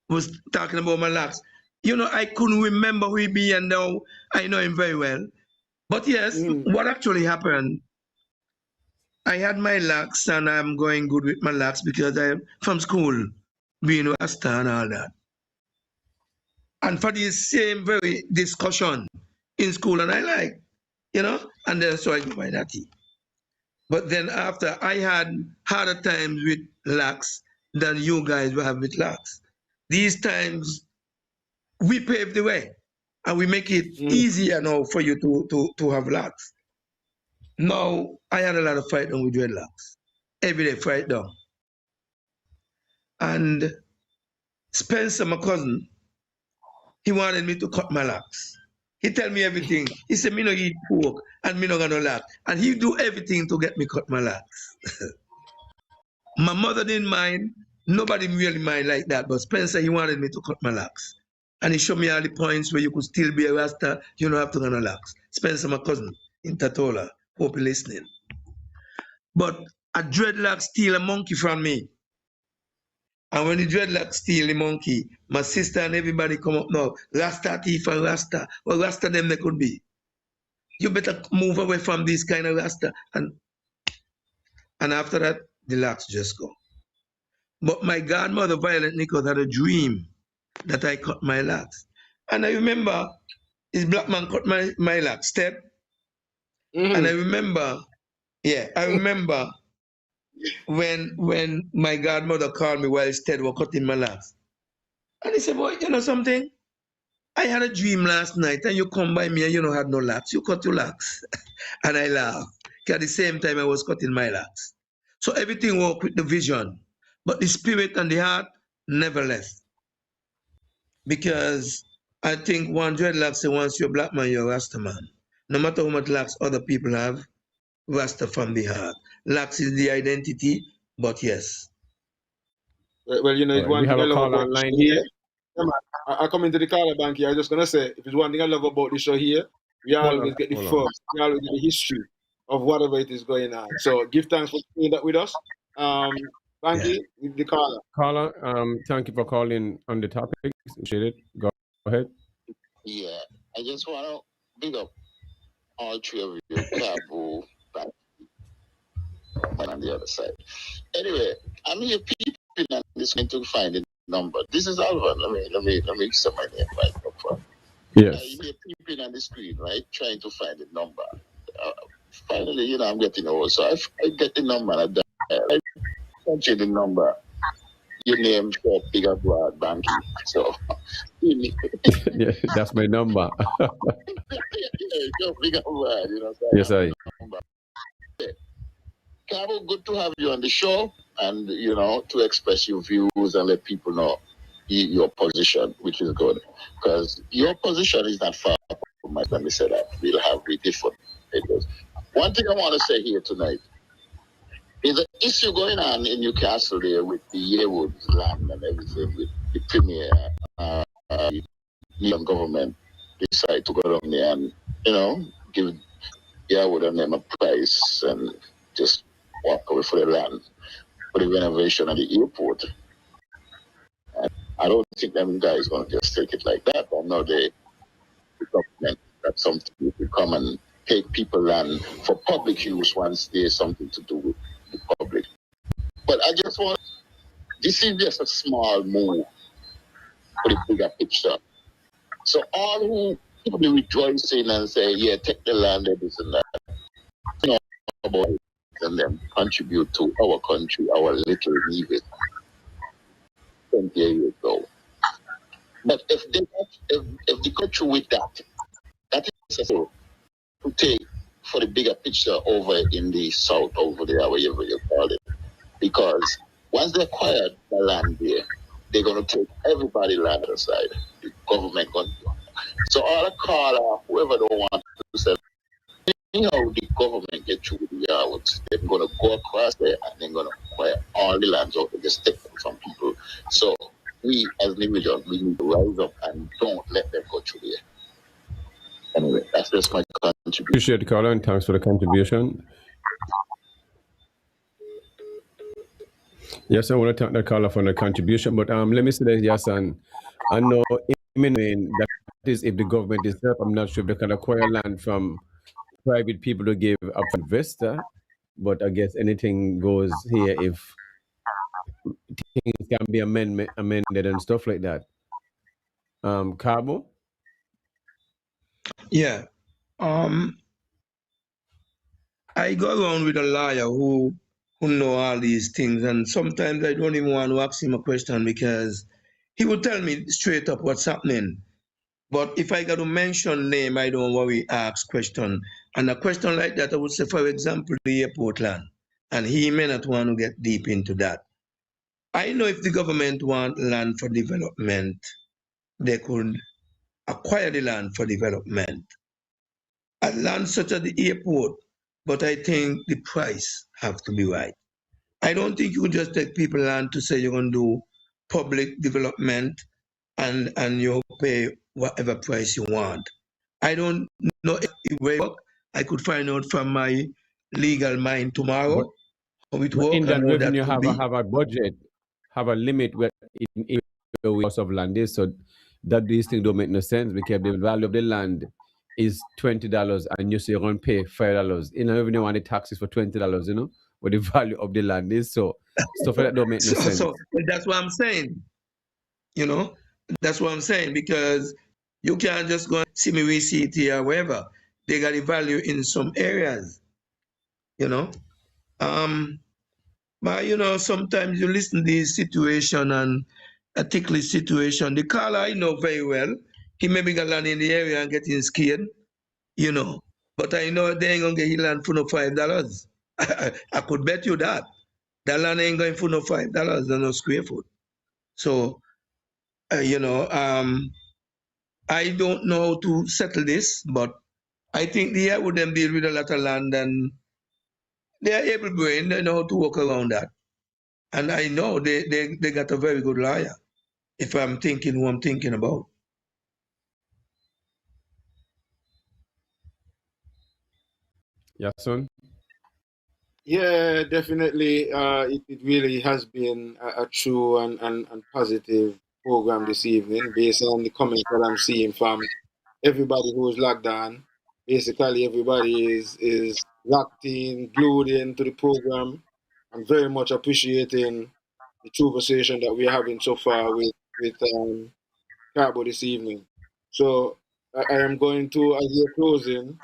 was talking about my locks. You know, I couldn't remember who he be, and now I know him very well. But yes, what actually happened, I had my locks, and I'm going good with my locks because I'm from school, being Rasta and all that. And for the same very discussion in school, and I like, and then so I go by that. But then after I had harder times with locks than you guys will have with locks. These times we pave the way and we make it easier now for you to have locks. Now I had a lot of fight down with dreadlocks. Every day fight down. And Spencer, my cousin, he wanted me to cut my locks. He tell me everything. He said, me no eat pork and me no got no lock. And he do everything to get me cut my locks. My mother didn't mind. Nobody really mind like that. But Spencer, he wanted me to cut my locks. And he showed me all the points where you could still be a Rasta. You don't have to cut no locks. Spencer, my cousin, in Tatola. Hope you're listening. But a dreadlock steal a monkey from me. And when the dreadlock steal the monkey, my sister and everybody come up now. Rasta thief and Rasta. Well, Rasta them they could be. You better move away from this kind of Rasta. And after that, the locks just go. But my godmother, Violet Nichols, had a dream that I cut my locks. And I remember this black man cut my locks, step. And I remember, when my godmother called me while Stead was cutting my locks. And he said, boy, you know something? I had a dream last night and you come by me and you don't have no locks. You cut your locks. And I laughed. Because at the same time I was cutting my locks. So everything worked with the vision. But the spirit and the heart never left. Because I think one dreadlock say once you're a black man, you're a Rasta man. No matter how much locks other people have, Rasta from the heart. Locks is the identity, but yes. Well, you know, it's one we thing have I a love call about the online show here. here. Yeah, man. I come into the caller bank here. I'm just gonna say, if it's one thing I love about the show here, we always get the first, we always get the history of whatever it is going on. So give thanks for doing that with us. Yeah. Banky, the caller. Caller, thank you for calling on the topics. Appreciate it. Go ahead. Yeah, I just want to big up all three of you, Carbo, Bankie, and on the other side. Anyway, I'm here peeping and listening to find the number. This is Alvan. Let me set my name right up front. Yes. I'm here peeping on the screen, right, trying to find the number. Finally, I'm getting old, so I get the number and I punch in the number. Your name short, bigger broad, Bankie. So, Yeah, that's my number. yeah, bigger broad, So Yes, I. Carbo, good to have you on the show and, to express your views and let people know your position, which is good. Because your position is not far from mine. Let me say that. We'll have different videos. One thing I want to say here tonight is the issue going on in Newcastle there with the Yearwood land and everything, with the premier, the government decide to go down there and, give Yearwood and them a price and just walk away for the land for the renovation of the airport. And I don't think them guys going to just take it like that. I know the government that something will come and take people land for public use once there's something to do with the public. But I just want, this is just a small move for the bigger picture. So all who people be rejoicing and say, yeah, take the land and this and that, about it, and then contribute to our country, our little Nevis 20 years ago. But if they go through with that, that is to take for the bigger picture over in the south, over there, whatever you call it. Because once they acquire the land there, they're going to take everybody land aside. The government going to. So all the caller, whoever don't want to sell, the government get through with the yards. They're going to go across there and they're going to acquire all the lands out there, just take them from people. So we as individuals, we need to rise up and don't let them go through there. Anyway, that's just my contribution. Appreciate the caller and thanks for the contribution. Yes, I want to thank the caller for the contribution, but let me say that, yes, and I know that is if the government is up, I'm not sure if they can acquire land from private people to give up for investor, but I guess anything goes here if things can be amended and stuff like that. Carbo? Yeah. I go around with a lawyer who know all these things, and sometimes I don't even want to ask him a question because he would tell me straight up what's happening. But if I got to mention name, I don't worry, ask question. And a question like that, I would say, for example, the airport land. And he may not want to get deep into that. I know if the government want land for development, they could acquire the land for development. At land such as the airport, but I think the price have to be right. I don't think you just take people land to say you're going to do public development and you pay whatever price you want. I don't know if it works. I could find out from my legal mind tomorrow how it works Inland and how Revenue that could be. have a budget, have a limit where in cost of land is, so that these things don't make no sense because the value of the land is $20 and you say you're going to pay $5. Inland Revenue want the taxes for $20, what the value of the land is. So stuff like that don't make no sense. So that's what I'm saying. That's what I'm saying, because you can't just go and see me receipt here or wherever. They got a value in some areas. But sometimes you listen to this situation and a ticklish situation. The caller I know very well. He maybe got land in the area and getting scared, But I know they ain't gonna get his land for no $5. I could bet you that. That land ain't going for no $5 on no square foot. So, I don't know how to settle this, but I think they would then deal with a lot of land and they are able brain, they know how to work around that. And I know they got a very good lawyer, if I'm thinking who I'm thinking about. Yahsonn? Yeah, definitely. It really has been a true and positive program this evening based on the comments that I'm seeing from everybody who's logged on. Basically, everybody is locked in, glued into the program. I'm very much appreciating the conversation that we're having so far with Carbo this evening. So I am going to, as we're closing,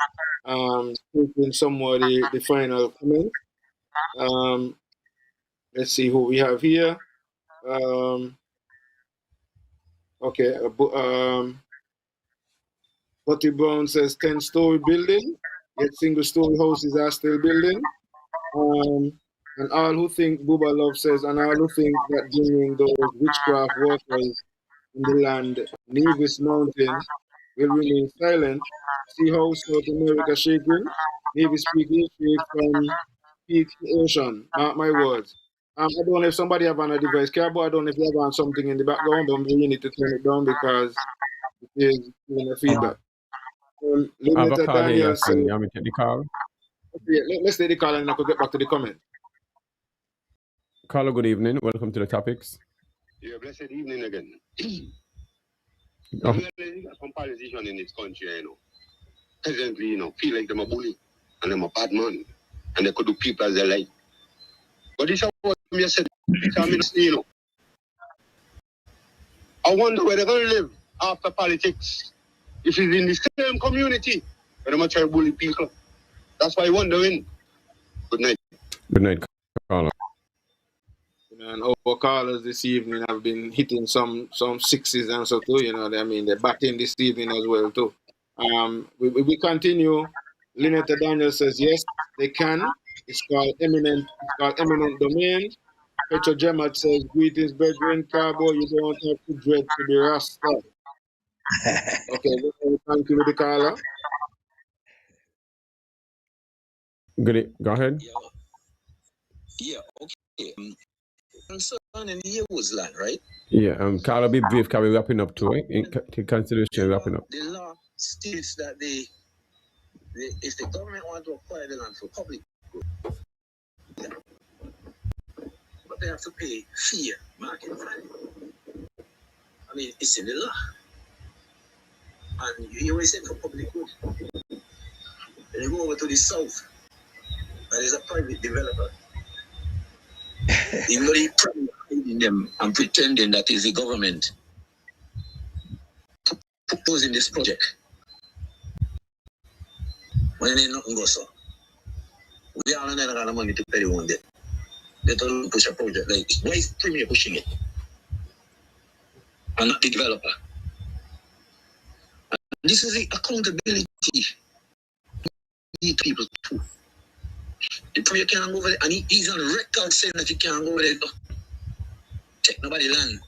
take in somewhat the final comments. Um, let's see who we have here. Um, okay, Butty Brown says 10-story building, yet single-story houses are still building. And all who think Bubba Love says, and all who think that bringing those witchcraft workers in the land, Nevis Mountain, will remain silent. See how South America shaking? Nevis speaking straight from peak ocean. Mark my words. I don't know if somebody have on a device. Carbo, I don't know if you have on something in the background, but maybe you need to turn it down because it is giving a feedback. I have a Limiter call here, Daniel yes, and said, you want me to take the call? okay, let's take the call and I could get back to the comment. Carlo, good evening. Welcome to the topics. Yeah, blessed evening again. Oh, Really got some politician in this country, presently, feel like them a bully and them a bad man and they could do people as they like. But this is what me said, I wonder where they're going to live after politics. If it's in the same community, where they try to bully people. That's why I'm wondering. Good night. good night, Carlo. And our callers this evening have been hitting some sixes and so too. I mean, they're batting this evening as well too. We continue. Lynette Daniel says yes, they can. It's called eminent domain. Petro Gemat says greetings, brethren. Carbo, you don't have to dread to be Rasta. Okay, thank you with the caller. Go ahead. Yeah, okay. Concerning the Yahoo's land, right? Yeah, Carlo, be brief. Can we wrapping up to it? In consideration, wrapping up. The law states that if the government want to acquire the land for public good, but they have to pay fair market value. I mean, it's in the law. And you always say for public good. Then you go over to the south, and there's a private developer. Even though they in them and pretending that is the government proposing this project. When they nothing goes so. We all another kind of money to pay the one day. They don't push a project like this. Why is Premier pushing it? And not the developer. And this is the accountability need people too. The Premier can't go over there, and he's on record saying that he can't go over there to take nobody land.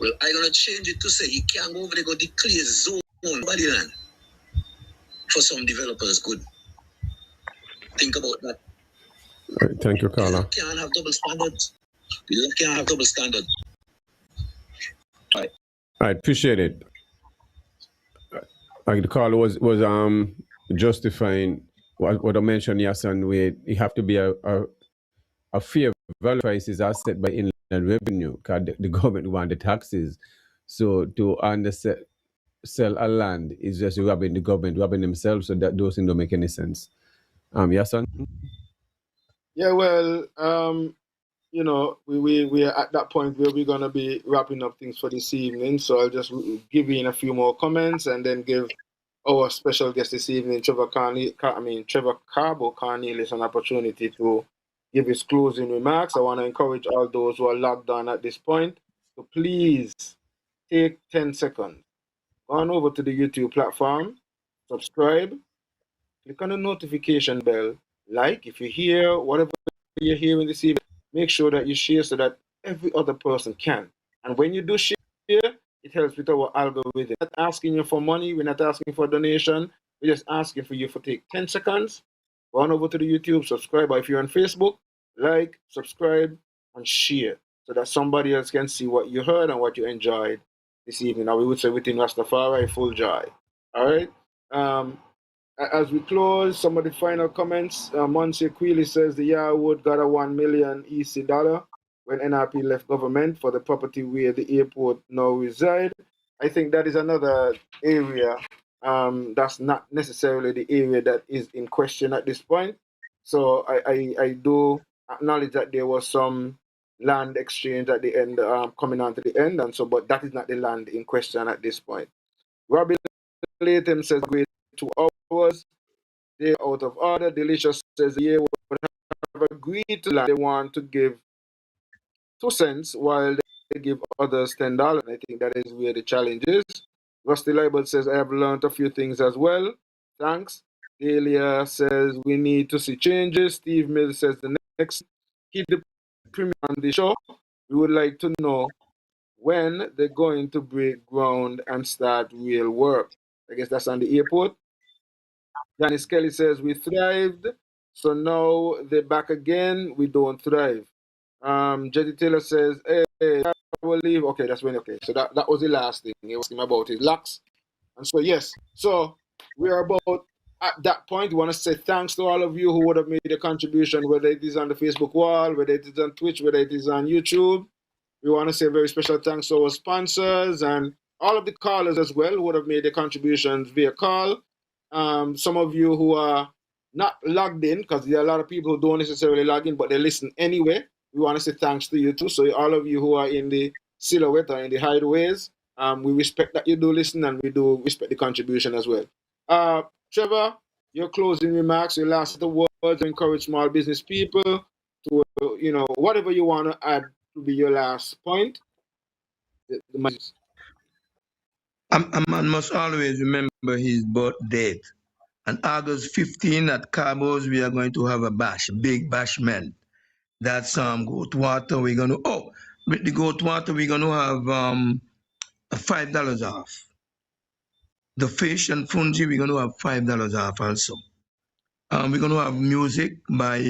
Well, I'm gonna change it to say he can't go over there go declare zone nobody land for some developers good. Think about that. Right, thank you, Carlo. You can't have double standards. You can't have double standards. I appreciate it. The Carlo was justifying what I mentioned, Yahsonn, where it have to be a fair value prices are set by inland revenue because the government want the taxes. So to sell a land is just robbing the government, robbing themselves. So that those things don't make any sense. Yahsonn? Yeah, well, we are at that point where we're gonna be wrapping up things for this evening. So I'll just give in a few more comments and then give our special guest this evening, Trevor Carbo Cornelius, an opportunity to give his closing remarks. I want to encourage all those who are logged on at this point to please take 10 seconds. Go on over to the YouTube platform, subscribe, click on the notification bell, like if you hear whatever you're hearing this evening, make sure that you share so that every other person can. And when you do share, it helps with our algorithm. We're not asking you for money, we're not asking for a donation, we're just asking for you to take 10 seconds, go on over to the YouTube, subscribe, or if you're on Facebook, like, subscribe, and share so that somebody else can see what you heard and what you enjoyed this evening. Now we would say within Rastafari, full joy. All right. as we close, some of the final comments. Monsieur Queely says the Yarwood got a 1 million EC dollar when NRP left government for the property where the airport now reside. I think that is another area that's not necessarily the area that is in question at this point. So I do acknowledge that there was some land exchange at the end, coming on to the end, and so, but that is not the land in question at this point. Robin Latham says, great 2 hours. They're out of order. Delicious says, yeah, would have agreed to land. They want to give 2 cents while they give others $10. I think that is where the challenge is. Rusty Libel says, I have learned a few things as well. Thanks. Delia says, we need to see changes. Steve Mills says, the next keep the premium on the show. We would like to know when they're going to break ground and start real work. I guess that's on the airport. Janice Kelly says, we thrived, so now they're back again. We don't thrive. Jetty Taylor says, hey, I will leave. Okay, that's when, okay. So that was the last thing. He was asking about his locks. And so, yes. So we are about at that point. We want to say thanks to all of you who would have made a contribution, whether it is on the Facebook wall, whether it is on Twitch, whether it is on YouTube. We want to say a very special thanks to our sponsors and all of the callers as well who would have made their contributions via call. Some of you who are not logged in, because there are a lot of people who don't necessarily log in, but they listen anyway. We want to say thanks to you too. So all of you who are in the silhouette or in the hideaways, we respect that you do listen, and we do respect the contribution as well. Trevor, your closing remarks, your last words, encourage small business people to, whatever you want to add to be your last point. A man must always remember his birth date. On August 15 at Carbo's, we are going to have a bash, big bashment. That's goat water. We're going to, with the goat water, we're going to have $5 off. The fish and fungi, we're going to have $5 off also. We're going to have music by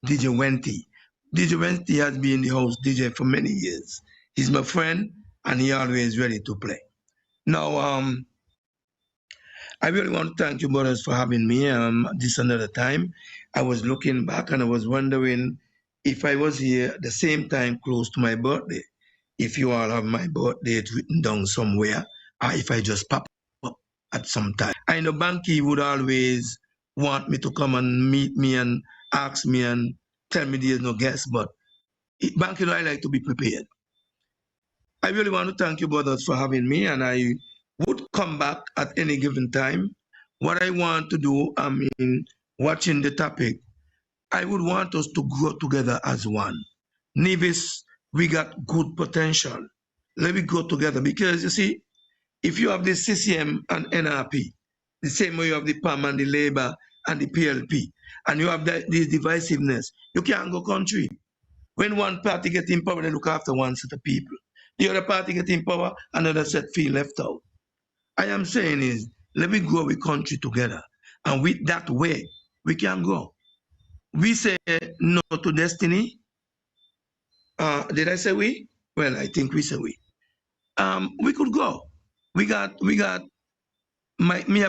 DJ Wenty. DJ Wenty has been in the house DJ for many years. He's my friend, and he always ready to play. Now, I really want to thank you, brothers, for having me. This another time. I was looking back and I was wondering if I was here at the same time close to my birthday, if you all have my birth date written down somewhere, or if I just pop up at some time. I know Bankie would always want me to come and meet me and ask me and tell me there's no guest, but Bankie, I like to be prepared. I really want to thank you, brothers, for having me, and I would come back at any given time. What I want to do, watching the topic, I would want us to grow together as one. Nevis, we got good potential. Let me grow together, because you see, if you have the CCM and NRP, the same way you have the PAM and the Labour and the PLP, and you have this divisiveness, you can't go country. When one party gets in power, they look after one set of people. The other party gets in power, another set feel left out. I am saying is, let me grow the country together. And with that way, we can grow. We say no to destiny. Did I say we? Well, I think we say we. We could go. Me have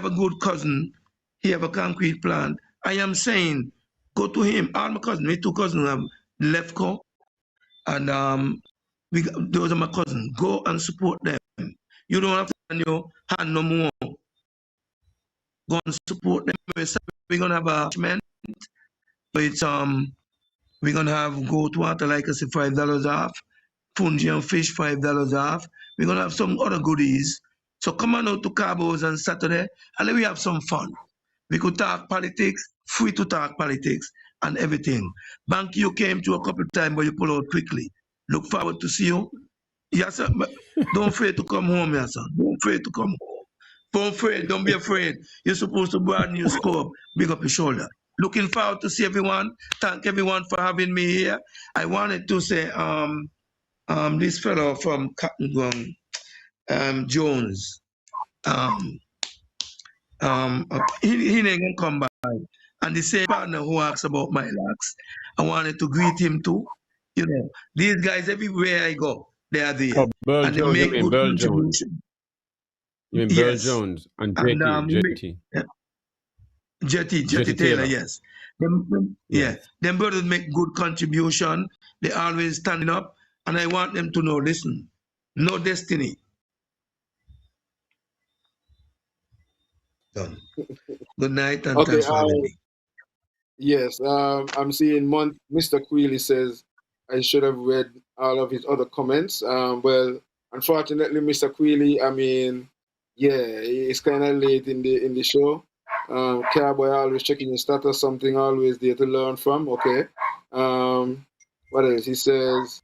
a good cousin. He have a concrete plant. I am saying, go to him. All my cousins, my 2 cousins have left co. And those are my cousins. Go and support them. You don't have to hand your hand no more. Go and support them. We're gonna have a management. It's we're gonna have goat water, like I said, $5 off. Fungi and fish, $5 off. We're gonna have some other goodies. So come on out to Carbo's on Saturday and let me have some fun. We could talk politics, free to talk politics and everything. Bankie, you came to a couple of times, but you pull out quickly. Look forward to see you. Yes, sir. Don't afraid to come home, yes, sir. Don't afraid to come home. Don't afraid. Don't be afraid. You're supposed to broaden your scope, big up your shoulder. Looking forward to see everyone. Thank everyone for having me here. I wanted to say, this fellow from Cotton Jones, he ain't gonna come by. And the same partner who asked about my locks, I wanted to greet him too. You know, these guys everywhere I go, they are there. Burl And Jones, they make good Burl Jones. contribution. You mean Burl Jones and And JT. yeah. Jetty Taylor, yes. Yeah, Yes. them brothers make good contribution. They always standing up, and I want them to know, listen, no destiny. Done. Good night, and Okay. thanks for having me. Yes. I'm seeing Mr. Queely says I should have read all of his other comments. Well, unfortunately, Mr. Queely, I mean, yeah, it's kind of late in the show. Cowboy always checking your status, something always there to learn from. Okay. What else? He says,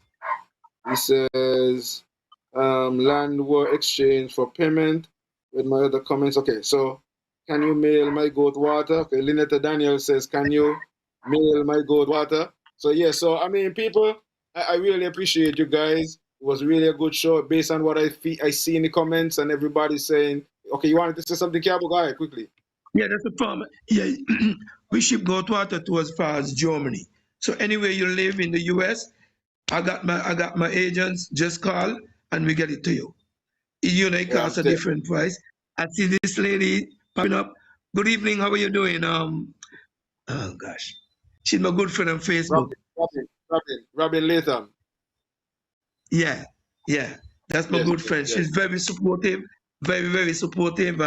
land war exchange for payment with my other comments. Okay, so can you mail my goat water? Okay, Lynetta Daniel says, can you mail my goat water? So, yeah, so I mean, people, I really appreciate you guys. It was really a good show based on what I see in the comments and everybody saying, okay, you wanted to say something, Cabo? Go ahead, quickly. Yeah, that's the problem. Yeah, we ship goat water to as far as Germany. So anywhere you live in the US, I got my agents. Just call and we get it to you. You know, it Yeah, I'm costs a still. different price. I see this lady popping up. Good evening. How are you doing? Oh gosh, she's my good friend on Facebook. Robin Latham. Yeah, yeah, that's my Yes, good yes, friend. yes. She's very supportive, very supportive.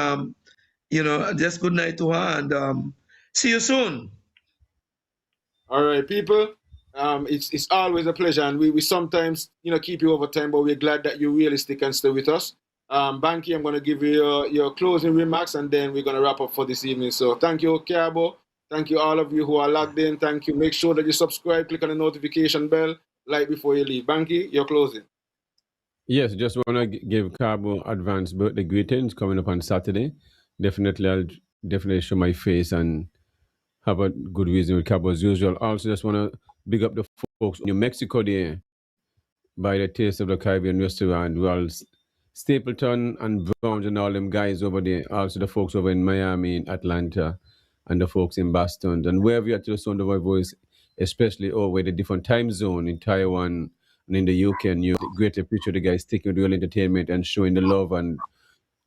You know, just good night to her and see you soon. All right, people. It's always a pleasure, and we sometimes keep you over time, but we're glad that you really stick and stay with us. Banky, I'm gonna give you your closing remarks, and then we're gonna wrap up for this evening. So thank you, Kiabo. Thank you all of you who are logged in. Thank you. Make sure that you subscribe, click on the notification bell, like before you leave. Banky, your closing. Yes, just want to give Carbo advance birthday greetings coming up on Saturday. Definitely, I'll definitely show my face and have a good reason with Carbo as usual. Also, just want to big up the folks in New Mexico there by the Taste of the Caribbean restaurant. Well, Stapleton and Browns and all them guys over there. Also, the folks over in Miami, in Atlanta, and the folks in Boston. And wherever you're to the sound of my voice, especially over the different time zone in Taiwan and in the UK and you greatly appreciate the guys taking real entertainment and showing the love and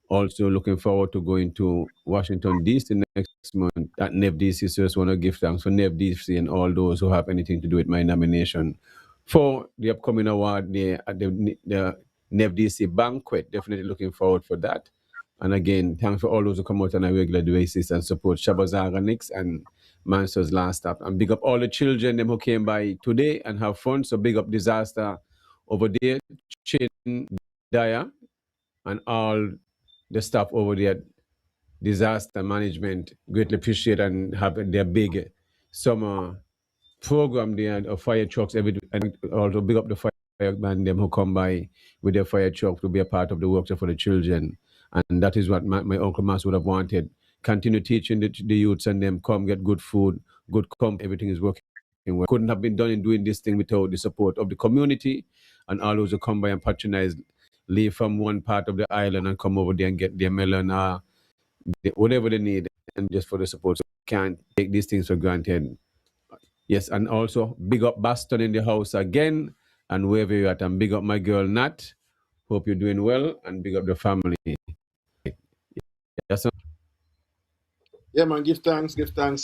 also looking forward to going to Washington DC next month at NEV DC. So just want to give thanks for NEV DC and all those who have anything to do with my nomination for the upcoming award there at the NEV DC banquet. Definitely looking forward for that. And again, thanks for all those who come out on a regular basis and support Shabazara Nix and Mansour's Last Stop. And big up all the children them who came by today and have fun. So big up Disaster over there, Chin Daya, and all the staff over there, disaster management, greatly appreciate and have their big summer program there of fire trucks and also big up the fireman them who come by with their fire truck to be a part of the workshop for the children. And that is what my Uncle Mas would have wanted. Continue teaching the youths and them come get good food, good comp, everything is working well. Couldn't have been done in doing this thing without the support of the community and all those who come by and patronize, leave from one part of the island and come over there and get their melon or whatever they need and just for the support. So we can't take these things for granted. Yes, and also big up Boston in the house again and wherever you're at. And big up my girl Nat. Hope you're doing well and big up the family. Yes, sir. Yeah, man, give thanks,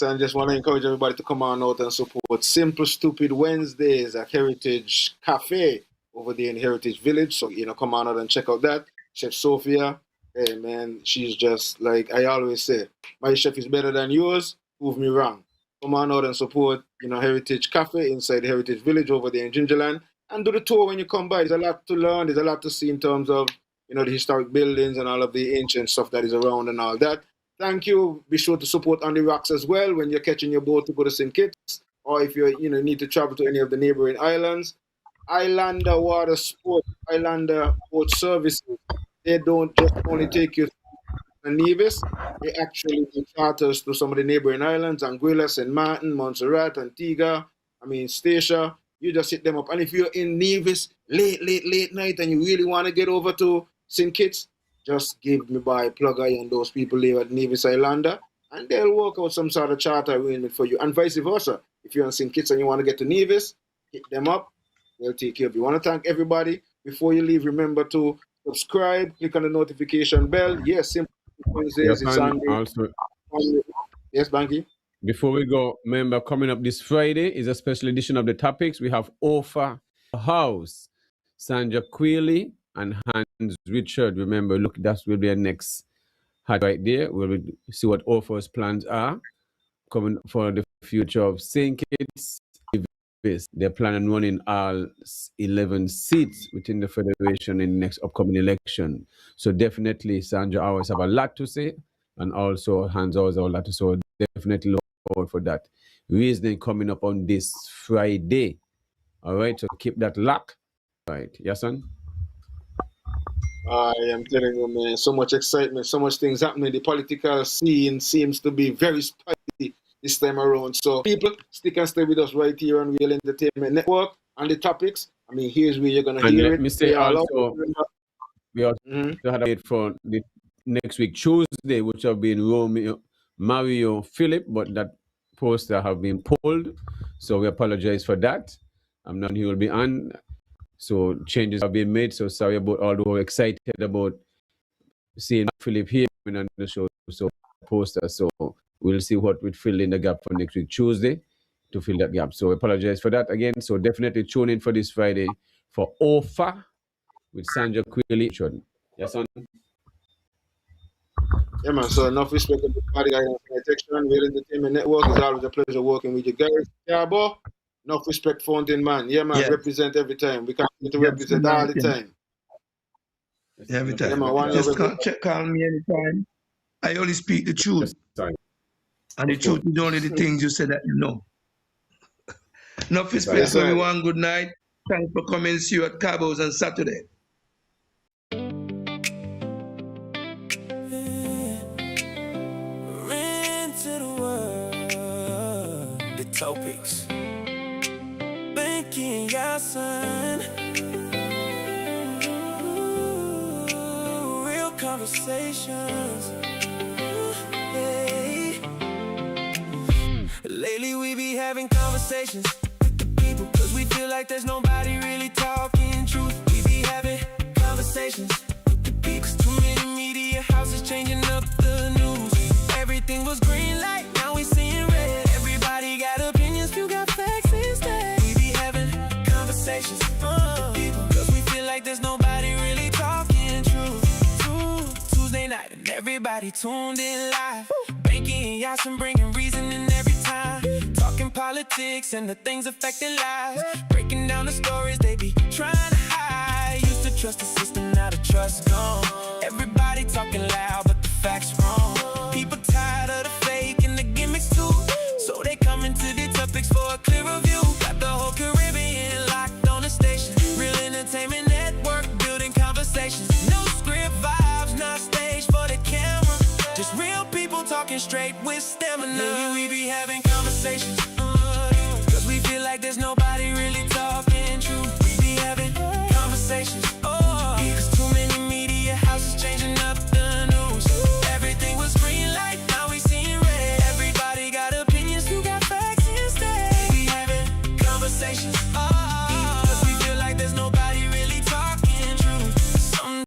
and just want to encourage everybody to come on out and support Simple Stupid Wednesdays at Heritage Cafe over there in Heritage Village. So, come on out and check out that. Chef Sophia, hey, man, she's just like I always say, my chef is better than yours. Prove me wrong. Come on out and support, Heritage Cafe inside the Heritage Village over there in Gingerland. And do the tour when you come by. There's a lot to learn. There's a lot to see in terms of, the historic buildings and all of the ancient stuff that is around and all that. Thank you. Be sure to support On the Rocks as well when you're catching your boat to go to St. Kitts, or if you need to travel to any of the neighboring islands. Islander Water Sport, Islander Boat Services. They don't just only take you to Nevis. They actually do charters to some of the neighboring islands, Anguilla, St. Martin, Montserrat, Antigua, Statia. You just hit them up. And if you're in Nevis late night and you really want to get over to St. Kitts, just give me by plug eye and those people live at Nevis Islander, and they'll work out some sort of charter arrangement for you. And vice versa. If you're in St. Kitts and you want to get to Nevis, hit them up. They'll take care of you. I want to thank everybody. Before you leave, remember to subscribe, click on the notification bell. Yes, Simple Wednesdays. Yes, It's and on also Yes, Banky? Before we go, remember, coming up this Friday is a special edition of the Topics. We have Ofa House, Sandra Queely, and Hans Richard. Remember, look, that will be our next hat right there. We'll see what Ofa's plans are coming for the future of St. Kitts. They're planning on running all 11 seats within the federation in the next upcoming election. So definitely, Sandra always have a lot to say, and also Hans always have a lot to say. So definitely look forward for that. Reasoning coming up on this Friday. All right, so keep that lock. All right, Yahsonn? I am telling you, man, so much excitement, so much things happening. The political scene seems to be very spicy this time around. So people, stick and stay with us right here on Real Entertainment Network and the Topics. I mean, here's where you're going to hear it. Let me say also, we also had a date for the next week, Tuesday, which have been Mario Philip, but that poster have been pulled. So we apologize for that. I'm not he will be on. So changes have been made. So sorry about all who are excited about seeing Philip here on the show. So poster. So we'll see what we fill in the gap for next week, Tuesday, to fill that gap. So I apologize for that again. So definitely tune in for this Friday for OFA with Sandra Queely. Yes, son. Yeah, man. So enough respect to everybody. Real Entertainment Network. It's always a pleasure working with you guys. Carbo, enough respect, Fountain Man. Yeah, man. Yes. Represent every time. We continue to represent all the time. Every time. Yeah, man. Just call me anytime. I only speak the truth. And the truth is only the things you say that you know. Enough respect to everyone. Good night. Thanks for coming. See you at Carbo's on Saturday. Topiks, Bankie and Yahsonn, real conversations. Hey. Lately we be having conversations with the people, cause we feel like there's nobody really talking truth. We be having conversations with the people, cause too many media houses changing up the news. Everything was green light, now we seeing red. Everybody got opinions, you got facts instead. We be having conversations with the people, cause we feel like there's nobody really talking truth. Tuesday night and everybody tuned in live. Bankie and Yahsonn bringing reasoning every time. Talking politics and the things affecting lives. Breaking down the stories they be trying to hide. Used to trust the system, now the trust gone. Everybody talking loud, but the facts wrong. People tired of the fake and the gimmicks too. So they coming to the Topiks for a clearer view. Got the whole Caribbean locked on the station. Real Entertainment Network, building conversations. No script vibes, not staged for the camera. Just real people talking straight with stamina. Lately we be having conversations, cause we feel like there's nobody really talking truth. We be having conversations, cause too many media houses changing up the news. Everything was green light, now we seeing red. Everybody got opinions, you got facts instead. We be having conversations.